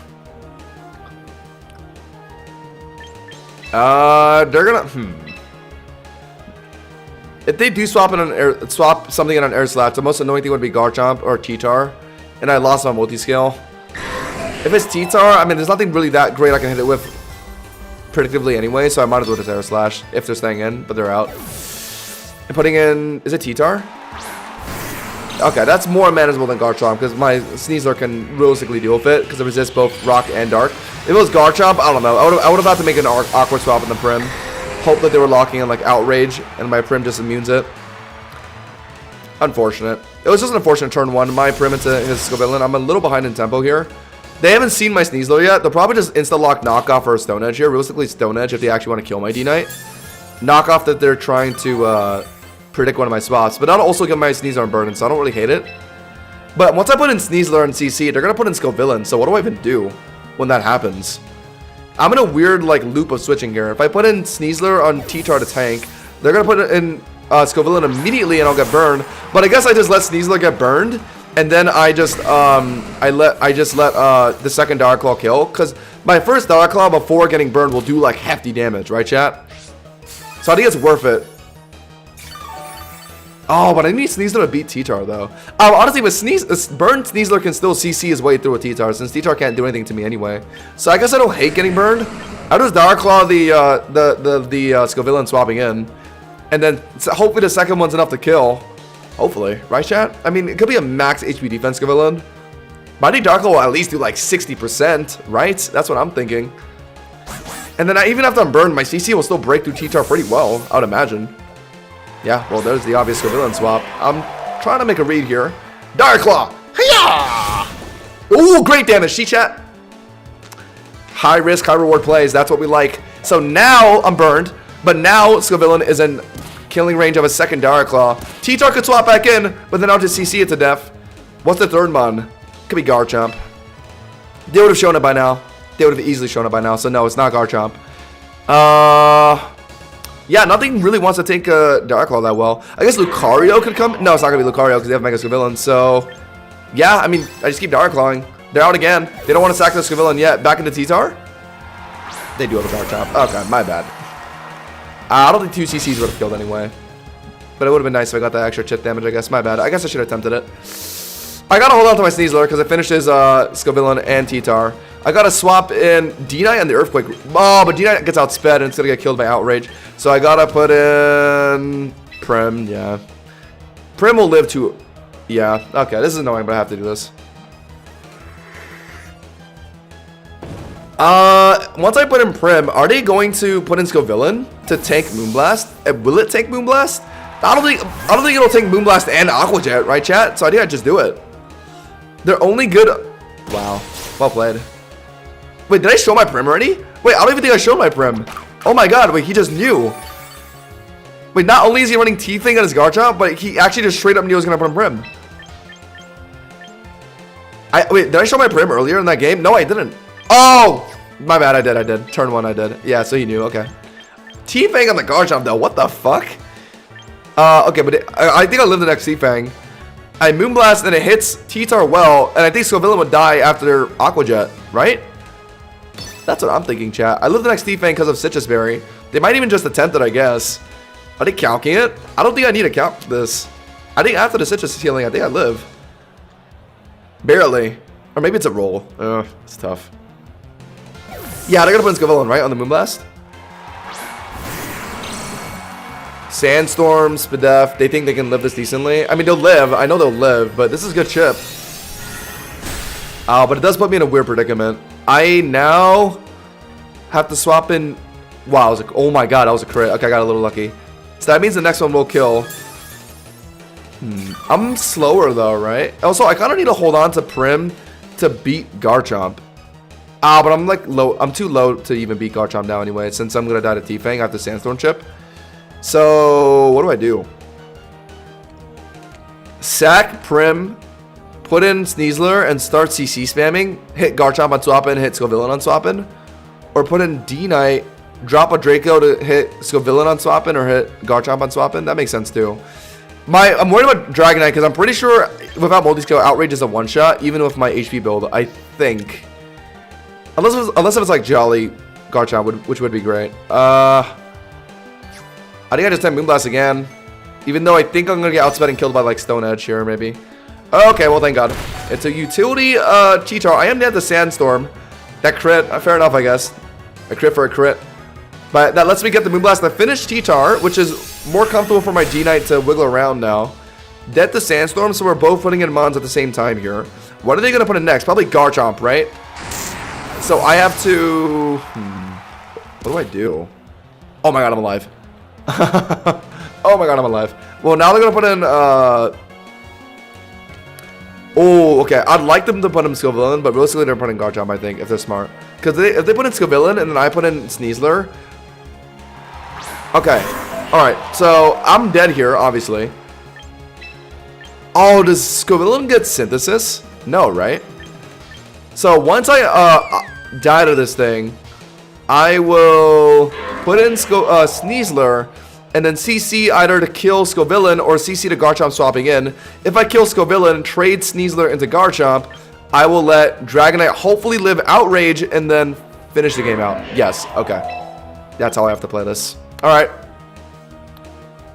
They're gonna if they do swap something in an air slap, the most annoying thing would be Garchomp or T-Tar, and I lost my multi-scale. If it's T-Tar, I mean, there's nothing really that great I can hit it with predictively anyway, so I might as well just air slash if they're staying in, but they're out. And putting in, is it T-Tar? Okay, that's more manageable than Garchomp because my Sneasler can realistically deal with it because it resists both Rock and Dark. If it was Garchomp, I don't know. I would have had to make an awkward swap in the Prim. Hope that they were locking in like Outrage and my Prim just immunes it. Unfortunate. It was just an unfortunate turn 1. My Prim into his Scovillain. I'm a little behind in tempo here. They haven't seen my Sneasler yet. They'll probably just insta-lock Knockoff or a Stone Edge here. Realistically, Stone Edge if they actually want to kill my D-Knight. Knockoff that they're trying to predict one of my spots. But that'll also get my Sneasler on Burden, so I don't really hate it. But once I put in Sneasler and CC, they're going to put in Scovillain. So what do I even do when that happens? I'm in a weird like loop of switching here. If I put in Sneasler on T-Tar to tank, they're going to put it in Scovillain immediately and I'll get burned. But I guess I just let Sneasler get burned. And then I just let the second Dark Claw kill. Because my first Dark Claw before getting burned will do like hefty damage, right chat? So I think it's worth it. Oh, but I need Sneasler to beat T-Tar though. Honestly, with burned Sneasler can still CC his way through a T-Tar since T-Tar can't do anything to me anyway. So I guess I don't hate getting burned. I'll just Dark Claw the Scovillain swapping in. And then hopefully the second one's enough to kill. Hopefully, right chat? I mean, it could be a max HP defense Scovillain. But I think Dark Claw will at least do like 60%, right? That's what I'm thinking. And then even after I'm burned, my CC will still break through T-Tar pretty well, I would imagine. Yeah, well, there's the obvious Scovillain swap. I'm trying to make a read here. Dark Claw! Hiya! Ooh, great damage. See, chat? High risk, high reward plays. That's what we like. So now I'm burned, but now Scovillain is in killing range of a second Dire Claw. T-Tar could swap back in, but then I'll just CC it to death. What's the third mon? Could be Garchomp. They would have shown it by now. They would have easily shown it by now. So no, it's not Garchomp. Yeah, nothing really wants to take Dire Claw that well. I guess Lucario could come. No, it's not gonna be Lucario because they have Mega Scovillain. So yeah, I mean, I just keep Dire Clawing. They're out again. They don't want to sack the Scovillain yet. Back into T-Tar. They do have a Garchomp. Okay, my bad. I don't think 2 CCs would have killed anyway. But it would have been nice if I got that extra chip damage, I guess. My bad. I guess I should have attempted it. I gotta hold on to my Sneasler because it finishes Scovillain and T-Tar. I gotta swap in D-Knight and the Earthquake. Oh, but D-Knight gets outsped and it's gonna get killed by Outrage. So I gotta put in Prim, yeah. Prim will live to... Yeah, okay, this is annoying, but I have to do this. Once I put in Prim, are they going to put in Scovillain to tank Moonblast? Will it tank Moonblast? I don't think it'll tank Moonblast and Aqua Jet, right, chat? So I think I just do it. They're only good. Wow, well played. Wait, did I show my Prim already? Wait, I don't even think I showed my Prim. Oh my god, wait, he just knew. Wait, not only is he running T-Thing on his Garchomp, but he actually just straight up knew he was gonna put in Prim. Wait, did I show my Prim earlier in that game? No, I didn't. Oh, my bad, I did. Turn 1, I did. Yeah, so he knew, okay. T-Fang on the Garchomp, though, what the fuck? Okay, but I think I live the next T-Fang. I Moonblast, and it hits T-Tar well, and I think Scovillain would die after Aqua Jet, right? That's what I'm thinking, chat. I live the next T-Fang because of Citrus Berry. They might even just attempt it, I guess. Are they calcing it? I don't think I need to calc this. I think after the Citrus healing, I think I live. Barely. Or maybe it's a roll. It's tough. Yeah, they're gonna put in Scovillain, right, on the Moonblast? Sandstorm, Spadef, they think they can live this decently. I mean, they'll live. I know they'll live, but this is a good chip. But it does put me in a weird predicament. I now have to swap in... Wow, oh my god, that was a crit. Okay, I got a little lucky. So that means the next one will kill. I'm slower, though, right? Also, I kind of need to hold on to Prim to beat Garchomp. But I'm like low. I'm too low to even beat Garchomp now anyway. Since I'm gonna die to T-Fang after Sandstorm chip. So what do I do? Sack Prim, put in Sneasler and start CC spamming. Hit Garchomp on Swappin, hit Scovillain on Swappin, or put in D-Knight, drop a Draco to hit Scovillain on Swappin or hit Garchomp on Swappin. That makes sense too. I'm worried about Dragonite because I'm pretty sure without multi-scale, Outrage is a one-shot, even with my HP build. I think. Unless it's like Jolly Garchomp, which would be great. I think I just time Moonblast again. Even though I think I'm going to get outsped and killed by like Stone Edge here, maybe. Okay, well, thank God. It's a utility T-Tar. I am dead to Sandstorm. That crit, fair enough, I guess. A crit for a crit. But that lets me get the Moonblast to finish T-Tar, which is more comfortable for my D-Knight to wiggle around now. Dead to Sandstorm, so we're both putting in Mons at the same time here. What are they going to put in next? Probably Garchomp, right? So I have to... What do I do? Oh my god, I'm alive. Oh my god, I'm alive. Well, now they're going to put in... Oh, okay. I'd like them to put in Scovillain, but realistically they're putting Garchomp, I think, if they're smart. Because if they put in Scovillain and then I put in Sneasler... Okay. Alright, so I'm dead here, obviously. Oh, does Scovillain get Synthesis? No, right? So once I die to this thing, I will put in Sneasler and then CC either to kill Scovillain or CC to Garchomp swapping in. If I kill Scovillain, trade Sneasler into Garchomp, I will let Dragonite hopefully live Outrage and then finish the game out. Yes, okay. That's how I have to play this. Alright.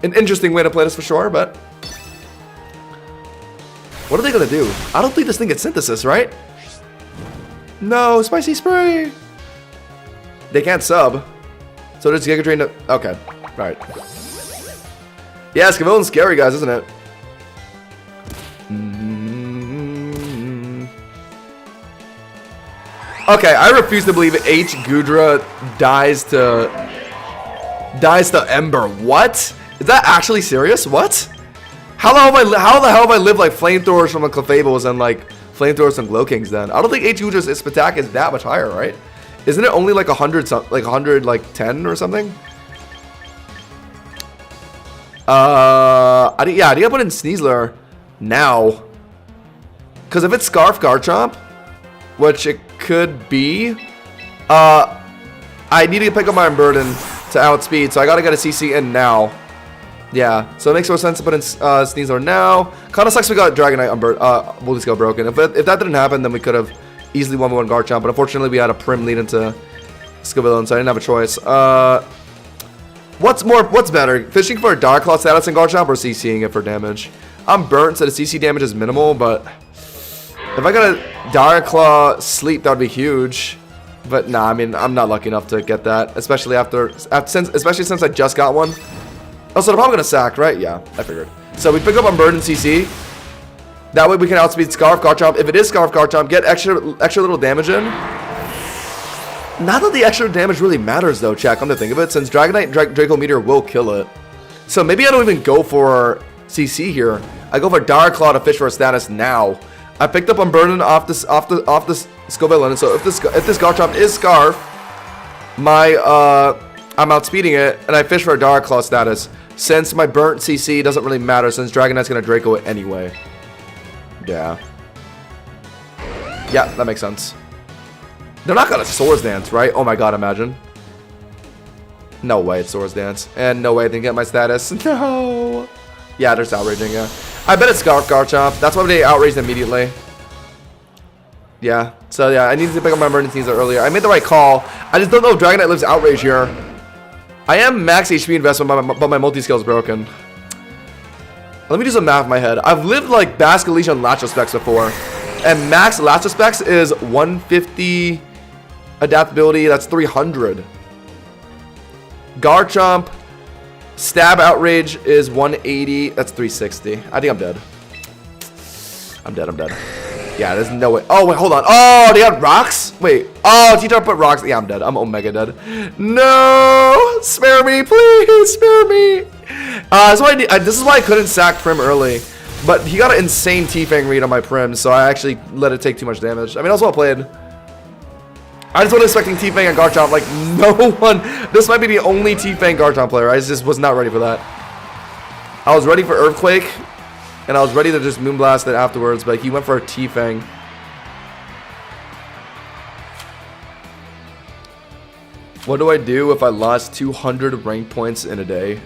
An interesting way to play this for sure, but... What are they gonna do? I don't think this thing gets Synthesis, right? No, Spicy Spray! They can't sub. So there's Giga Drain to... Okay. Alright. Yeah, Scovillain's scary, guys, isn't it? Okay, I refuse to believe H. Gudra dies to Ember. What? Is that actually serious? What? How the hell have I lived like flamethrowers from the Clefables and like flamethrowers and Glow Kings then? I don't think H. Gudra's Spatak is that much higher, right? Isn't it only like 100 like 100 like 10 or something? I think I put in Sneasler now. Cause if it's Scarf Garchomp, which it could be, I need to pick up my Burden to outspeed, so I gotta get a CC in now. Yeah, so it makes more sense to put in Sneasler now. Kinda sucks we got Dragonite on Woolly Scale broken. If that didn't happen, then we could have easily 1v1 Garchomp, but unfortunately we had a Prim lead into Scovillain, so I didn't have a choice. What's better? Fishing for a Dark Claw status in Garchomp or CCing it for damage? I'm burnt, so the CC damage is minimal, but if I got a Dark Claw sleep, that would be huge. But nah, I mean, I'm not lucky enough to get that, especially since I just got one. Oh, so they're probably gonna sack, right? Yeah, I figured. So we pick up Unburdened CC. That way we can outspeed Scarf Garchomp. If it is Scarf Garchomp, get extra little damage in. Not that the extra damage really matters though, chat, come to think of it, since Dragonite and Draco Meteor will kill it. So maybe I don't even go for CC here. I go for Dark Claw to fish for a status now. I picked up Unburden off the Scovillain, so if this Garchomp is Scarf, I'm outspeeding it, and I fish for a Dark Claw status. Since my burnt CC doesn't really matter, since Dragonite's gonna Draco it anyway. Yeah. Yeah, that makes sense. They're not gonna Swords Dance, right? Oh my god, imagine. No way it's Swords Dance. And no way I didn't get my status. No. Yeah, they're outraging, yeah. I bet it's Scarf Garchomp. That's why they outraged immediately. Yeah. So yeah, I needed to pick up my emergencies earlier. I made the right call. I just don't know if Dragonite lives outrage here. I am max HP investment, but my multi-skill is broken. Let me do some math in my head. I've lived like Basilisk and Lachio Specs before. And max Lachio Specs is 150 adaptability. That's 300. Garchomp Stab Outrage is 180. That's 360. I think I'm dead. I'm dead. Yeah, there's no way. Oh, wait, hold on. Oh, they had rocks? Wait. Oh, T-Tar put rocks. Yeah, I'm dead. I'm Omega dead. No! Spare me, please. Spare me. This is why I couldn't sack Prim early. But he got an insane T-Fang read on my Prim, so I actually let it take too much damage. I mean, that was well played. I just wasn't expecting T-Fang and Garchomp. Like, no one. This might be the only T-Fang Garchomp player. I just was not ready for that. I was ready for Earthquake, and I was ready to just Moonblast it afterwards, but he went for a T-Fang. What do I do if I lost 200 rank points in a day?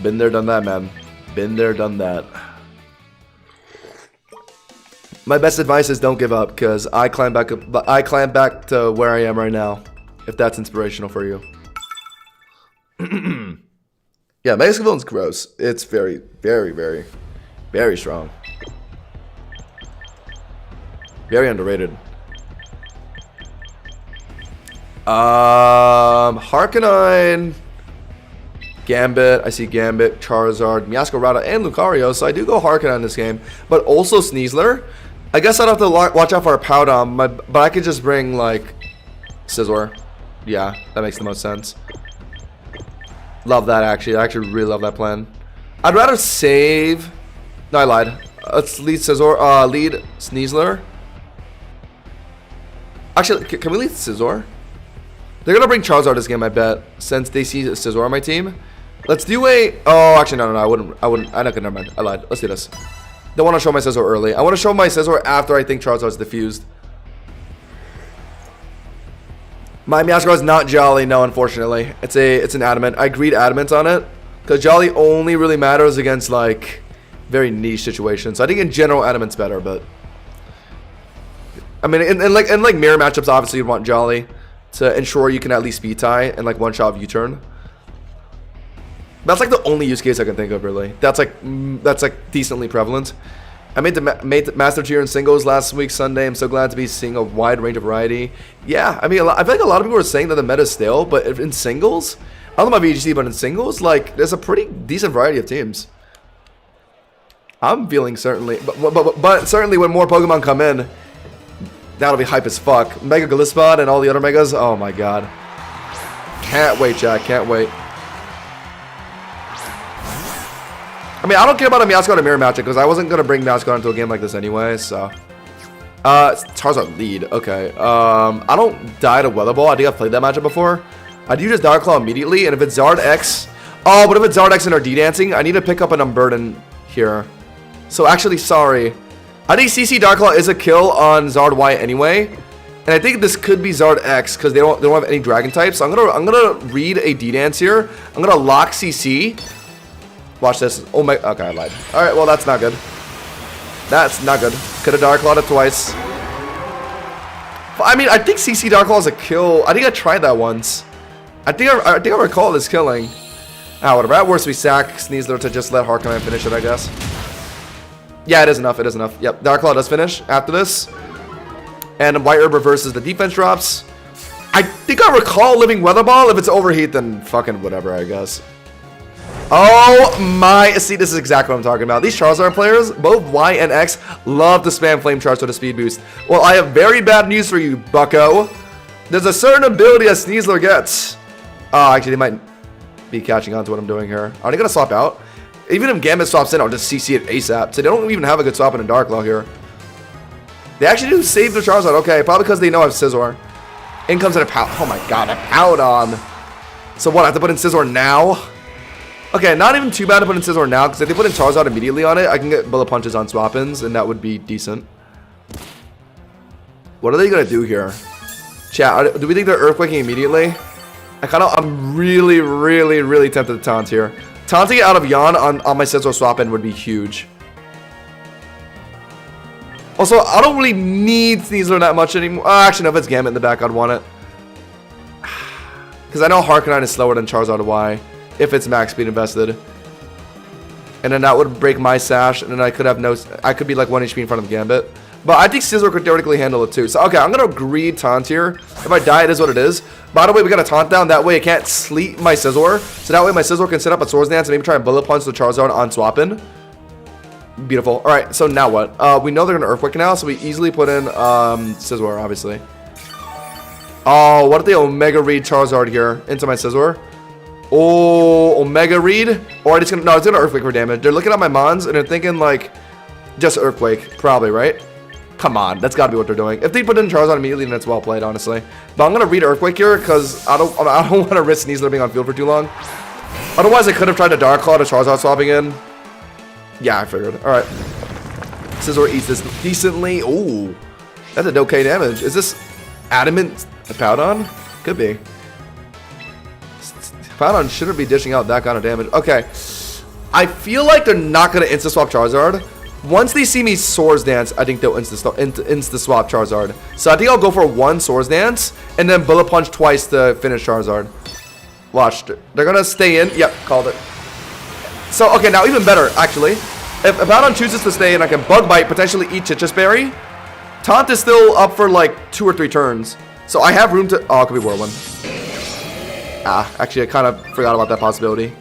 Been there, done that, man. Been there, done that. My best advice is don't give up, because I climb back to where I am right now. If that's inspirational for you. Yeah, Mega Scovillain's gross. It's very, very, very, very strong. Very underrated. Harkonine, Gambit. I see Gambit, Charizard, Meowscarada, and Lucario. So I do go Harkonine in this game, but also Sneasler. I guess I'd have to watch out for a Powdom, but I could just bring, like, Scizor. Yeah, that makes the most sense. Love that, actually. I actually really love that plan. I'd rather save... No, I lied. Let's lead Scizor, lead Sneasler. Actually, can we lead Scizor? They're gonna bring Charizard this game, I bet, since they see Scizor on my team. Let's do a... Oh, actually, no, I wouldn't. Never mind. I lied. Let's do this. Don't want to show my Scizor early. I want to show my Scizor after I think Charizard's diffused. My Meowscarada is not Jolly, no, unfortunately. It's an Adamant. I agreed Adamant on it, because Jolly only really matters against, like, very niche situations. So I think in general Adamant's better, but... I mean, in like mirror matchups, obviously you'd want Jolly to ensure you can at least speed tie and like one-shot U-turn. That's like the only use case I can think of, really. That's like decently prevalent. I made the Master Tier in singles last week, Sunday. I'm so glad to be seeing a wide range of variety. Yeah, I mean, I feel like a lot of people are saying that the meta's stale, but in singles, I don't know about VGC, but in singles, like, there's a pretty decent variety of teams. I'm feeling certainly, but certainly when more Pokemon come in, that'll be hype as fuck. Mega Gliscod and all the other Megas, oh my god. Can't wait, Jack, can't wait. I mean, I don't care about a Meowscarada mirror matchup because I wasn't going to bring Meowscarada into a game like this anyway, so. Charizard lead. Okay. I don't die to Weather Ball. I think I've played that matchup before. I do just Dark Claw immediately, and if it's Zard X... Oh, but if it's Zard X and our D-Dancing, I need to pick up an Unburden here. So actually, sorry. I think CC Dark Claw is a kill on Zard Y anyway. And I think this could be Zard X, because they don't have any Dragon types. So I'm gonna read a D-Dance here. I'm gonna lock CC. Watch this. Oh my... Okay, I lied. Alright, well, that's not good. That's not good. Could have Dark Clawed it twice. But, I mean, I think CC Dark Claw is a kill. I think I tried that once. I think I recall this killing. Ah, whatever. At worst, we sack Sneasler to just let Harknine finish it, I guess. Yeah, it is enough. It is enough. Yep, Dark Claw does finish after this. And White Herb reverses the defense drops. I think I recall living Weather Ball. If it's Overheat, then fucking whatever, I guess. Oh my, see, this is exactly what I'm talking about. These Charizard players, both Y and X, love to spam Flame Charge with a speed boost. Well, I have very bad news for you, bucko. There's a certain ability that Sneasler gets. Oh, actually, they might be catching on to what I'm doing here. Are they going to swap out? Even if Gambit swaps in, I'll just CC it ASAP. So they don't even have a good swap in a Dark Claw here. They actually do save their Charizard. Okay, probably because they know I have Scizor. In comes a Pout. Oh my god, a Powdon. So what, I have to put in Scizor now? Okay, not even too bad to put in Scizor now, because if they put in Charizard immediately on it, I can get Bullet Punches on swap-ins, and that would be decent. What are they going to do here? Chat, do we think they're Earthquaking immediately? I'm really, really, really tempted to taunt here. Taunting it out of Yawn on my Scizor swap-in would be huge. Also, I don't really need Sneasler that much anymore. Actually, no, if it's Gambit in the back, I'd want it. Because I know Harknine is slower than Charizard Y. If it's max speed invested. And then that would break my sash, and then I could have no... I could be like 1 HP in front of Gambit. But I think Scizor could theoretically handle it too. So, okay, I'm going to agree taunt here. If I die, it is what it is. By the way, we got a taunt down. That way, it can't sleep my Scizor. So that way, my Scizor can sit up at Swords Dance and maybe try and Bullet Punch the Charizard on swap-in. Beautiful. Alright, so now what? We know they're going to Earthquake now, so we easily put in Scizor, obviously. Oh, what if they Omega Read Charizard here into my Scizor? Oh, Omega Read? Or it's gonna... No, it's going to Earthquake for damage. They're looking at my Mons, and they're thinking, like, just Earthquake. Probably, right? Come on, that's got to be what they're doing. If they put in Charizard immediately, then it's well played, honestly. But I'm going to read Earthquake here, because I don't want to risk Sneasler being on field for too long. Otherwise, I could have tried to Dark Claw to Charizard swapping in. Yeah, I figured. Alright. Scizor eats this decently. Ooh. That's a okay damage. Is this Adamant Powdon? Could be. Powdon shouldn't be dishing out that kind of damage. Okay. I feel like they're not going to insta-swap Charizard. Once they see me Swords Dance, I think they'll insta-swap Charizard. So I think I'll go for one Swords Dance, and then Bullet Punch twice to finish Charizard. Watch. They're going to stay in. Yep, called it. So, okay, now even better, actually. If Powdon chooses to stay in, I can Bug Bite, potentially eat Chichis Berry. Taunt is still up for like 2 or 3 turns. So I have room to... Oh, it could be Whirlwind. Ah, actually, I kind of forgot about that possibility.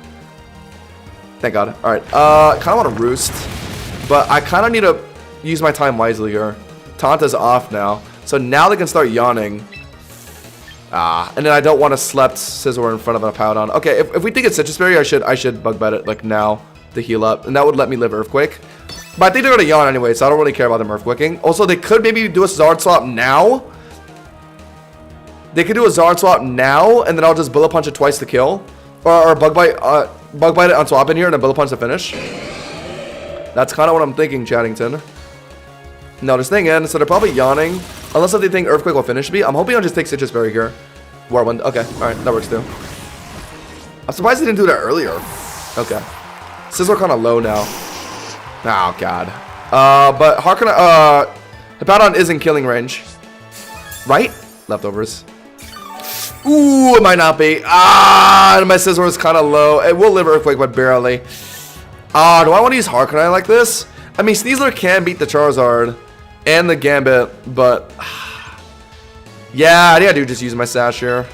Thank God. Alright, kind of want to Roost. But I kind of need to use my time wisely here. Taunt is off now. So now they can start yawning. Ah, and then I don't want to Slept Scizor in front of a Powdon. Okay, if we think it's Citrus Berry, I should Bug Bite it, like, now to heal up. And that would let me live Earthquake. But I think they're going to yawn anyway, so I don't really care about them Earthquaking. Also, they could maybe do a Zard swap now. They could do a Zard swap now, and then I'll just Bullet Punch it twice to kill. Or Bug Bite it on swap in here, and then Bullet Punch to finish. That's kind of what I'm thinking, Chattington. No, they're staying in, so they're probably yawning. Unless if they think Earthquake will finish me. I'm hoping I'll just take Citrus Berry here. Whirlwind. Okay, alright, that works too. I'm surprised they didn't do that earlier. Okay. Scizor kind of low now. Oh, God. But Harknine, Hippowdon is in killing range. Right? Leftovers. Ooh, it might not be. Ah, and my Scizor is kind of low. It will live Earthquake, but barely. Ah, do I want to use Harknine like this? I mean, Sneasler can beat the Charizard and the Gambit, but... yeah, I think I do just use my Sash here.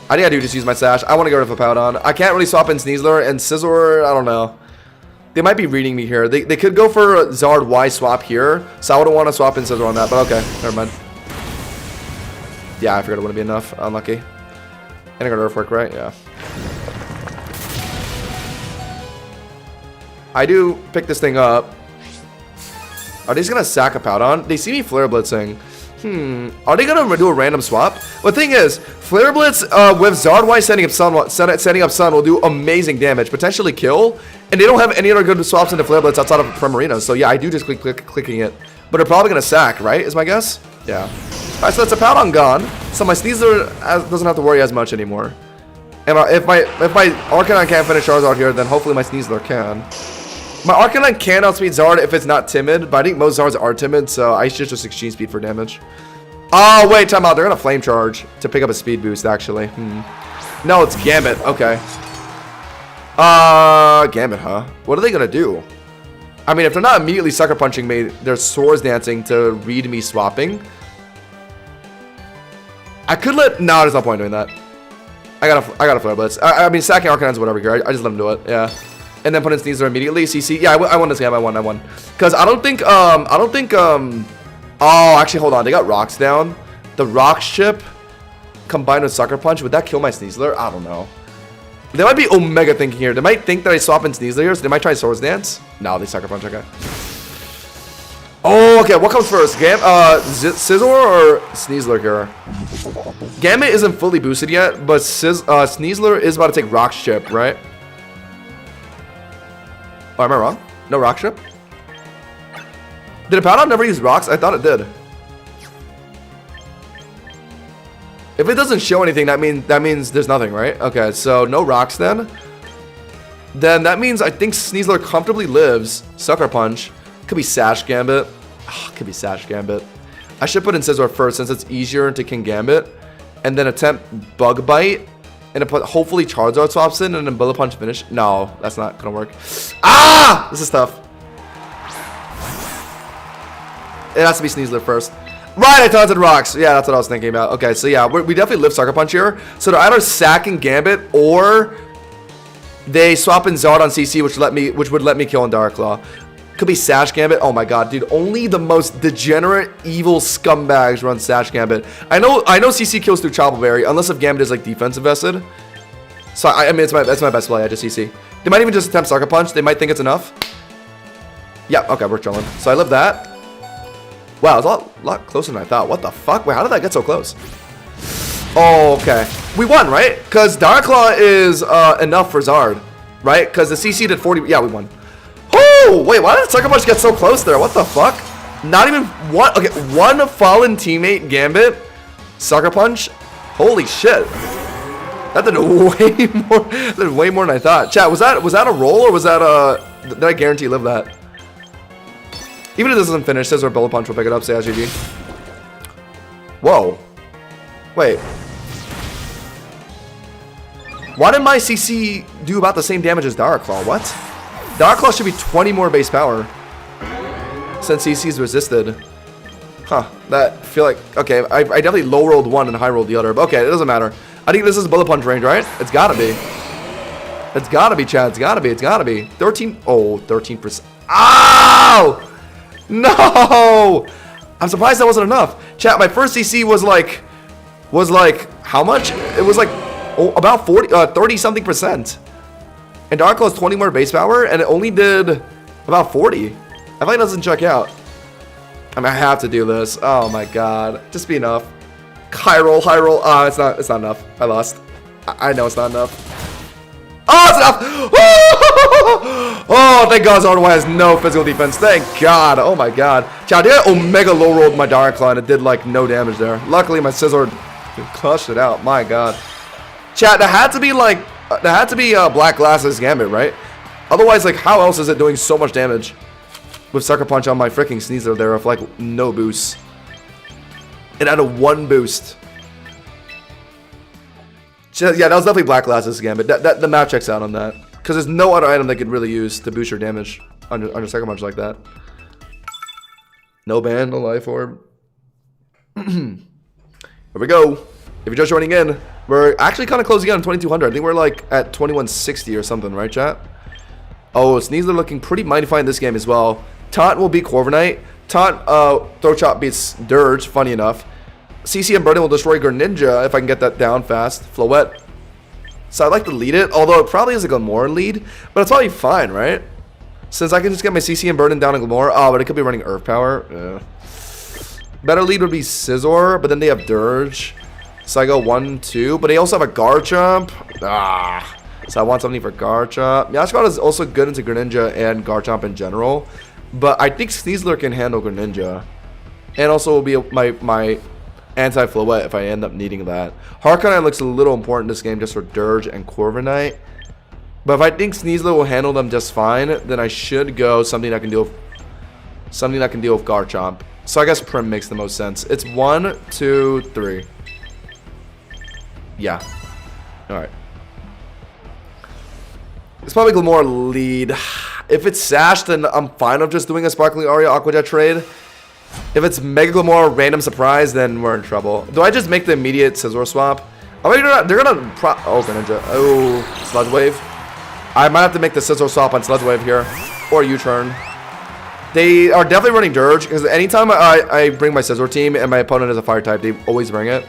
I think I do just use my Sash. I want to get rid of a Powdon. I can't really swap in Sneasler, and Scizor, I don't know. They might be reading me here. They could go for a Zard Y swap here, so I wouldn't want to swap in Scizor on that, but okay, never mind. Yeah, I figured it wouldn't be enough. Unlucky. And I got Earthwork, right? Yeah. I do pick this thing up. Are they just gonna sack a Powdon? They see me Flare Blitzing. Are they gonna do a random swap? But the thing is, Flare Blitz with Zardwise setting up Sun will do amazing damage, potentially kill, and they don't have any other good swaps into Flare Blitz outside of Primarina. So yeah, I do just clicking it, but they're probably gonna sack, right? Is my guess? Yeah. All right, so that's a Powdon gone. So my Sneasler doesn't have to worry as much anymore. And if my Arcanine can't finish Charizard here, then hopefully my Sneasler can. My Arcanine can outspeed Zard if it's not timid, but I think most Zards are timid, so I should just exchange speed for damage. Oh, wait, time out. They're going to Flame Charge to pick up a speed boost, actually. No, it's Gambit. Okay. Gambit, huh? What are they going to do? I mean, if they're not immediately Sucker Punching me, they're Swords Dancing to read me swapping. I could let... No, there's no point doing that. I got a Flare Blitz. I mean, sacking Arcanines, whatever. I just let him do it. Yeah. And then put in Sneasler immediately. CC. Yeah, I won this game. I won. Because I don't think, oh, actually, hold on. They got Rocks down. The Rock Chip combined with Sucker Punch. Would that kill my Sneasler? I don't know. They might be Omega thinking here. They might think that I swap in Sneasler here, so they might try Swords Dance. No, they Sucker Punch. Okay. Oh, okay. What comes first? Scizor or Sneasler here? Gambit isn't fully boosted yet, but Sneasler is about to take Rock Chip, right? Oh, am I wrong? No Rock Chip? Did a Powdon never use rocks? I thought it did. If it doesn't show anything, that means there's nothing, right? Okay, so no rocks then. Then that means I think Sneasler comfortably lives. Sucker Punch. Could be Sash Gambit. Oh, could be Sash Gambit. I should put in Scizor first since it's easier to King Gambit. And then attempt Bug Bite. And put hopefully Charizard swaps in and then Bullet Punch finish. No, that's not gonna work. Ah! This is tough. It has to be Sneasler first. Right, I taunted Rocks. Yeah, that's what I was thinking about. Okay, so yeah, we definitely live Sucker Punch here. So they're either sacking Gambit or they swap in Zard on CC, which would let me kill in Dark Claw. Could be Sash Gambit. Oh my god, dude. Only the most degenerate, evil scumbags run Sash Gambit. I know CC kills through Chapel Berry, unless if Gambit is like defensive vested. So I mean, that's my best play. I just CC. They might even just attempt Sucker Punch. They might think it's enough. Yeah, okay, we're chilling. So I live that. Wow, it's a lot closer than I thought. What the fuck? Wait, how did that get so close? Oh, okay. We won, right? Because Dark Claw is enough for Zard, right? Because the CC did 40. Yeah, we won. Oh, wait, why did Sucker Punch get so close there? What the fuck? Not even one. Okay, one fallen teammate Gambit. Sucker Punch. Holy shit. That did way more. That did way more than I thought. Chat, was that a roll or was that did I guarantee live that? Even if this doesn't finish, Scizor Bullet Punch will pick it up. Say GG. Whoa. Wait. Why did my CC do about the same damage as Dark Claw? What? Dark Claw should be 20 more base power. Since CC's resisted. Huh. That feel like... Okay, I definitely low rolled one and high rolled the other. But okay, it doesn't matter. I think this is Bullet Punch range, right? It's gotta be. It's gotta be, Chad. It's gotta be. It's gotta be. 13... Oh, 13%. Ow! No! I'm surprised that wasn't enough. Chat, my first CC was like how much? It was like about 30 something percent. And Dark Claw's 20 more base power and it only did about 40. I feel like it doesn't check out. I mean, I have to do this. Oh my god. Just be enough. High roll. It's not enough. I lost. I know it's not enough. Oh, it's enough! Oh, thank God Zardwise has no physical defense. Thank God. Oh my God. Chat, I Omega low rolled my Dark Claw and it did like no damage there. Luckily, my Scizor clutched it out. My God. Chat, that had to be Black Glasses Gambit, right? Otherwise, like, how else is it doing so much damage with Sucker Punch on my freaking Sneasler there with like no boost? It had a 1 boost. Yeah, that was definitely Black Glasses Gambit. The map checks out on that. Because there's no other item they could really use to boost your damage under Sucker Punch like that. No ban, no life orb. Here we go. If you're just joining in, we're actually kind of closing in on 2200. I think we're like at 2160 or something, right, chat? Oh, Sneasler looking pretty mighty fine in this game as well. Taunt will beat Corviknight. Taunt, Throw Chop beats Dirge, funny enough. CC and Burden will destroy Greninja if I can get that down fast. Floette. So I'd like to lead it, although it probably is like a more lead, but it's probably fine, right? Since I can just get my CC and Burden down in Glamor. Oh, but it could be running Earth Power. Yeah. Better lead would be Scizor, but then they have Dirge. So I go 1, 2. But they also have a Garchomp. So I want something for Garchomp. Yashkot is also good into Greninja and Garchomp in general. But I think Sneasler can handle Greninja. And also will be my anti-Floette if I end up needing that. Harknite looks a little important this game just for Dirge and Corviknight. But if I think Sneasler will handle them just fine, then I should go something that can deal with Garchomp. So I guess Prim makes the most sense. It's 1, 2, 3. Yeah. Alright. It's probably Glamor lead. If it's Sash, then I'm fine with just doing a Sparkling Aria Aqua Jet trade. If it's Mega Glamor Random Surprise, then we're in trouble. Do I just make the immediate Scizor swap? Oh, they're gonna oh, Greninja. Oh, Sludge Wave. I might have to make the Scizor swap on Sludge Wave here. Or U-turn. They are definitely running Dirge, because anytime I bring my Scizor team and my opponent is a fire type, they always bring it.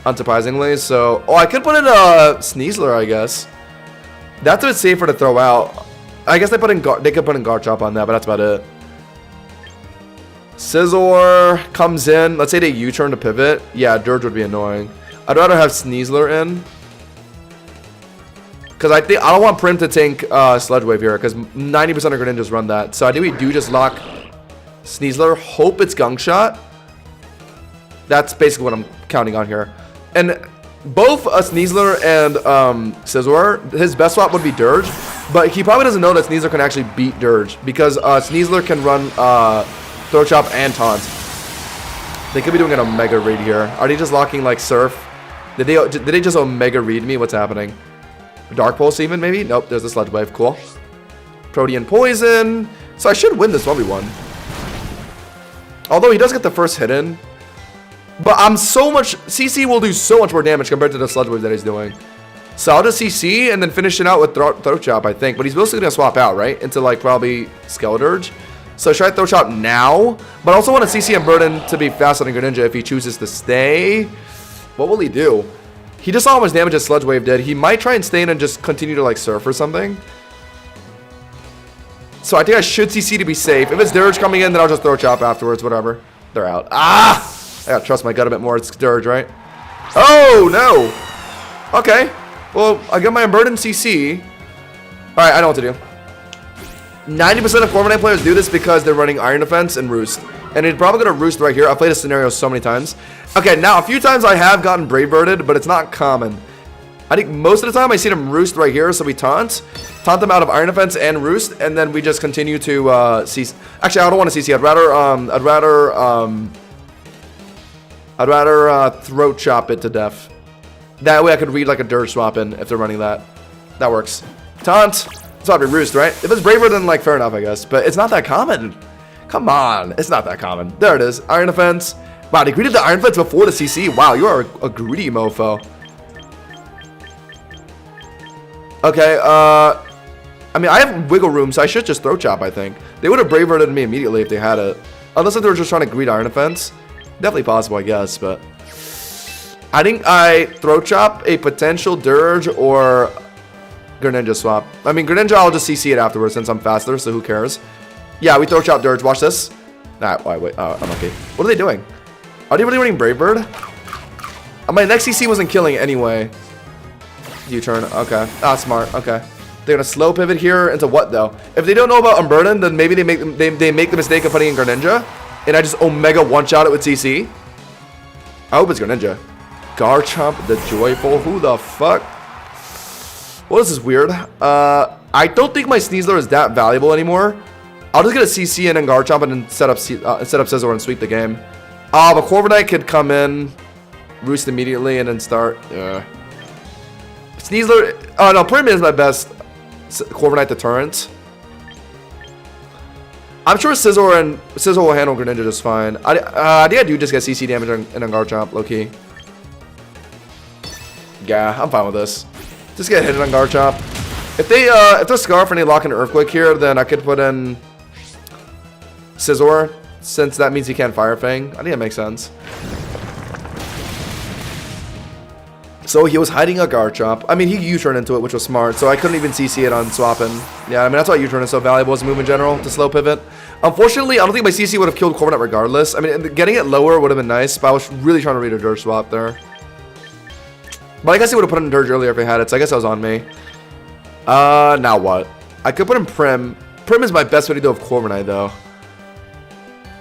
Unsurprisingly, so... Oh, I could put in a Sneasler, I guess. That's a bit safer to throw out. I guess they could put in Garchomp on that, but that's about it. Scizor comes in. Let's say they U-turn to pivot. Yeah, Dirge would be annoying. I'd rather have Sneasler in. Because I don't want Prim to tank Sludge Wave here, because 90% of Greninjas run that. So I think we do just lock Sneasler. Hope it's Gunk Shot. That's basically what I'm counting on here. And both Sneasler and Scizor, his best swap would be Dirge. But he probably doesn't know that Sneasler can actually beat Dirge, because Sneasler can run Throat Chop and Taunt. They could be doing an Omega Read here. Are they just locking like Surf? Did they just Omega Read me? What's happening? Dark Pulse even, maybe? Nope, there's a Sludge Wave. Cool. Protean Poison. So I should win this 1v1. Although he does get the first hit in. But I'm so much... CC will do so much more damage compared to the Sludge Wave that he's doing. So I'll just CC and then finish it out with Throat Chop, I think. But he's mostly going to swap out, right? Into like probably Skeledirge. So should I Throat Chop now? But I also want to CC and Burden to be faster than Greninja if he chooses to stay. What will he do? He just saw how much damage his Sludge Wave did. He might try and stay in and just continue to like Surf or something. So I think I should CC to be safe. If it's Dirge coming in, then I'll just Throat Chop afterwards. Whatever. They're out. Ah! I gotta trust my gut a bit more. It's Dirge, right? Oh, no. Okay. Well, I got my Unburdened CC. Alright, I know what to do. 90% of Corviknight players do this because they're running Iron Defense and Roost. And they're probably going to Roost right here. I've played this scenario so many times. Okay, now a few times I have gotten Brave Birded, but it's not common. I think most of the time I see them Roost right here, so we taunt them out of Iron Defense and Roost, and then we just continue to CC. Actually, I don't want to CC. I'd rather Throat Chop it to death. That way I could read like a Dirge swap in if they're running that. That works. Taunt. It's probably Roost, right? If it's Braver, then like fair enough, I guess. But it's not that common. Come on. It's not that common. There it is. Iron Defense. Wow, they greeted the Iron Defense before the CC. Wow, you are a greedy mofo. Okay, I mean, I have wiggle room, so I should just Throat Chop, I think. They would have Brave Birded me immediately if they had it. Unless if they were just trying to greet Iron Defense. Definitely possible, I guess, but... I think I Throat Chop a potential Dirge or Greninja swap. I mean, Greninja, I'll just CC it afterwards since I'm faster, so who cares? Yeah, we Throat Chop Dirge. Watch this. Nah, wait. Oh, I'm okay. What are they doing? Are they really running Brave Bird? My next CC wasn't killing anyway. U-turn. Okay. Ah, smart. Okay. They're gonna slow pivot here into what though? If they don't know about Unburden, then maybe they make the mistake of putting in Greninja, and I just Omega one-shot it with CC. I hope it's Greninja. Garchomp the Joyful. Who the fuck? Well, this is weird. I don't think my Sneasler is that valuable anymore. I'll just get a CC in and Garchomp and then set up Scizor and sweep the game. But Corviknight could come in, Roost immediately, and then start. Sneasler. Oh no, Prim is my best Corviknight deterrent. I'm sure Scizor will handle Greninja just fine. I think I do just get CC damage and a Garchomp, low key. Yeah, I'm fine with this. Just get hit on Garchomp. If they're Scarf and they lock an Earthquake here, then I could put in Scizor, since that means he can't Fire Fang. I think that makes sense. So he was hiding a Garchomp. I mean, he U-turned into it, which was smart, so I couldn't even CC it on swapping. Yeah, I mean, that's why U-turn is so valuable as a move in general, to slow pivot. Unfortunately, I don't think my CC would have killed Corviknight regardless. I mean, getting it lower would have been nice, but I was really trying to read a Dirge swap there. But I guess he would have put in Dirge earlier if he had it, so I guess that was on me. Now what? I could put in Prim. Prim is my best way to deal with Corviknight, though.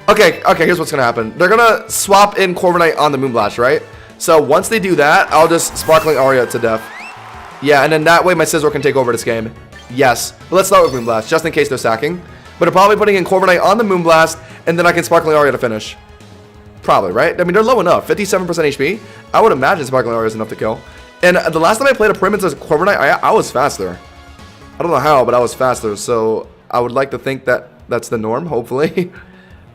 Okay, here's what's going to happen. They're going to swap in Corviknight on the Moonblast, right? So once they do that, I'll just Sparkling Aria to death. Yeah, and then that way my Scizor can take over this game. Yes. But let's start with Moonblast, just in case they're sacking. But they're probably putting in Corviknight on the Moonblast, and then I can Sparkling Aria to finish. Probably, right? I mean, they're low enough. 57% HP. I would imagine Sparkling Aria is enough to kill. And the last time I played a Prim into Corviknight, I was faster. I don't know how, but I was faster. So I would like to think that that's the norm, hopefully.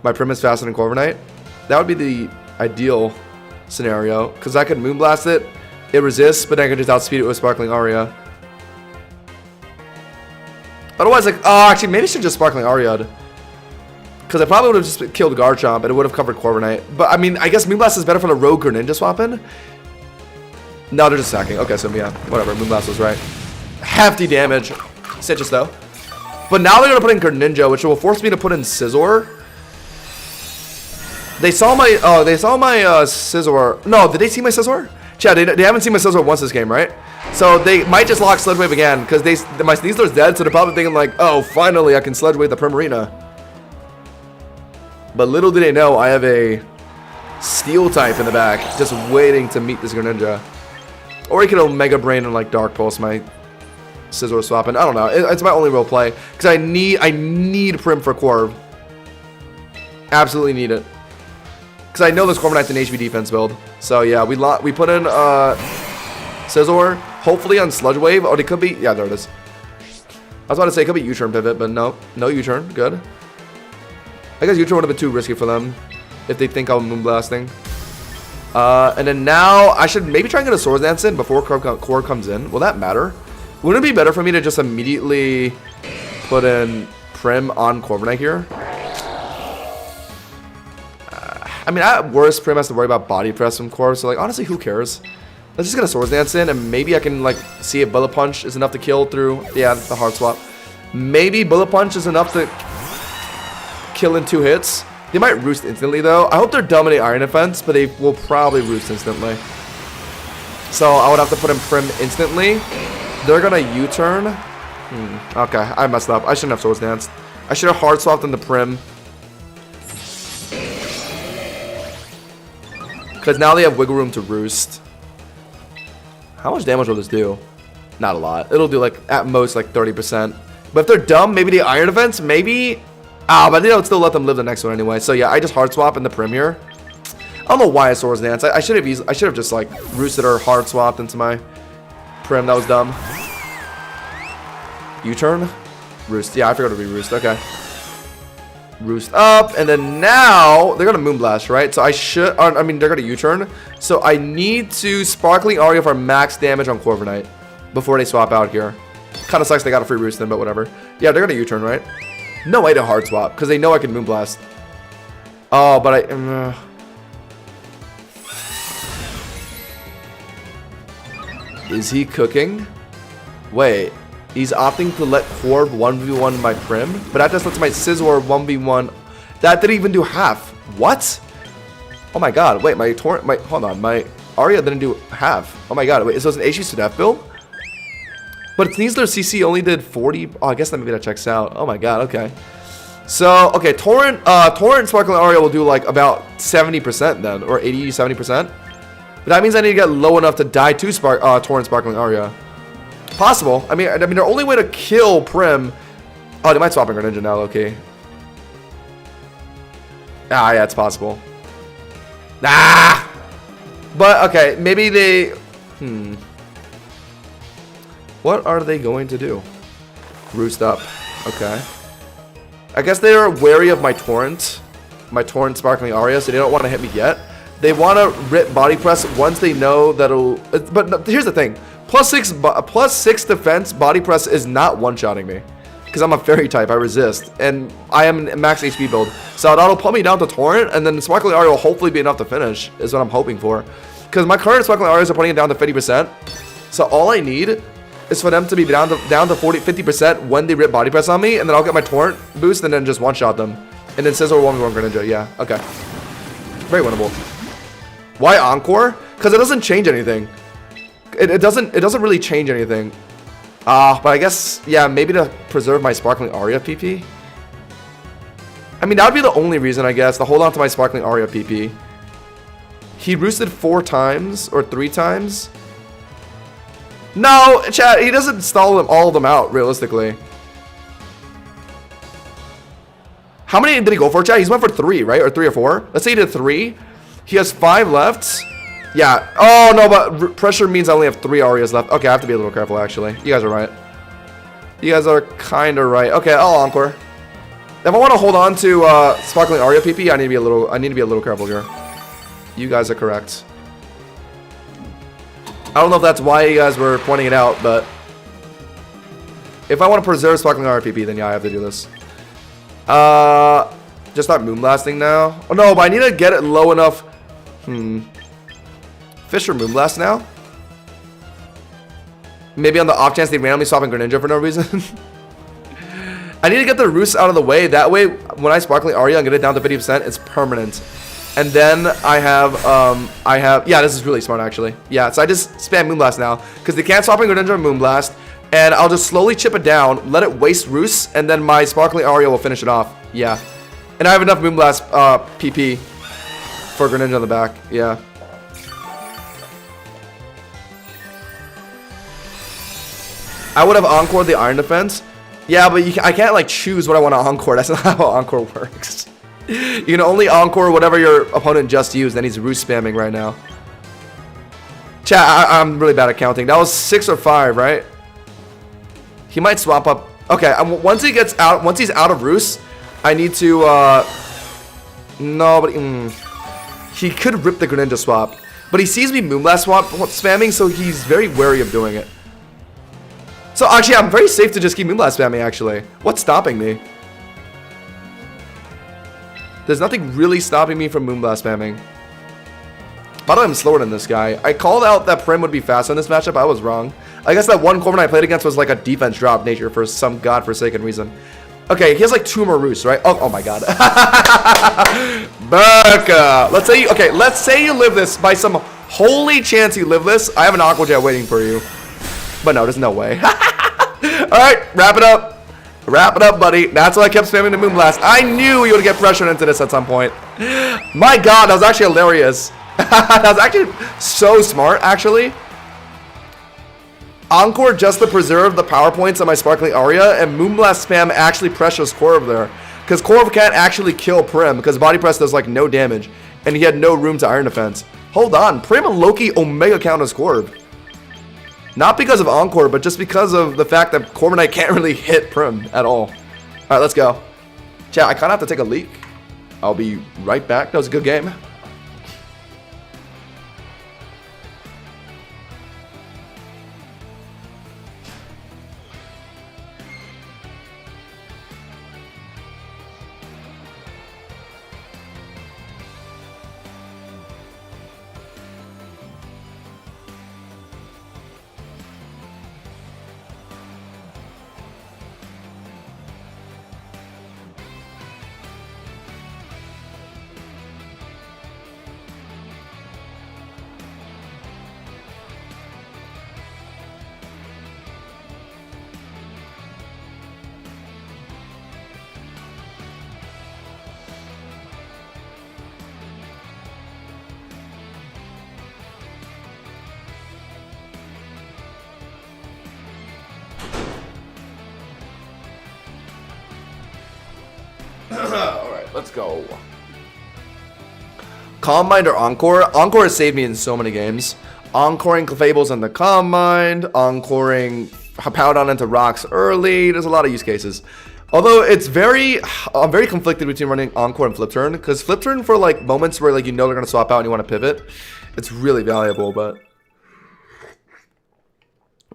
My Prim is faster than Corviknight. That would be the ideal scenario, because I could Moonblast it, it resists, but then I could just outspeed it with Sparkling Aria. Otherwise, like, oh, actually, maybe I should just Sparkling Aria, because I probably would have just killed Garchomp, and it would have covered Corviknight. But, I mean, I guess Moonblast is better for the Rogue or Ninja swap-in? No, they're just sacking. Okay, so, yeah, whatever, Moonblast was right. Hefty damage. Citrus, though. But now they're going to put in Greninja, which will force me to put in Scizor. They saw my Scizor. No, did they see my Scizor? Yeah, they haven't seen my Scizor once this game, right? So they might just lock Sledge Wave again, because my Sneasler's dead, so they're probably thinking like, oh, finally I can Sledge Wave the Primarina. But little do they know, I have a Steel type in the back, just waiting to meet this Greninja. Or he could Omega Brain and like Dark Pulse my Scizor swapping. I don't know. It's my only real play, because I need Prim for Corv. Absolutely need it. Because I know this Corviknight's an HV defense build. So yeah, we put in Scizor, hopefully on Sludge Wave. Oh, it could be, yeah, there it is. I was about to say it could be U-turn pivot, but no U-turn, good. I guess U-turn would have been too risky for them if they think I'm Moonblasting. And then now I should maybe try and get a Swords Dance in before Core comes in. Will that matter? Wouldn't it be better for me to just immediately put in Prim on Corviknight here? I mean, at worst, Prim has to worry about body press from Corv, so like, honestly, who cares? Let's just get a Swords Dance in, and maybe I can like see if Bullet Punch is enough to kill through, yeah, the hard swap. Maybe Bullet Punch is enough to kill in 2 hits. They might Roost instantly, though. I hope they're dominate Iron Defense, but they will probably Roost instantly. So I would have to put in Prim instantly. They're gonna U-turn. Okay, I messed up. I shouldn't have Swords Danced. I should have hard swapped into Prim. Because now they have wiggle room to Roost. How much damage will this do? Not a lot. It'll do like, at most, like 30%. But if they're dumb, maybe the Iron Defense, maybe. But I think I would still let them live the next one anyway. So yeah, I just hard swap in the Prim here. I don't know why I Swords Dance. I should have just like roosted or hard swapped into my Prim. That was dumb. U-turn? Roost. Yeah, I figured it would be Roost. Okay. Roost up, and then now they're gonna Moonblast, right? So I mean, they're gonna U-turn. So I need to Sparkling Aria for max damage on Corviknight before they swap out here. Kind of sucks they got a free Roost then, but whatever. Yeah, they're gonna U-turn, right? No way to hard swap, because they know I can Moonblast. Oh, but Is he cooking? Wait. He's opting to let Corv 1v1 my Prim, but that just lets my Scizor 1v1. That didn't even do half. What? Oh my god, wait, hold on, my Aria didn't do half. Oh my god, wait, so it's an HV to death build? But Sneasler CC only did 40. Oh, I guess that maybe that checks out. Oh my god, okay. So, okay, Torrent and Sparkling Aria will do like about 70% then, or 80, 70%. But that means I need to get low enough to die to Torrent Sparkling Aria. Possible. I mean, their only way to kill Prim. Oh, they might swap in Greninja now, okay. Yeah, it's possible. But okay, maybe they. What are they going to do? Roost up. Okay. I guess they are wary of my Torrent Sparkling Aria, so they don't want to hit me yet. They want to rip Body Press once they know that'll. But here's the thing. +6 defense Body Press is not one-shotting me. Because I'm a Fairy type, I resist. And I am a max HP build. So that'll pull me down to Torrent, and then Sparkling Aria will hopefully be enough to finish, is what I'm hoping for. Because my current sparkling Arias are putting it down to 50%. So all I need is for them to be down to 50% when they rip body press on me, and then I'll get my torrent boost and then just one-shot them. And then Scissor 1v1 Greninja, yeah, okay. Very winnable. Why Encore? Because it doesn't change anything. It doesn't really change anything. But I guess, yeah, maybe to preserve my Sparkling Aria PP. I mean, that would be the only reason, I guess, to hold on to my Sparkling Aria PP. He roosted 4 times, or 3 times. No, chat, he doesn't stall them, all of them out, realistically. How many did he go for, chat? He's went for 3, right? Or 3 or 4? Let's say he did 3. He has 5 left. Yeah. Oh, no, but pressure means I only have 3 Arias left. Okay, I have to be a little careful, actually. You guys are right. You guys are kind of right. Okay, I'll Encore. If I want to hold on to Sparkling Aria PP, I need to be a little careful here. You guys are correct. I don't know if that's why you guys were pointing it out, but if I want to preserve Sparkling Aria PP, then yeah, I have to do this. Just start Moonblasting now. Oh no, but I need to get it low enough. Fish or Moonblast now? Maybe on the off chance they randomly swap in Greninja for no reason. I need to get the Roost out of the way. That way, when I Sparkling Aria and get it down to 50%, it's permanent. And then I have, yeah, this is really smart actually. Yeah, so I just spam Moonblast now. Because they can't swap in Greninja or Moonblast. And I'll just slowly chip it down, let it waste Roost, and then my Sparkling Aria will finish it off. Yeah. And I have enough Moonblast PP for Greninja on the back. Yeah. I would have Encored the Iron Defense. Yeah, but I can't like choose what I want to Encore. That's not how Encore works. You can only Encore whatever your opponent just used, and he's Roost spamming right now. Chat, I'm really bad at counting. That was 6 or 5, right? He might swap up. Okay, once he's out of Roost, I need to, no, but, he could rip the Greninja swap. But he sees me Moonblast swap spamming, so he's very wary of doing it. So, actually, I'm very safe to just keep Moonblast spamming, actually. What's stopping me? There's nothing really stopping me from Moonblast spamming. By the way, I'm slower than this guy. I called out that Prim would be faster in this matchup. I was wrong. I guess that one Corviknight I played against was like a defense drop nature for some godforsaken reason. Okay, he has like 2 more Roosts, right? Oh my god. Burka. Let's say you live this. By some holy chance you live this, I have an Aqua Jet waiting for you. But no, there's no way. Alright, wrap it up. Wrap it up, buddy. That's why I kept spamming the Moonblast. I knew you would get pressured into this at some point. My god, that was actually hilarious. That was actually so smart, actually. Encore just to preserve the power points on my Sparkling Aria, and Moonblast spam actually pressures Corv there. Because Corv can't actually kill Prim, because Body Press does like no damage, and he had no room to Iron Defense. Hold on, Prim and Loki Omega counters Corv. Not because of Encore, but just because of the fact that Corviknight can't really hit Prim at all. Alright, let's go. Chat, I kind of have to take a leak. I'll be right back. That was a good game. Alright, let's go. Calm Mind or Encore? Encore has saved me in so many games. Encoring Clefables into Calm Mind, Encoring Powdon into Rocks early. There's a lot of use cases. Although it's I'm very conflicted between running Encore and Flip Turn, because Flip Turn for like moments where like you know they're gonna swap out and you want to pivot, it's really valuable. But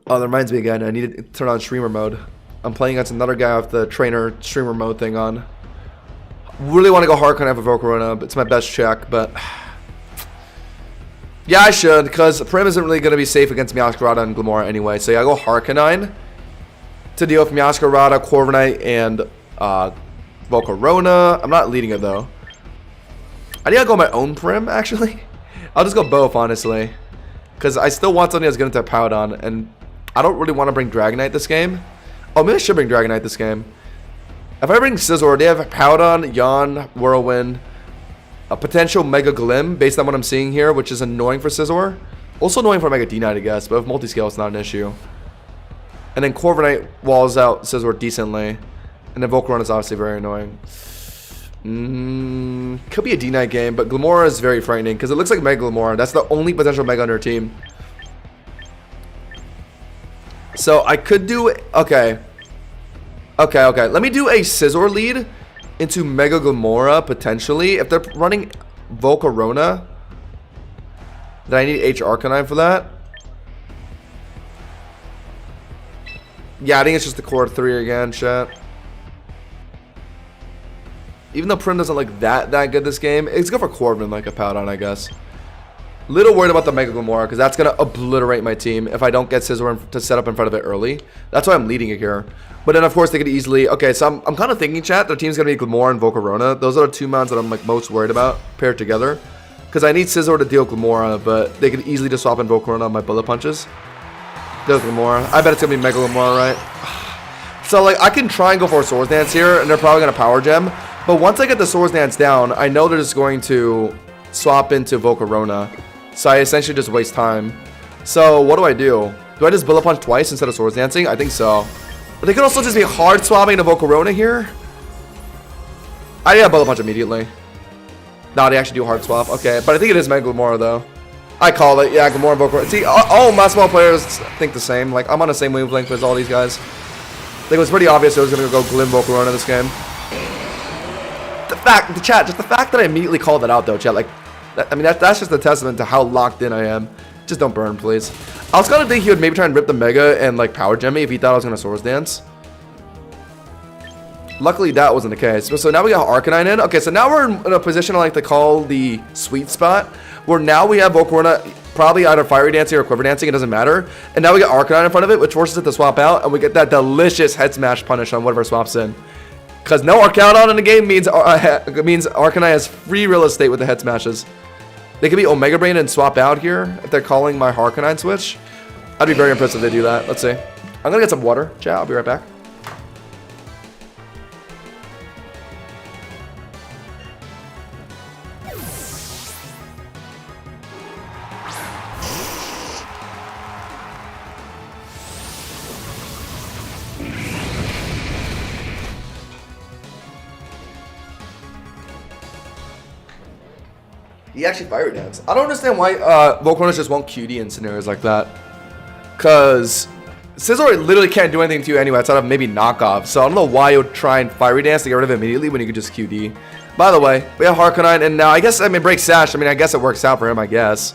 oh, that reminds me again. I need to turn on streamer mode. I'm playing against another guy with the trainer streamer mode thing on. Really want to go hard on Evocorona, but it's my best check. But Yeah, I should, because Prim isn't really going to be safe against Meowscarada and Glamora anyway. So yeah, I go Harkonine to deal with Meowscarada, Corviknight, and Volcarona. I'm not leading it, though. I think I'll go my own Prim, actually. I'll just go both, honestly. Because I still want something that's going to Powdon, and I don't really want to bring Dragonite this game. Oh, maybe I should bring Dragonite this game. If I bring Scizor, they have Powdon, Yawn, Whirlwind, a potential Mega Glim, based on what I'm seeing here, which is annoying for Scizor. Also annoying for Mega D-Knight, I guess, but with Multiscale, it's not an issue. And then Corviknight walls out Scizor decently. And then Volcarona is obviously very annoying. Could be a D-Knight game, but Glamora is very frightening, because it looks like Mega Glamora. That's the only potential Mega on her team. So I could do... Okay. Let me do a Scizor lead into Mega Glamora, potentially. If they're running Volcarona, then I need H Arcanine for that. Yeah, I think it's just the core 3 again, chat. Even though Prim doesn't look that good this game, it's good for Corbin like a Powdon, I guess. Little worried about the Mega Glamora, because that's going to obliterate my team if I don't get Scizor to set up in front of it early. That's why I'm leading it here. But then, of course, they could easily... Okay, so I'm kind of thinking, chat, their team's going to be Glamora and Volcarona. Those are the two mounts that I'm like most worried about paired together. Because I need Scizor to deal Glamora, but they could easily just swap in Volcarona on my bullet punches. Deal Glamora. I bet it's going to be Mega Glamora, right? So, like, I can try and go for a Swords Dance here, and they're probably going to Power Gem. But once I get the Swords Dance down, I know they're just going to swap into Volcarona. So I essentially just waste time. So what do I do? Do I just Bullet Punch twice instead of Swords Dancing? I think so. But they could also just be hard swapping to Volcarona here. I think I Bullet Punch immediately. No, they actually do hard swap. Okay, but I think it is Mega Glamora though. I call it. Yeah, Glamora and Volcarona. See, all my small players think the same. Like, I'm on the same wavelength as all these guys. I think it was pretty obvious I was going to go Glim Volcarona this game. Just the fact that I immediately called it out though, chat, like, I mean, that's just a testament to how locked in I am. Just don't burn, please. I was gonna think he would maybe try and rip the Mega and like Power Gem me if he thought I was gonna Swords Dance. Luckily, that wasn't the case. So now we got Arcanine in. Okay, so now we're in a position I like to call the sweet spot, where now we have Volcarona probably either Fiery Dancing or Quiver Dancing. It doesn't matter. And now we get Arcanine in front of it, which forces it to swap out, and we get that delicious Head Smash punish on whatever swaps in. Because no Arcanine in the game means Arcanine has free real estate with the Head Smashes. They could be Omega Brain and swap out here if they're calling my Harkonine switch. I'd be very impressed if they do that. Let's see. I'm going to get some water. Chat, I'll be right back. He actually Fire Dance. I don't understand why Volcarona just won't QD in scenarios like that. Because Scizor literally can't do anything to you anyway outside of maybe knockoff. So I don't know why you would try and Fiery Dance to get rid of it immediately when you could just QD. By the way, we have Harkonine, and now I guess, I mean, Break Sash. I mean, I guess it works out for him, I guess.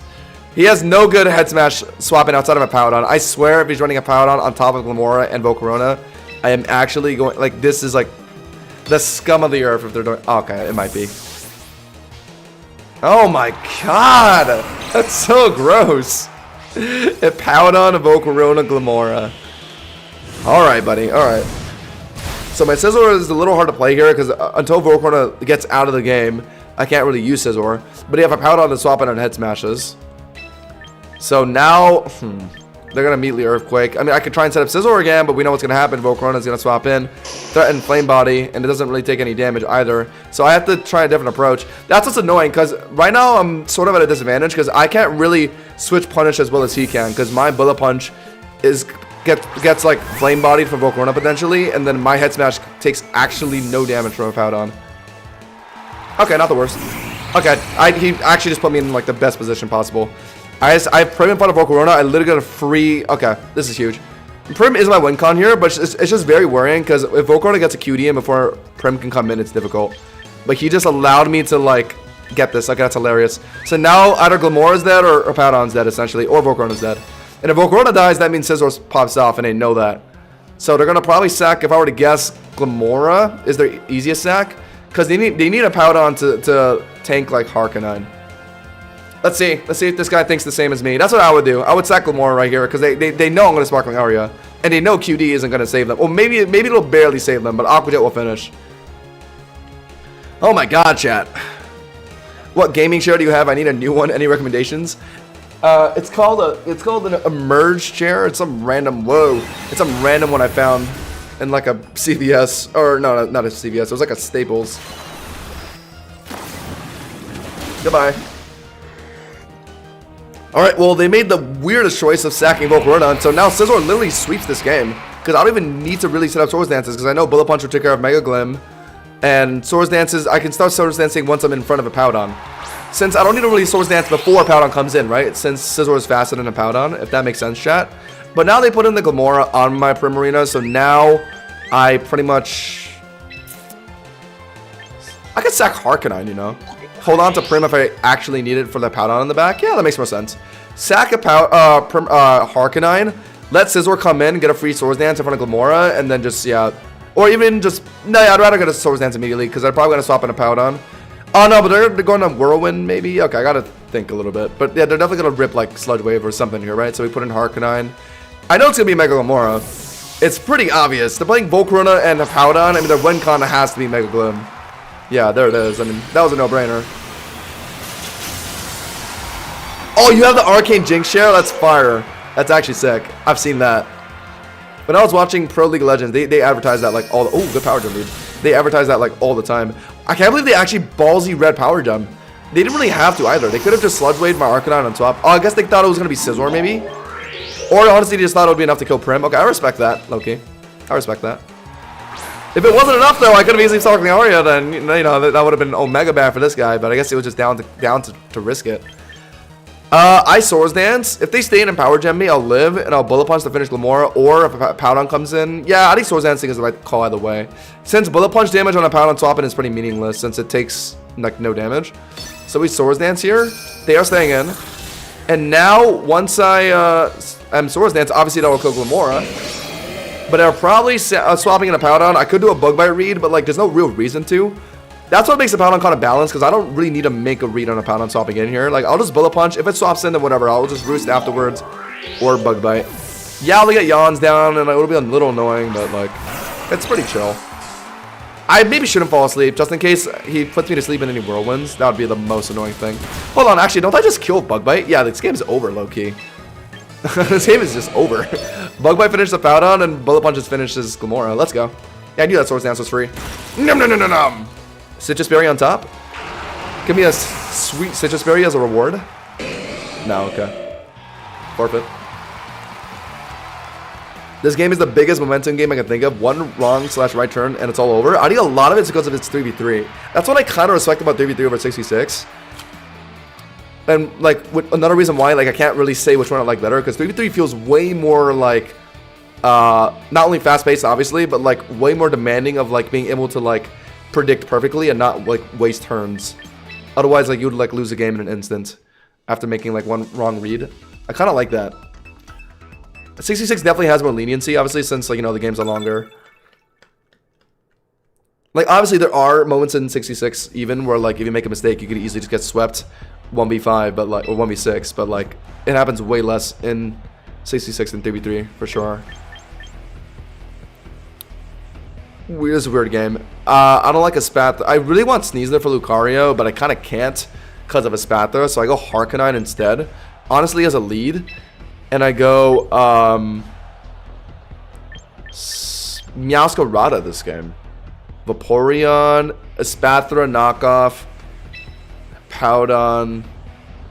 He has no good Head Smash swapping outside of a Powdon. I swear if he's running a Powdon on top of Glamora and Volcarona, I am actually going, like, this is like the scum of the earth if they're doing, oh, okay, it might be. Oh my god! That's so gross. A Powdon, a Volcarona, Glamora. Alright, buddy. Alright. So my Scizor is a little hard to play here because until Volcarona gets out of the game, I can't really use Scizor. But you have a Powdon to swap in on Head Smashes. So now, they're going to immediately Earthquake. I mean, I could try and set up Scizor again, but we know what's going to happen. Volcarona's going to swap in, threaten Flame Body, and it doesn't really take any damage either. So I have to try a different approach. That's what's annoying, because right now I'm sort of at a disadvantage, because I can't really switch Punish as well as he can, because my Bullet Punch gets like Flame Bodied from Volcarona potentially, and then my Head Smash takes actually no damage from a Powdon. Okay, not the worst. Okay, he actually just put me in like the best position possible. I have Prim in front of Volcarona. I literally got a free... Okay, this is huge. Prim is my win con here, but it's just very worrying because if Volcarona gets a QD in before Prim can come in, it's difficult. But he just allowed me to, like, get this. Okay, that's hilarious. So now either Glamora's dead or Powdon's dead, essentially, or Volcarona's dead. And if Volcarona dies, that means Scizor pops off, and they know that. So they're going to probably sack, if I were to guess, Glamora is their easiest sack because they need a Powdon to tank, like, Harkonine. Let's see if this guy thinks the same as me. That's what I would do. I would sack Glamora right here because they know I'm going to Sparkling Aria. And they know QD isn't going to save them. Well, maybe it'll barely save them, but Aqua Jet will finish. Oh my god, chat. What gaming chair do you have? I need a new one. Any recommendations? It's called an Emerge chair. It's some random it's some random one I found in like a CVS, or no, not a CVS. It was like a Staples. Goodbye. All right, well, they made the weirdest choice of sacking Volcarona, and so now Scizor literally sweeps this game because I don't even need to really set up Swords Dances because I know Bullet Punch will take care of Mega Glim, and Swords Dances, I can start Swords Dancing once I'm in front of a Powdon. Since I don't need to really Swords Dance before a Powdon comes in, right? Since Scizor is faster than a Powdon, if that makes sense, chat. But now they put in the Glamora on my Primarina, so now I pretty much... I could sack Harkonine, you know? Hold on to Prim if I actually need it for the Powdon in the back. Yeah, that makes more sense. Sack a Harkonine, let Scizor come in, get a free Swords Dance in front of Glamora, and then just, yeah. Or even just, no, yeah, I'd rather get a Swords Dance immediately, because I'm probably going to swap in a Powdon. Oh, no, but they're going on Whirlwind, maybe? Okay, I got to think a little bit. But, yeah, they're definitely going to rip, like, Sludge Wave or something here, right? So we put in Harkonine. I know it's going to be Mega Glamora. It's pretty obvious. They're playing Volcarona and a Powdon. I mean, their win con has to be Mega Glim. Yeah, there it is. I mean, that was a no-brainer. Oh, you have the Arcane Jinx share? That's fire. That's actually sick. I've seen that. When I was watching Pro League of Legends, they advertise that like all the... Oh, good power gem lead. They advertise that like all the time. I can't believe they actually ballsy red power gem. They didn't really have to either. They could have just Sludge Waved my Arcanine on top. Oh, I guess they thought it was going to be Scizor maybe. Or honestly, they just thought it would be enough to kill Prim. Okay, I respect that, Loki. I respect that. If it wasn't enough, though, I could have easily Sparkling Aria, then, you know, that would have been Omega bad for this guy, but I guess it was just down to risk it. I Swords Dance. If they stay in and Power Gem me, I'll live, and I'll Bullet Punch to finish Glamora, or if a Powdon comes in, yeah, I think Swords Dancing is the right call either way. Since Bullet Punch damage on a Powdon swapping is pretty meaningless, since it takes, like, no damage. So we Swords Dance here. They are staying in. And now, once I am Swords Dance, obviously that will kill Glamora. But I'll probably swapping in a Powdon. I could do a Bug Bite read, but like there's no real reason to. That's what makes the Powdon kind of balanced, because I don't really need to make a read on a Powdon swapping in here. Like, I'll just Bullet Punch. If it swaps in, then whatever. I'll just Roost afterwards or Bug Bite. Yeah, I'll get Yawns down, and it'll be a little annoying, but like, it's pretty chill. I maybe shouldn't fall asleep, just in case he puts me to sleep in any Whirlwinds. That would be the most annoying thing. Hold on, actually, don't I just kill Bug Bite? Yeah, this game's over, low-key. This game is just over. Bug Bite finished the Powdon, and Bullet Punch just finishes Glamora. Let's go. Yeah, I knew that Swords Dance was free. Nom nom nom nom nom. Citrus Berry on top. Give me a sweet Citrus Berry as a reward. No, okay. Forfeit. This game is the biggest momentum game I can think of. One wrong/right turn, and it's all over. I think a lot of it's because of its 3v3. That's what I kind of respect about 3v3 over 66. And like another reason why like I can't really say which one I like better, because 3v3 feels way more like not only fast-paced obviously, but like way more demanding of like being able to like predict perfectly and not like waste turns. Otherwise like you would like lose the game in an instant after making like one wrong read. I kind of like that. 66 definitely has more leniency obviously, since like, you know, the games are longer. Like obviously there are moments in 66 even where like if you make a mistake you could easily just get swept 1v5, but like, or 1v6, but like it happens way less in 66 than 3v3 for sure. This is a weird game. I don't like a Spath. I really want Sneasler for Lucario, but I kind of can't because of a Spatha, so I go Harkonine instead. Honestly, as a lead, and I go Meowscarada this game. Vaporeon, a Spathra knockoff. Powdon,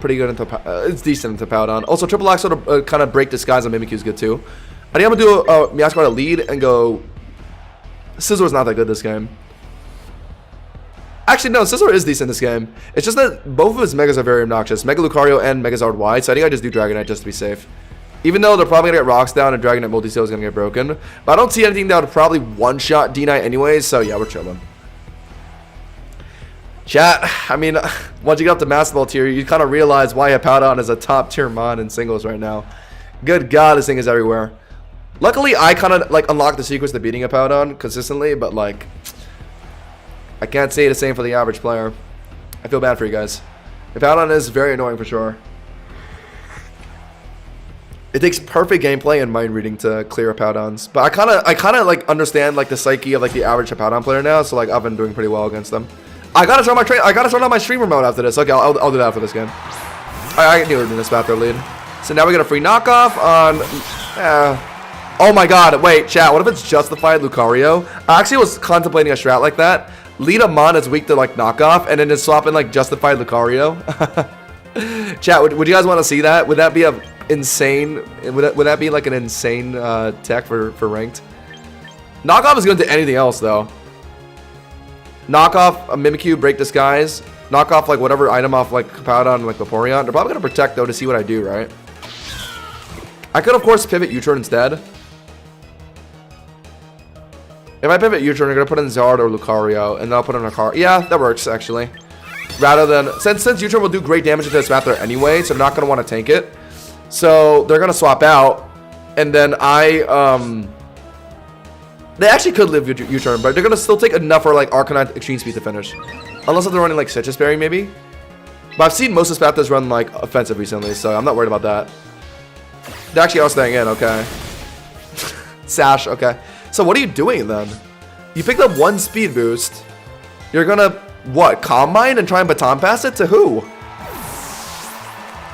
pretty good into it's decent into Powdon. Also, Triple Axe sort of kind of break disguise on Mimikyu is good too. I think I'm gonna do a Meowscarada lead and go. Scizor's not that good this game. Actually, no, Scizor is decent this game. It's just that both of his Megas are very obnoxious. Mega Lucario and Megazord Y, so I think I just do Dragonite just to be safe. Even though they're probably gonna get Rocks down and Dragonite Multi-Steel is gonna get broken, but I don't see anything that would probably one-shot D-Knight anyways. So yeah, we're chilling. Chat, I mean, once you get up to Master Ball tier, you kind of realize why Hippowdon is a top tier mon in singles right now. Good God, this thing is everywhere. Luckily, I kind of like unlocked the secrets to beating Hippowdon consistently, but like, I can't say the same for the average player. I feel bad for you guys. Hippowdon is very annoying for sure. It takes perfect gameplay and mind reading to clear Hippowdons. But I kind of like understand like the psyche of like the average Hippowdon player now. So like I've been doing pretty well against them. I gotta start on my streamer mode after this. Okay, I'll do that for this game. I knew we were doing this Spathra lead. So now we get a free knockoff on. Oh my god! Wait, chat. What if it's justified Lucario? I actually was contemplating a strat like that. Lead a mon is weak to like knockoff, and then just swap in like justified Lucario. Chat, would you guys want to see that? Would that be a insane? Would that be like an insane tech for ranked? Knockoff is good to anything else though. Knockoff a Mimikyu, break disguise. Knock off like whatever item off like Hippowdon, like Vaporeon. They're probably gonna protect though to see what I do, right? I could of course pivot U-turn instead. If I pivot U-turn, I'm gonna put in Zard or Lucario, and then I'll put in a car. Yeah, that works actually. Rather than since U-turn will do great damage to this Spathra anyway, so I'm not gonna want to tank it. So they're gonna swap out, and then they actually could live U-turn, but they're gonna still take enough for like Arcanine Extreme Speed to finish, unless if they're running like Citrus Berry maybe. But I've seen most of Spathras run like offensive recently, so I'm not worried about that. They actually are staying in, okay. Sash, okay. So what are you doing then? You picked up one speed boost. You're gonna, what, Calm Mind and try and Baton Pass it to who?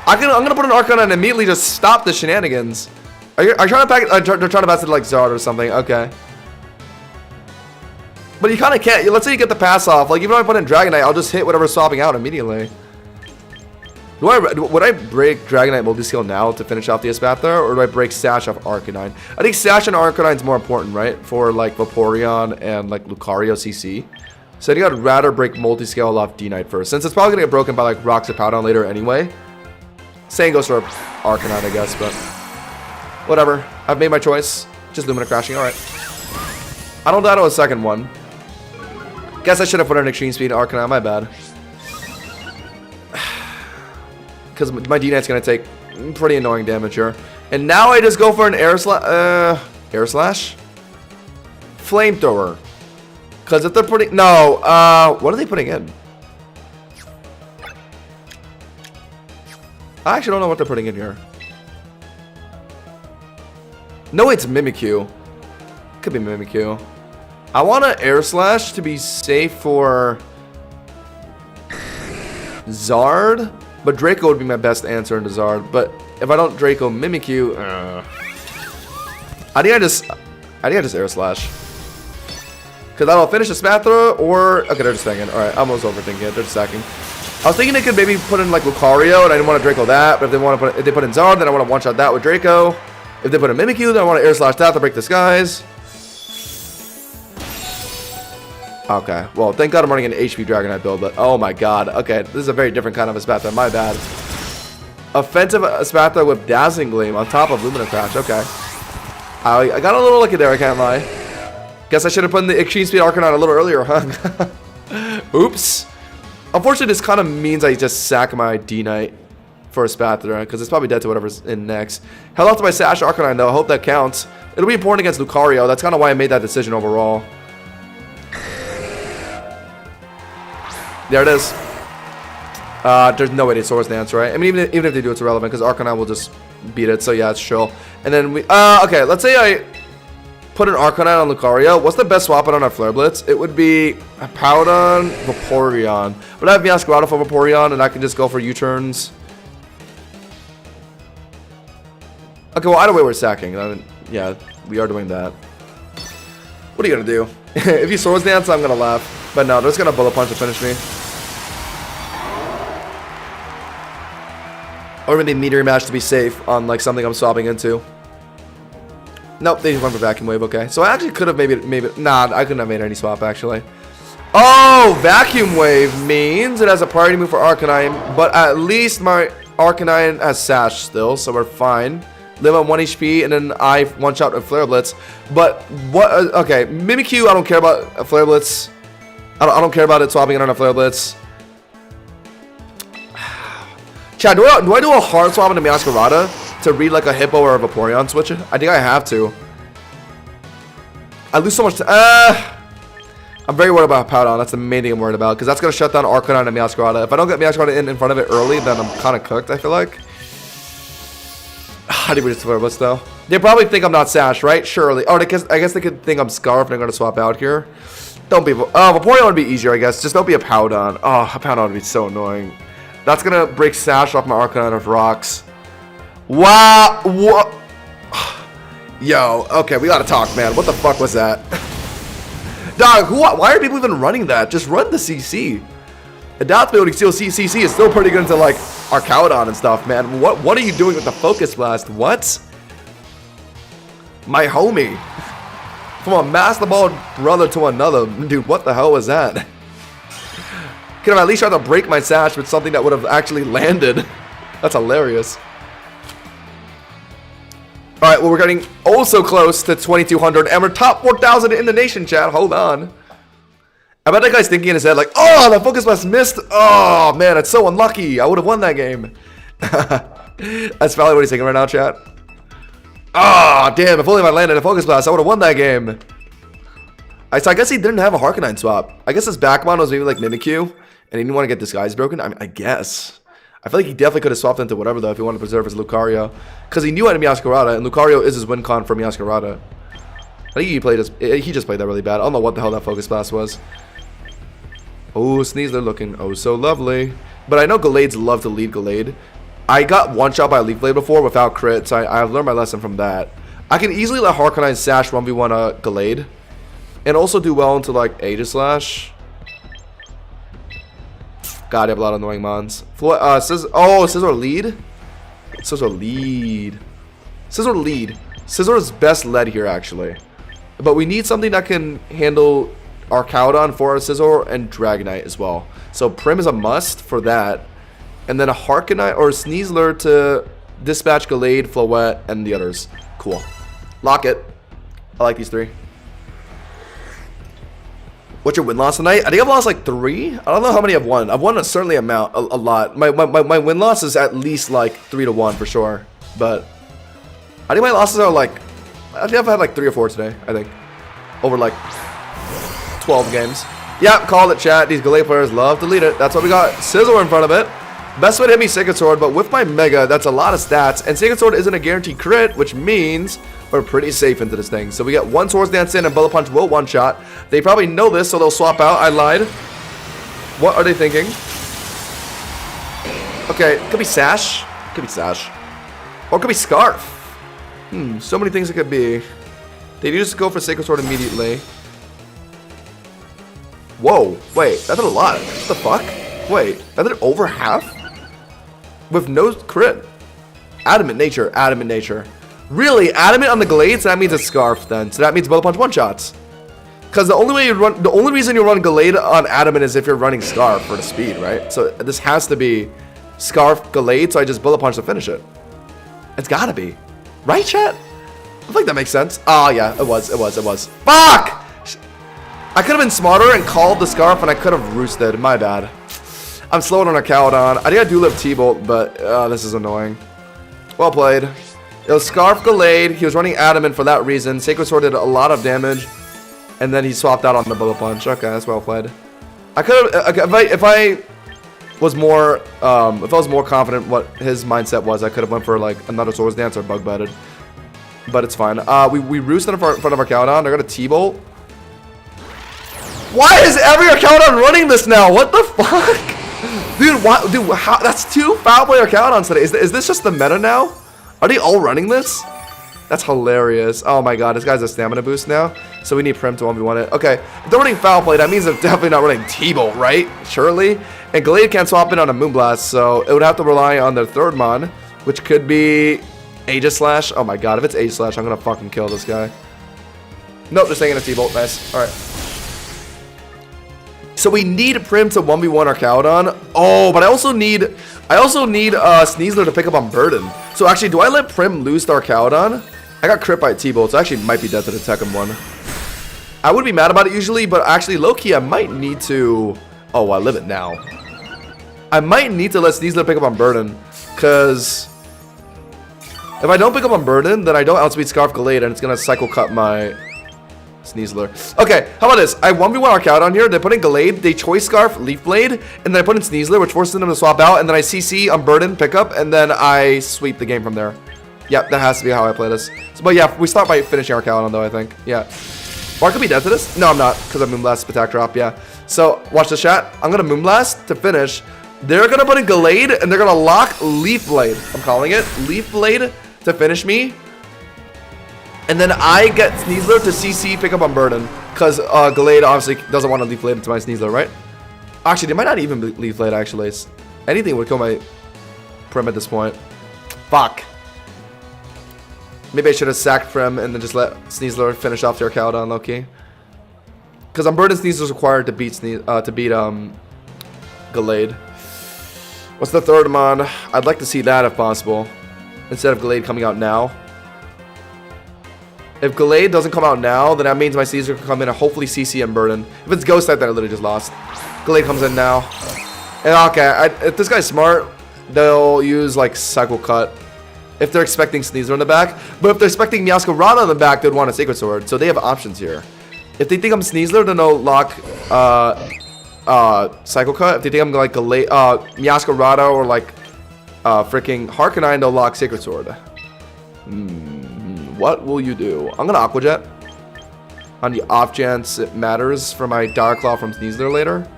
I'm gonna put an Arcanine and immediately just stop the shenanigans. Are you trying to pack it? They're trying to pass it to like Zard or something, okay. But you kind of can't. Let's say you get the pass off. Like, even if I put in Dragonite, I'll just hit whatever's swapping out immediately. Would I break Dragonite multi-skill now to finish off the Espathra, or do I break Sash off Arcanine? I think Sash and Arcanine's more important, right? For, like, Vaporeon and, like, Lucario CC. So I think I'd rather break multi-scale off D-Knight first, since it's probably going to get broken by, like, Rocks or Hippowdon later anyway. Same goes for Arcanine, I guess, but whatever. I've made my choice. Just Lumina crashing, alright. I don't die to a second one. Guess I should have put an Extreme Speed Arcanine, my bad. Because my D-Knight's going to take pretty annoying damage here. And now I just go for an Air Slash? Flamethrower. Because if they're putting... No, what are they putting in? I actually don't know what they're putting in here. No, it's Mimikyu. Could be Mimikyu. I want an Air Slash to be safe for Zard, but Draco would be my best answer into Zard. But if I don't Draco Mimikyu, I think I just Air Slash, because that'll finish the Spathra. Or okay, they're just staying. All right, I'm almost overthinking it. They're just stacking. I was thinking they could maybe put in like Lucario, and I didn't want to Draco that. But if they put in Zard, then I want to one shot that with Draco. If they put in Mimikyu, then I want to Air Slash that to break disguise. Okay, well, thank God I'm running an HP Dragonite build, but oh my god. Okay, this is a very different kind of Espathra, my bad. Offensive Espathra with Dazzling Gleam on top of Lumina Crash, okay. I got a little lucky there, I can't lie. Guess I should have put in the Extreme Speed Arcanine a little earlier, huh? Oops. Unfortunately, this kind of means I just sack my D-Knight for a Espathra, because it's probably dead to whatever's in next. Held off to my Sash Arcanine, though. I hope that counts. It'll be important against Lucario. That's kind of why I made that decision overall. There it is. There's no way they Swords Dance, right? I mean, even if they do, it's irrelevant, because Arcanine will just beat it, so yeah, it's chill. And then we... okay, let's say I put an Arcanine on Lucario. What's the best swap on our Flare Blitz? It would be Hippowdon, Vaporeon. But I have Meowscarada for Vaporeon, and I can just go for U-turns. Okay, well, either way, we're sacking. I mean, yeah, we are doing that. What are you going to do? If you Swords Dance, I'm going to laugh. But no, they're just going to Bullet Punch to finish me. Or maybe Meteor Mash to be safe on like something I'm swapping into. Nope, they went for Vacuum Wave, okay. So I actually could have maybe, nah, I couldn't have made any swap actually. Oh, Vacuum Wave means it has a priority move for Arcanine, but at least my Arcanine has Sash still, so we're fine. Live on 1 HP, and then I one-shot a Flare Blitz. But what, okay, Mimikyu, I don't care about a Flare Blitz. I don't care about it swapping it on a Flare Blitz. Chad, do I do a hard swap into Meowscarada to read like a Hippo or a Vaporeon switch? I think I have to. I lose so much. I'm very worried about Powdon. That's the main thing I'm worried about. Because that's going to shut down Arcanine and Meowscarada. If I don't get Meowscarada in front of it early, then I'm kind of cooked, I feel like. How do we just flare blitz though? They probably think I'm not Sash, right? Surely. Oh, I guess they could think I'm Scarf and I'm going to swap out here. Don't be... Oh, Vaporeon would be easier, I guess. Just don't be a Powdon. Oh, a Powdon would be so annoying. That's going to break Sash off my Arcanine of Rocks. Wow. What? Yo, okay, we got to talk, man. What the fuck was that? Dog, why are people even running that? Just run the CC. Adapt building steal CC is still pretty good into like Arcaudon and stuff, man. What are you doing with the Focus Blast? What? My homie. From a Master Ball brother to another. Dude, what the hell was that? Could have at least tried to break my Sash with something that would have actually landed. That's hilarious. Alright, well, we're getting oh so close to 2,200, and we're top 4,000 in the nation, chat. Hold on. I bet that guy's thinking in his head, like, oh, the Focus Blast missed. Oh, man, it's so unlucky. I would have won that game. That's probably what he's thinking right now, chat. Ah, oh, damn, if only I landed a Focus Blast, I would have won that game. So I guess he didn't have a Harkonine swap. I guess his backmon was maybe like Mimikyu, and he didn't want to get Disguise broken. I mean, I guess. I feel like he definitely could have swapped into whatever, though, if he wanted to preserve his Lucario. Because he knew I had Meowscarada, and Lucario is his win con for Meowscarada. I think he just played that really bad. I don't know what the hell that Focus Blast was. Oh, Sneasler looking oh so lovely. But I know Gallades love to lead Gallade. I got one shot by Leaf Blade before without crit, so I've learned my lesson from that. I can easily let Harkonine Sash 1v1 Gallade. And also do well into like Aegislash. God, I have a lot of annoying mons. Scissor lead? Scissor lead. Scissor lead. Scissor is best led here, actually. But we need something that can handle Arcaudon for our Scissor and Dragonite as well. So Prim is a must for that. And then a Harkonite or a Sneasler to dispatch Gallade, Floette, and the others. Cool. Lock it. I like these three. What's your win-loss tonight? I think I've lost like 3. I don't know how many I've won. I've won a certainly amount, a lot. My win-loss is at least like 3-1 for sure. But I think my losses are like, I think I've had like 3 or 4 today, I think. Over like 12 games. Yep, call it, chat. These Gallade players love to lead it. That's why we got Scizor in front of it. Best way to hit me Sacred Sword, but with my Mega, that's a lot of stats. And Sacred Sword isn't a guaranteed crit, which means we're pretty safe into this thing. So we get 1 Swords Dance in and Bullet Punch will one-shot. They probably know this, so they'll swap out. I lied. What are they thinking? Okay, could be Sash. Could be Sash. Or it could be Scarf. So many things it could be. They just go for Sacred Sword immediately. Whoa, wait, that did a lot. What the fuck? Wait, that did over half? With no crit. Adamant nature, adamant nature. Really, adamant on the Gallade, so that means it's Scarf then. So that means Bullet Punch one-shots. Because the only reason you run Gallade on adamant is if you're running Scarf for the speed, right? So this has to be Scarf Gallade, so I just Bullet Punch to finish it. It's gotta be. Right, chat? I think that makes sense. Oh yeah, it was. Fuck! I could have been smarter and called the Scarf and I could have roosted. My bad. I'm slowing on a Cowdon. I think I do live T-Bolt, but this is annoying. Well played. It was Scarf Gallade. He was running Adamant for that reason. Sacred Sword did a lot of damage. And then he swapped out on the Bullet Punch. Okay, that's well played. I could have, if I was more confident what his mindset was, I could have went for like another Swords Dance or Bug Butted. But it's fine. We roosted in front of our Cowdon. They're gonna T-Bolt. Why is every Arcaudon running this now? What the fuck? Dude, how, that's 2 foul player Arcaudons today. Is this just the meta now? Are they all running this? That's hilarious. Oh my god, this guy's a stamina boost now. So we need Prim to 1v1 it. Okay, if they're running foul play, that means they're definitely not running T-Bolt, right? Surely. And Gallade can't swap in on a Moonblast, so it would have to rely on their third mon, which could be Aegislash. Oh my god, if it's Aegislash, I'm gonna fucking kill this guy. Nope, they're staying in a T-Bolt. Nice. Alright. So we need Prim to 1v1 Arcaudon. Oh, but I also need Sneasler to pick up on Burden. So actually, do I let Prim lose to Arcaudon? I got crit by T-Bolt, so I actually might be dead to the Tekken one. I would be mad about it usually, but actually, low-key, I might need to... Oh, I live it now. I might need to let Sneasler pick up on Burden, because... If I don't pick up on Burden, then I don't outspeed Scarf Gallade, and it's going to cycle cut my Sneasler. Okay, how about this? I 1v1 Arcade on here. They put in Gallade, they Choice Scarf, Leaf Blade, and then I put in Sneasler, which forces them to swap out, and then I CC, Unburden, pick up, and then I sweep the game from there. Yep, that has to be how I play this. So, but yeah, we start by finishing Arcade on though, I think. Yeah. Or I could be dead to this. No, I'm not, because I Moonblast, attack drop, yeah. So, watch the chat. I'm going to Moonblast to finish. They're going to put in Gallade, and they're going to lock Leaf Blade. I'm calling it. Leaf Blade to finish me. And then I get Sneasler to CC, pick up Unburden. Because Gallade obviously doesn't want to Leaf Blade into my Sneasler, right? Actually, they might not even be Leaf Blade, actually. Anything would kill my Prim at this point. Fuck. Maybe I should have sacked Prim and then just let Sneasler finish off their Arcade on low-key. Because Unburden Sneasler is required to beat Gallade. What's the third mon? I'd like to see that if possible. Instead of Gallade coming out now. If Gallade doesn't come out now, then that means my Caesar can come in and hopefully CC Unburden. If it's Ghost type, then I literally just lost. Gallade comes in now. And okay, if this guy's smart, they'll use like Cycle Cut. If they're expecting Sneasler in the back. But if they're expecting Meowscarada in the back, they'd want a Sacred Sword. So they have options here. If they think I'm Sneasler, then they'll lock Cycle Cut. If they think I'm like Meowscarada or like freaking Harkonine, they'll lock Sacred Sword. What will you do? I'm gonna Aqua Jet on the off chance it matters for my Dark Claw from Sneasler later.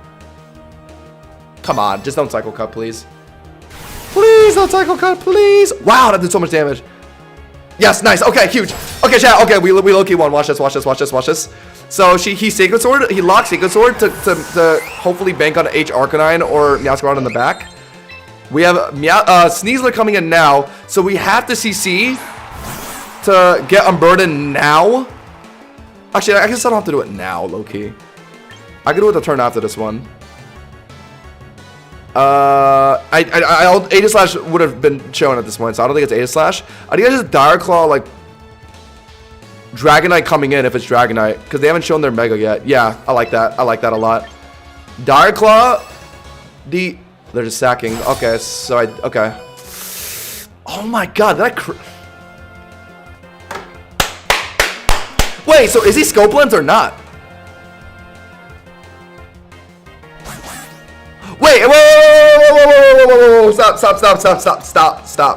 Come on, just don't Cycle Cut, please. Please don't Cycle Cut, please. Wow, that did so much damage. Yes, nice. Okay, huge. Okay, chat. Okay, we low-key won. Watch this, watch this, watch this, watch this. So he Sacred Sword. He locks Sacred Sword to hopefully bank on H Arcanine or Meowscarada in the back. We have Sneasler coming in now, so we have to CC to get Unburden now. Actually, I guess I don't have to do it now, low-key. I can do it the turn after this one. Aegis Slash would have been shown at this point, so I don't think it's Aegis Slash. I think it's just Dire Claw, like Dragonite coming in if it's Dragonite, because they haven't shown their Mega yet. Yeah, I like that. I like that a lot. Dire Claw, they're just sacking. Okay, so okay. Oh my god, wait, so is he Scope Lens or not? Wait, whoa,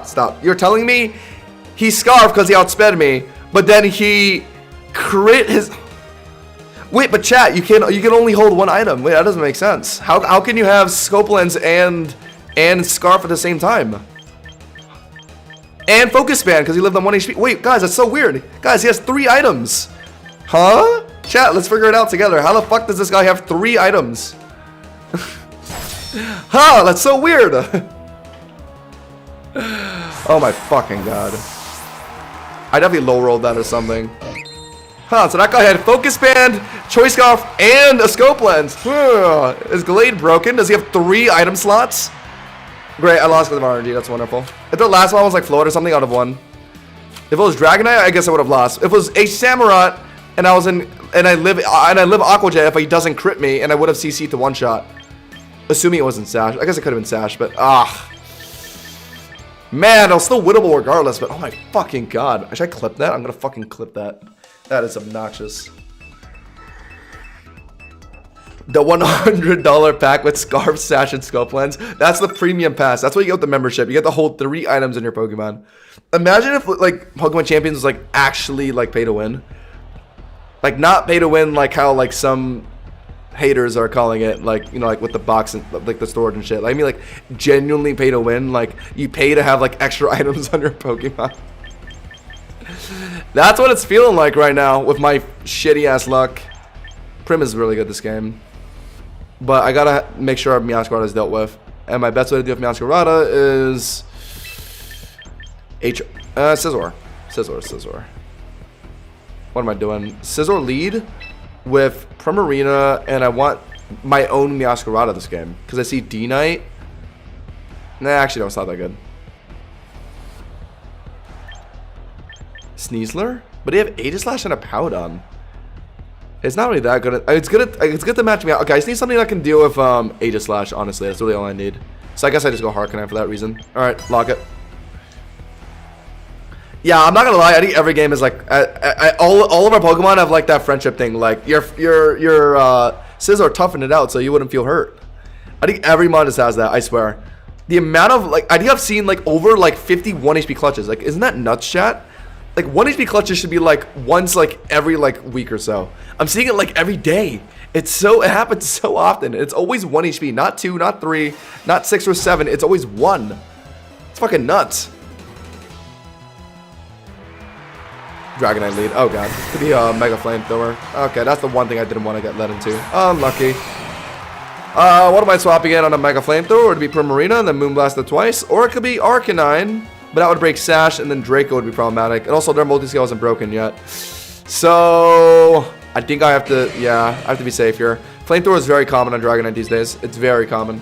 stop. You're telling me he Scarfed because he outsped me, but then he crit his... Wait, but chat, you can only hold one item. Wait, that doesn't make sense. How can you have Scope Lens and Scarf at the same time? And Focus Band because he lived on 1 HP. Wait, guys, that's so weird. Guys, he has 3 items. Huh? Chat, let's figure it out together. How the fuck does this guy have 3 items? Huh, that's so weird. Oh my fucking god. I definitely low rolled that or something. Huh, so that guy had Focus Band, Choice Scarf, and a Scope Lens. Is Gallade broken? Does he have 3 item slots? Great, I lost because of RNG, that's wonderful. If the last one was like float or something, I'd have won. If it was Dragonite, I guess I would have lost. If it was a Samurott and I live Aqua Jet if he doesn't crit me, and I would have CC'd to one shot. Assuming it wasn't Sash. I guess it could have been Sash, but man, it'll still winnable regardless, but oh my fucking god. Should I clip that? I'm gonna fucking clip that. That is obnoxious. The $100 pack with Scarf, Sash, and Scope Lens. That's the premium pass. That's what you get with the membership. You get to hold 3 items in your Pokemon. Imagine if like Pokemon Champions was like actually like pay to win. Like not pay to win like how like some haters are calling it, like, you know, like with the box and like the storage and shit. I mean, like genuinely pay to win. Like you pay to have like extra items on your Pokemon. That's what it's feeling like right now with my shitty ass luck. Prim is really good this game, but I gotta make sure Meowscarada is dealt with. And my best way to deal with Meowscarada is Scizor. What am I doing? Scizor lead with Primarina, and I want my own Meowscarada this game because I see D-Knight. Nah, actually, no, it's not that good. Sneasler? But they have Aegis Slash and a Powdon. It's not really that good. It's good to match me out. Okay, I just need something that can deal with Aegis Slash, honestly. That's really all I need. So I guess I just go Harkonine for that reason. Alright, lock it. Yeah, I'm not gonna lie. I think every game is like all of our Pokemon have like that friendship thing. Like your Scizor toughened it out so you wouldn't feel hurt. I think every mon just has that. I swear. The amount of like I think I've seen like over like 51 HP clutches. Like isn't that nuts, chat? Like 1 HP clutches should be like once like every like week or so. I'm seeing it like every day. It happens so often. It's always 1 HP, not 2, not 3, not 6 or 7. It's always 1. It's fucking nuts. Dragonite lead. Oh god. Could be a Mega Flamethrower. Okay, that's the one thing I didn't want to get led into. Unlucky. What am I swapping in on a Mega Flamethrower? Would it be Primarina and then Moonblast it twice? Or it could be Arcanine, but that would break Sash and then Draco would be problematic. And also their multi-scale isn't broken yet. So I think I have to, yeah, I have to be safe here. Flamethrower is very common on Dragonite these days. It's very common.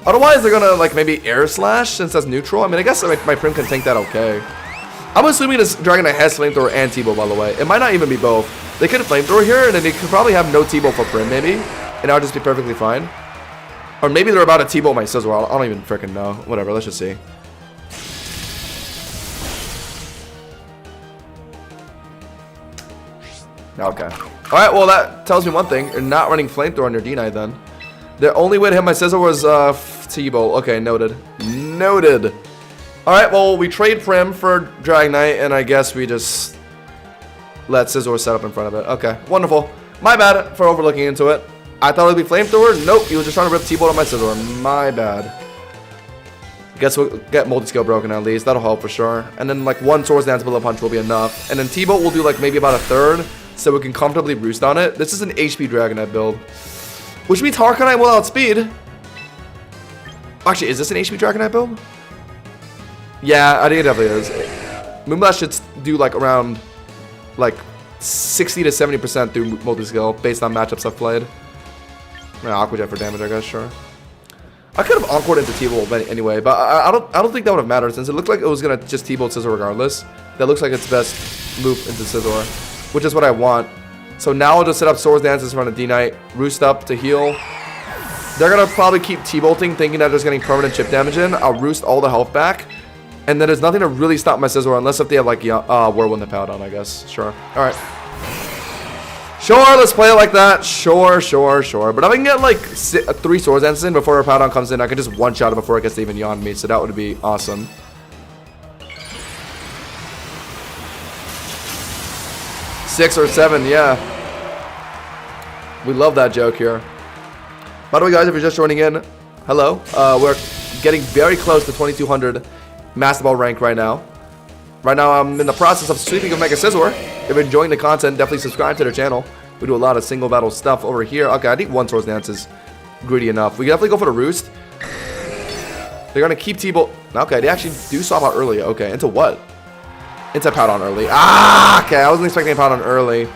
Otherwise, they're gonna like maybe Air Slash since that's neutral. I mean, I guess my Prim can tank that okay. I'm assuming this Dragonite has Flamethrower and T-Bow, by the way. It might not even be both. They could Flamethrower here, and then they could probably have no T-Bow for Prim, maybe. And that would just be perfectly fine. Or maybe they're about to T-Bow my Scizor. I don't even freaking know. Whatever, let's just see. Okay. Alright, well that tells me one thing. You're not running Flamethrower on your D-Knight then. The only way to hit my Scizor was T-Bow. Okay, noted. Noted. Alright, well we trade Prim for Dragonite, and I guess we just let Scizor set up in front of it. Okay, wonderful. My bad for overlooking into it. I thought it would be Flamethrower. Nope, he was just trying to rip T-Bow on my Scizor. My bad. Guess we'll get multi-scale broken at least. That'll help for sure. And then like one Swords Dance Bullet Punch will be enough. And then T-Bow will do like maybe about a third, so we can comfortably roost on it. This is an HP Dragonite build, which means Harkonite will outspeed. Actually, is this an HP Dragonite build? Yeah, I think it definitely is. Moonblast should do like around like 60 to 70% through multi-skill based on matchups I've played. Aqua Jet for damage, I guess, sure. I could have Encored into T-Bolt anyway, but I don't think that would have mattered since it looked like it was gonna just T-Bolt Scizor regardless. That looks like its best loop into Scizor, which is what I want. So now I'll just set up Swords Dances in front of D-Knight, roost up to heal. They're gonna probably keep T-Bolting, thinking that they're just getting permanent chip damage in. I'll roost all the health back. And then there's nothing to really stop my Scizor unless if they have like Whirlwind the Powder on, I guess. Sure. Alright. Sure, let's play it like that. Sure. But if I can get like 3 Swords Dances in before our Powder comes in, I can just one-shot it before it gets to even yawn me. So that would be awesome. Six or 7, yeah. We love that joke here. By the way, guys, if you're just joining in, hello. We're getting very close to 2200 Master Ball rank right now. Right now, I'm in the process of sweeping of Mega Scizor. If you're enjoying the content, definitely subscribe to their channel. We do a lot of single battle stuff over here. Okay, I think one Swords Dance is greedy enough. We can definitely go for the Roost. They're going to keep T-Bolt. Okay, they actually do swap out early. Okay, into what? Into Powdon early. Ah, okay, I wasn't expecting Powdon early.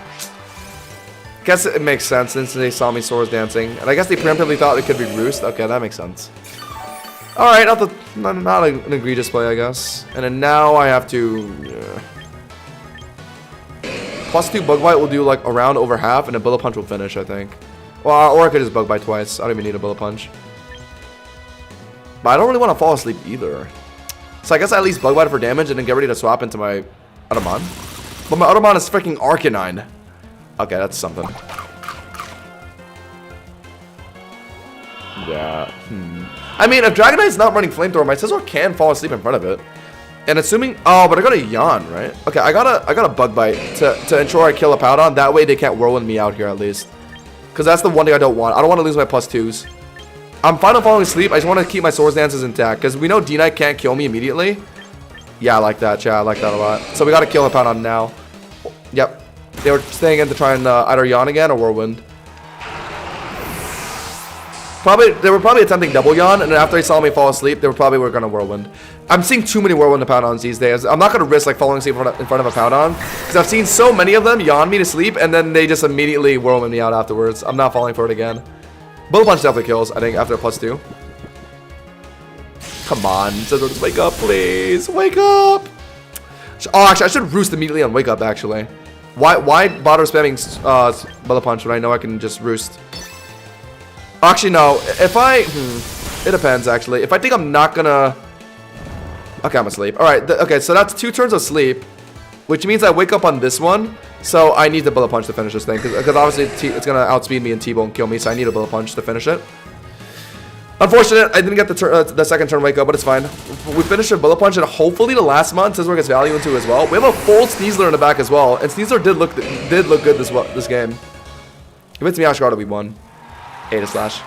Guess it makes sense since they saw me Swords Dancing. And I guess they preemptively thought it could be Roost. Okay, that makes sense. Alright, not an egregious play, I guess. And then now I have to... +2 Bug Bite will do like around over half, and a Bullet Punch will finish, I think. Well, or I could just Bug Bite twice. I don't even need a Bullet Punch. But I don't really want to fall asleep either. So I guess I at least Bug Bite for damage and then get ready to swap into my Automon. But my Automon is freaking Arcanine. Okay, that's something. Yeah. I mean, if Dragonite's not running Flamethrower, my Scizor can fall asleep in front of it. And assuming... Oh, but I gotta yawn, right? Okay, I gotta Bug Bite to ensure I kill a Powdon. That way they can't Whirlwind me out here at least. Because that's the one thing I don't want. I don't want to lose my +2s. I'm fine on falling asleep. I just want to keep my Swords Dances intact. Because we know D-Knight can't kill me immediately. Yeah, I like that, chat. I like that a lot. So we gotta kill a Powdon now. Yep. They were staying in to try and either yawn again or Whirlwind. They were probably attempting double yawn, and then after they saw me fall asleep, they were gonna Whirlwind. I'm seeing too many Whirlwind to Powdons these days. I'm not gonna risk like falling asleep in front of a Powdon, because I've seen so many of them yawn me to sleep, and then they just immediately Whirlwind me out afterwards. I'm not falling for it again. Bullet Punch definitely kills, I think, after a +2. Come on, Scizor, just wake up, please. Wake up! Oh, actually, I should Roost immediately on Wake Up, actually. Why bother spamming Bullet Punch when I know I can just Roost? Actually, no. If I... it depends, actually. If I think I'm not gonna... Okay, I'm asleep. All right. Okay, so that's 2 turns of sleep, which means I wake up on this one. So I need the bullet punch to finish this thing because obviously it's gonna outspeed me and T-bone kill me. So I need a bullet punch to finish it. Unfortunate, I didn't get the second turn wake up, but it's fine. We finished a bullet punch, and hopefully the last mon Scizor gets value into as well. We have a full Sneasler in the back as well, and Sneasler did look good this game. If it's Meowscarada, we won. Ada Slash.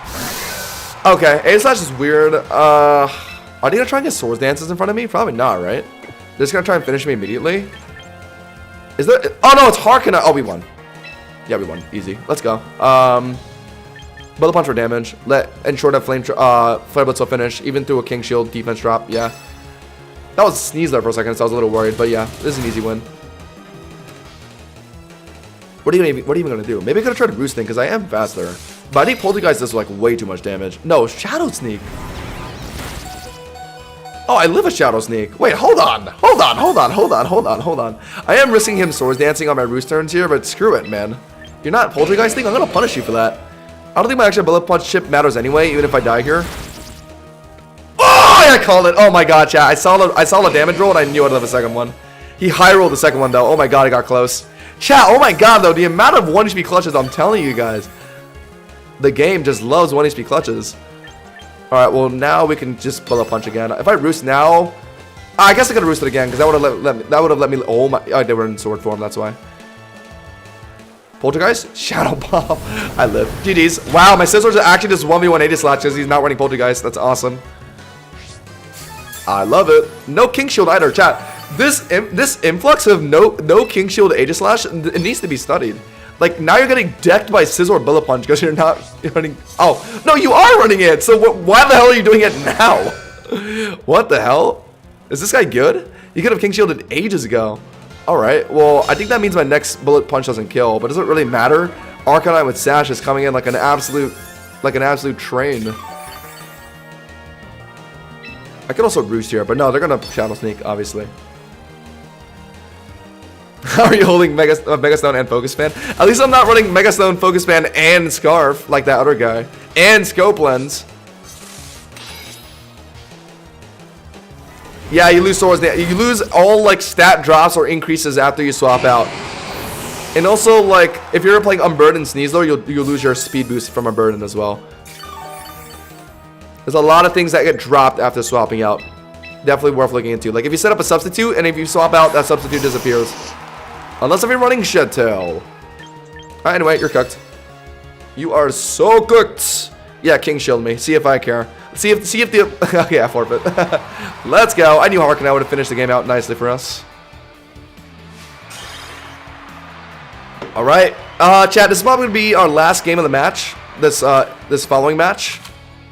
Okay, Ada Slash is weird. Are they gonna try and get Swords Dances in front of me? Probably not, right? They're just gonna try and finish me immediately. Is there? Oh no, it's Harkina. Oh, we won. Yeah, we won. Easy. Let's go. Bullet punch for damage. Ensure that Flare Blitz will finish, even through a King Shield defense drop. Yeah. That was a sneeze there for a second, so I was a little worried. But yeah, this is an easy win. What are you even gonna do? Maybe I could have tried Roosting because I am faster. But I think Poltergeist does like way too much damage. No, Shadow Sneak. Oh, I live a Shadow Sneak. Wait, hold on. I am risking him Swords Dancing on my Roost turns here, but screw it, man. You're not Poltergeisting? I'm gonna punish you for that. I don't think my actual bullet punch chip matters anyway, even if I die here. Oh, I called it. Oh my god, chat. I saw the damage roll and I knew I'd have a second one. He high rolled the second one though. Oh my god, I got close. Chat, oh my god though, the amount of 1 HP clutches, I'm telling you guys. The game just loves 1 HP clutches. Alright, well now we can just bullet punch again. If I roost now, I guess I could have roosted again because that would have let me. Oh my! Oh, they were in sword form. That's why. Poltergeist, Shadow Bomb. I live. GG's. Wow, my Scizor's actually just 1v1 80 slots because he's not running Poltergeist. That's awesome. I love it. No King Shield either, chat. This influx of no King Shield Aegis Slash, it needs to be studied. Like, now you're getting decked by Scizor Bullet Punch because you're not running. Oh, no, you are running it. So why the hell are you doing it now? What the hell? Is this guy good? You could have King Shielded ages ago. Alright, well, I think that means my next Bullet Punch doesn't kill, but does it really matter? Arcanine with Sash is coming in like an absolute train. I could also Roost here, but no, they're gonna Shadow Sneak, obviously. How are you holding Mega Stone and Focus Fan? At least I'm not running Mega Stone, Focus Fan, and Scarf like that other guy. And Scope Lens. Yeah, you lose swords. You lose all like stat drops or increases after you swap out. And also, like, if you're playing Unburdened Sneasler, you'll lose your speed boost from Unburdened as well. There's a lot of things that get dropped after swapping out. Definitely worth looking into. Like, if you set up a substitute, and if you swap out, that substitute disappears. Unless if you're running Shed Tail. Alright, anyway, you're cooked. You are so cooked. Yeah, King Shield me. See if I care. See if the okay, I forfeit. Let's go. I knew Harkina would have finished the game out nicely for us. All right, chat. This is probably gonna be our last game of the match. This following match,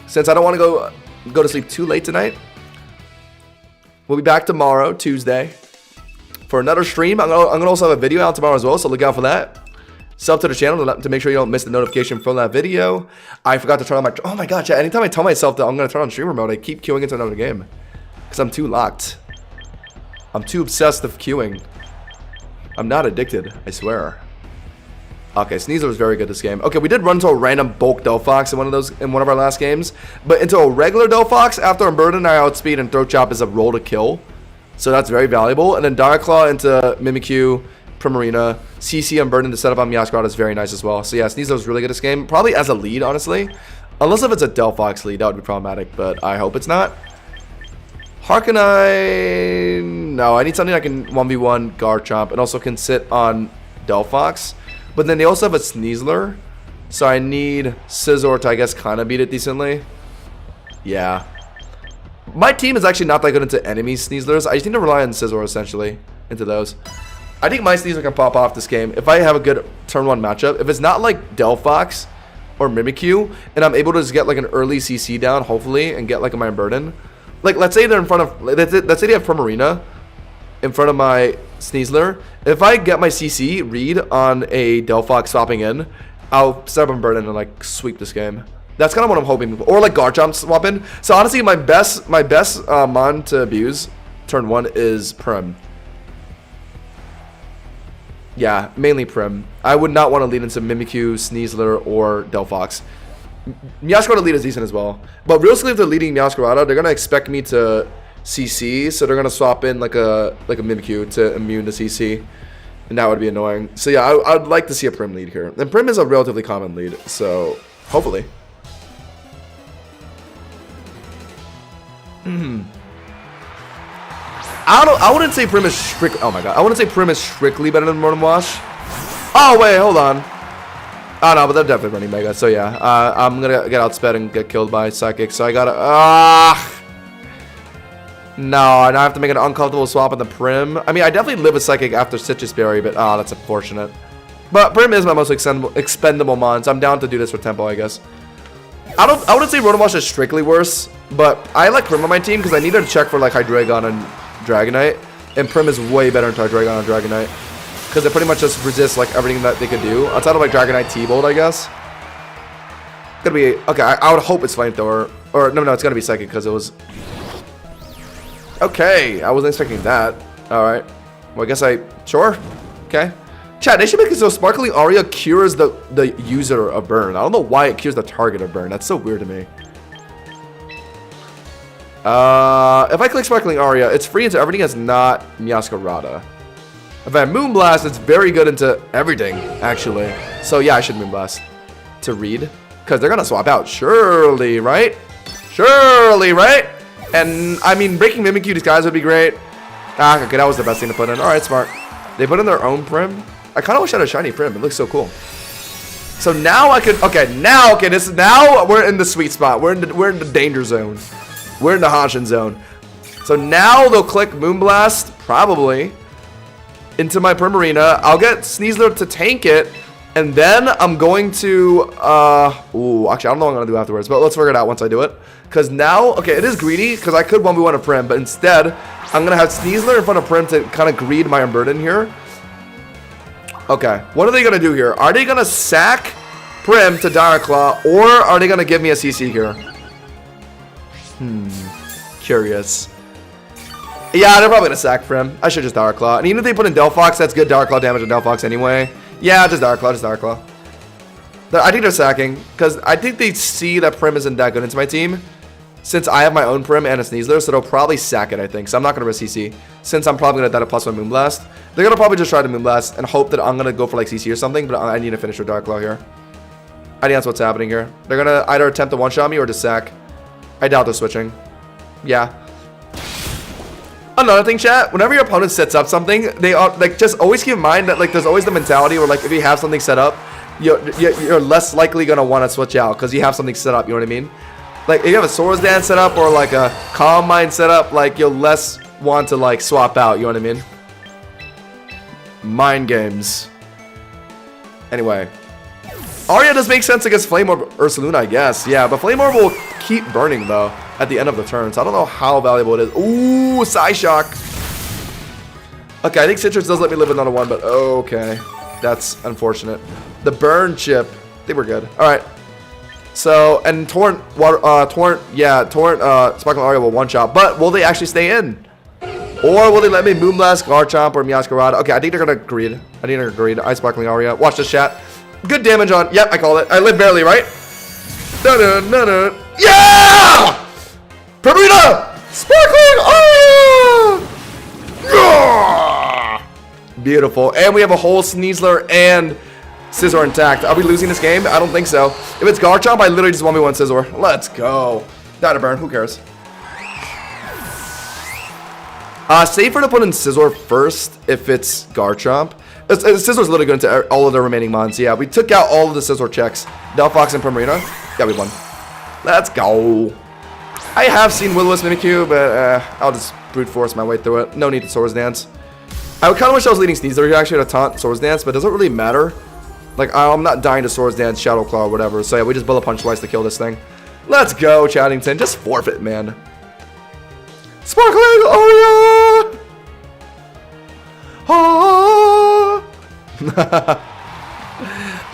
since I don't want to go to sleep too late tonight. We'll be back tomorrow, Tuesday, for another stream. I'm gonna also have a video out tomorrow as well, so look out for that. Sub to the channel to make sure you don't miss the notification from that video. I forgot to turn on my... Oh my god, chat. Anytime I tell myself that I'm going to turn on streamer mode, I keep queuing into another game. Because I'm too locked. I'm too obsessed with queuing. I'm not addicted, I swear. Okay, Sneasler was very good this game. Okay, we did run into a random bulk Delphox in one of our last games. But into a regular Delphox, after Unburden, I outspeed and Throat Chop is a roll to kill. So that's very valuable. And then Dire Claw into Mimikyu, Primarina, CC Unburdened to set up on Meowscarada is very nice as well. So yeah, Sneasler was really good this game. Probably as a lead, honestly. Unless if it's a Delphox lead, that would be problematic, but I hope it's not. Harkini... No, I need something I can 1v1 Garchomp and also can sit on Delphox. But then they also have a Sneasler. So I need Scizor to, I guess, kind of beat it decently. Yeah. My team is actually not that good into enemy Sneaslers. I just need to rely on Scizor, essentially, into those. I think my Sneasler can pop off this game if I have a good turn 1 matchup. If it's not like Delphox or Mimikyu, and I'm able to just get like an early CC down, hopefully, and get like my Burden. Like, let's say they're in front of... Let's say they have Primarina in front of my Sneasler. If I get my CC read on a Delphox swapping in, I'll set up a Burden and like sweep this game. That's kind of what I'm hoping. Or like Garchomp swap in. So honestly, my best mon to abuse turn 1 is Prim. Yeah, mainly Prim. I would not want to lead into Mimikyu, Sneasler, or Delphox. Meowscarada lead is decent as well. But realistically, if they're leading Meowscarada, they're going to expect me to CC, so they're gonna swap in like a Mimikyu to immune to CC, and that would be annoying. So yeah, I'd like to see a Prim lead here. And Prim is a relatively common lead, so hopefully. I wouldn't say Prim is strictly. Oh my god, I wouldn't say Prim is strictly better than Mortem Wash. Oh wait, hold on. Oh no, but they're definitely running Mega. So yeah, I'm gonna get outsped and get killed by Psychic. So I gotta. No, and I have to make an uncomfortable swap on the Prim. I mean, I definitely live with Psychic after Citrus Berry, but that's unfortunate. But Prim is my most expendable mon, so I'm down to do this for Tempo, I guess. I wouldn't say Rotom Wash is strictly worse, but I like Prim on my team because I need to check for like Hydreigon and Dragonite, and Prim is way better than Hydreigon and Dragonite because they pretty much just resist like everything that they could do outside of like Dragonite T-Bolt, I guess. Gonna be okay. I would hope it's Flamethrower, or no, it's gonna be Psychic because it was. Okay, I wasn't expecting that. All right, well I guess sure. Okay, Chad, they should make it so Sparkling Aria cures the user of burn. I don't know why it cures the target of burn. That's so weird to me. If I click Sparkling Aria, it's free into everything that's not Meowscarada. If I have Moonblast, it's very good into everything, actually. So yeah, I should Moonblast to read. Because they're going to swap out. Surely, right? Surely, right? And, I mean, breaking Mimikyu Disguise would be great. Okay, that was the best thing to put in. Alright, smart. They put in their own Prim. I kind of wish I had a shiny Prim. It looks so cool. So now I could... Okay, now we're in the sweet spot. We're in the danger zone. We're in the Hanshin zone. So now they'll click Moonblast, probably, into my Primarina. I'll get Sneasler to tank it, and then I'm going to, ooh, actually, I don't know what I'm going to do afterwards, but let's figure it out once I do it. Because now, okay, it is greedy, because I could 1v1 a Prim, but instead, I'm going to have Sneasler in front of Prim to kind of greed my Unburden here. Okay, what are they going to do here? Are they going to sack Prim to Dire Claw, or are they going to give me a CC here? Curious. Yeah, they're probably gonna sack Prim. I should just Dire Claw. And even if they put in Delphox, that's good Dire Claw damage on Delphox anyway. Yeah, just Dire Claw, I think they're sacking, because I think they see that Prim isn't that good into my team, since I have my own Prim and a Sneasler, so they'll probably sack it, I think. So I'm not gonna risk CC, since I'm probably gonna die to plus one Moonblast. They're gonna probably just try to Moonblast and hope that I'm gonna go for like CC or something, but I need to finish with Dire Claw here. I think that's what's happening here. They're gonna either attempt to one-shot me or just sack. I doubt they're switching. Yeah. Another thing, chat, whenever your opponent sets up something, they are like, just always keep in mind that like there's always the mentality where like if you have something set up, you're less likely gonna want to switch out because you have something set up. You know what I mean? Like if you have a Swords Dance set up or like a Calm Mind set up, like you'll less want to like swap out. You know what I mean? Mind games. Anyway, Arya does make sense against Flame Orb Ursaluna, I guess. Yeah, but Flame Orb will keep burning though at the end of the turn, so I don't know how valuable it is. Ooh, Psyshock. Okay, I think Citrus does let me live another one, but okay. That's unfortunate. The burn chip, they were good. Alright. So, and Torrent, Sparkle Aria will one-shot, but will they actually stay in? Or will they let me Moonblast, Garchomp, or Meowscarada? Okay, I think they're gonna greed. Ice Sparkling Aria. Watch this, chat. Good damage on, yep, I called it. I live barely, right? Yeah! Primarina! Sparkling Aria! Yeah! Beautiful. And we have a whole Sneasler and Scizor intact. Are we losing this game? I don't think so. If it's Garchomp, I literally just 1v1 Scizor. Let's go. Data burn, who cares? Safer to put in Scizor first if it's Garchomp. Scissor's literally good into all of the remaining mons. Yeah, we took out all of the Scizor checks. Delphox and Primarina. Yeah, we won. Let's go. I have seen Will-O-Wisp Mimikyu, but I'll just brute force my way through it. No need to Swords Dance. I kind of wish I was leading Sneasler here actually to taunt Swords Dance, but it doesn't really matter. Like, I'm not dying to Swords Dance, Shadow Claw, or whatever. So yeah, we just Bullet Punch twice to kill this thing. Let's go, Chaddington. Just forfeit, man. Sparkling Aria! Ah!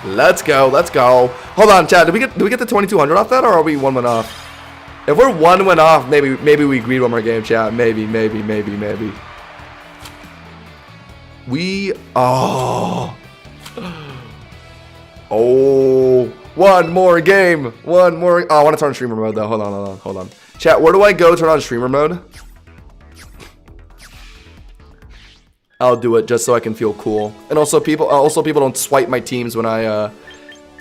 Let's go, let's go. Hold on, Chad. Did we get the 2200 off that, or are we 1-1 off? If we're 1-1 off, maybe we greed one more game, chat. Maybe. We oh, one more game. One more. Oh, I want to turn on streamer mode though. Hold on. Chat, where do I go turn on streamer mode? I'll do it just so I can feel cool. And also people don't swipe my teams when I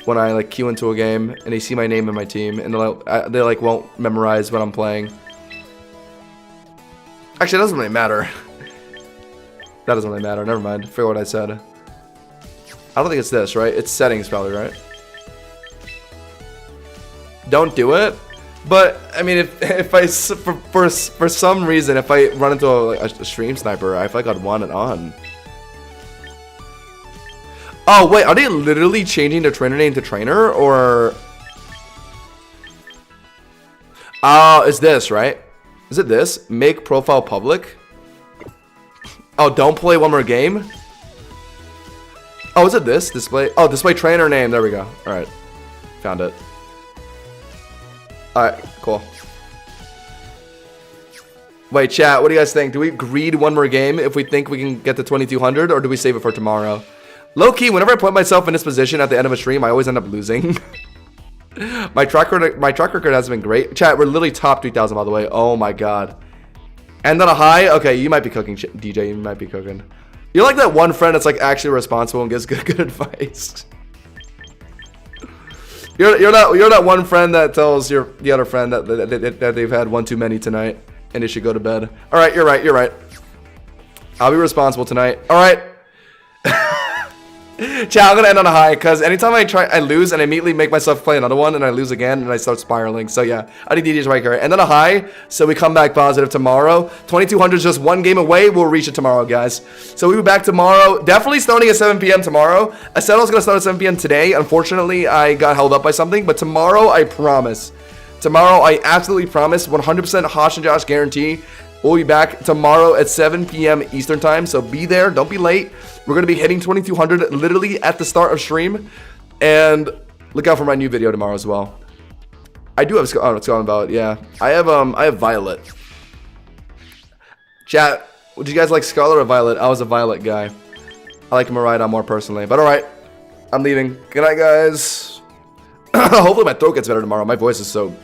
like queue into a game and they see my name in my team and they like won't memorize what I'm playing. Actually, it doesn't really matter. That doesn't really matter. Never mind. Forget what I said. I don't think it's this, right? It's settings probably, right? Don't do it. But I mean, if I for some reason if I run into a stream sniper, I feel like I'd want it on. Oh wait, are they literally changing the trainer name to trainer or? Oh, it's this, right? Is it this? Make profile public? Oh, don't play one more game? Oh, is it this? Display? Oh, display trainer name. There we go. All right. Found it. All right, cool. Wait, chat, what do you guys think? Do we greed one more game if we think we can get to 2200 or do we save it for tomorrow? Low key, whenever I put myself in this position at the end of a stream, I always end up losing. My track record has been great. Chat, we're literally top 3,000 by the way. Oh my god. And then a high? Okay, you might be cooking, DJ. You might be cooking. You're like that one friend that's like actually responsible and gives good advice. You're that one friend that tells the other friend that they've had one too many tonight and they should go to bed. All right, you're right. I'll be responsible tonight. All right. Chat, I'm gonna end on a high because anytime I lose and I immediately make myself play another one and I lose again and I start spiraling. So yeah, I think DJ's right here. And then a high, so we come back positive tomorrow. 2200 is just one game away. We'll reach it tomorrow, guys. So we'll be back tomorrow. Definitely starting at 7 p.m. tomorrow. I said I was gonna start at 7 p.m. today. Unfortunately, I got held up by something. But tomorrow, I promise. Tomorrow, I absolutely promise. 100% Hosh and Josh guarantee. We'll be back tomorrow at 7 p.m. Eastern time. So be there. Don't be late. We're going to be hitting 2200 literally at the start of stream. And look out for my new video tomorrow as well. I do have it's going about, yeah. I have Violet. Chat, would you guys like Scarlet or Violet? I was a Violet guy. I like Miraidon more personally. But alright, I'm leaving. Good night, guys. Hopefully my throat gets better tomorrow. My voice is so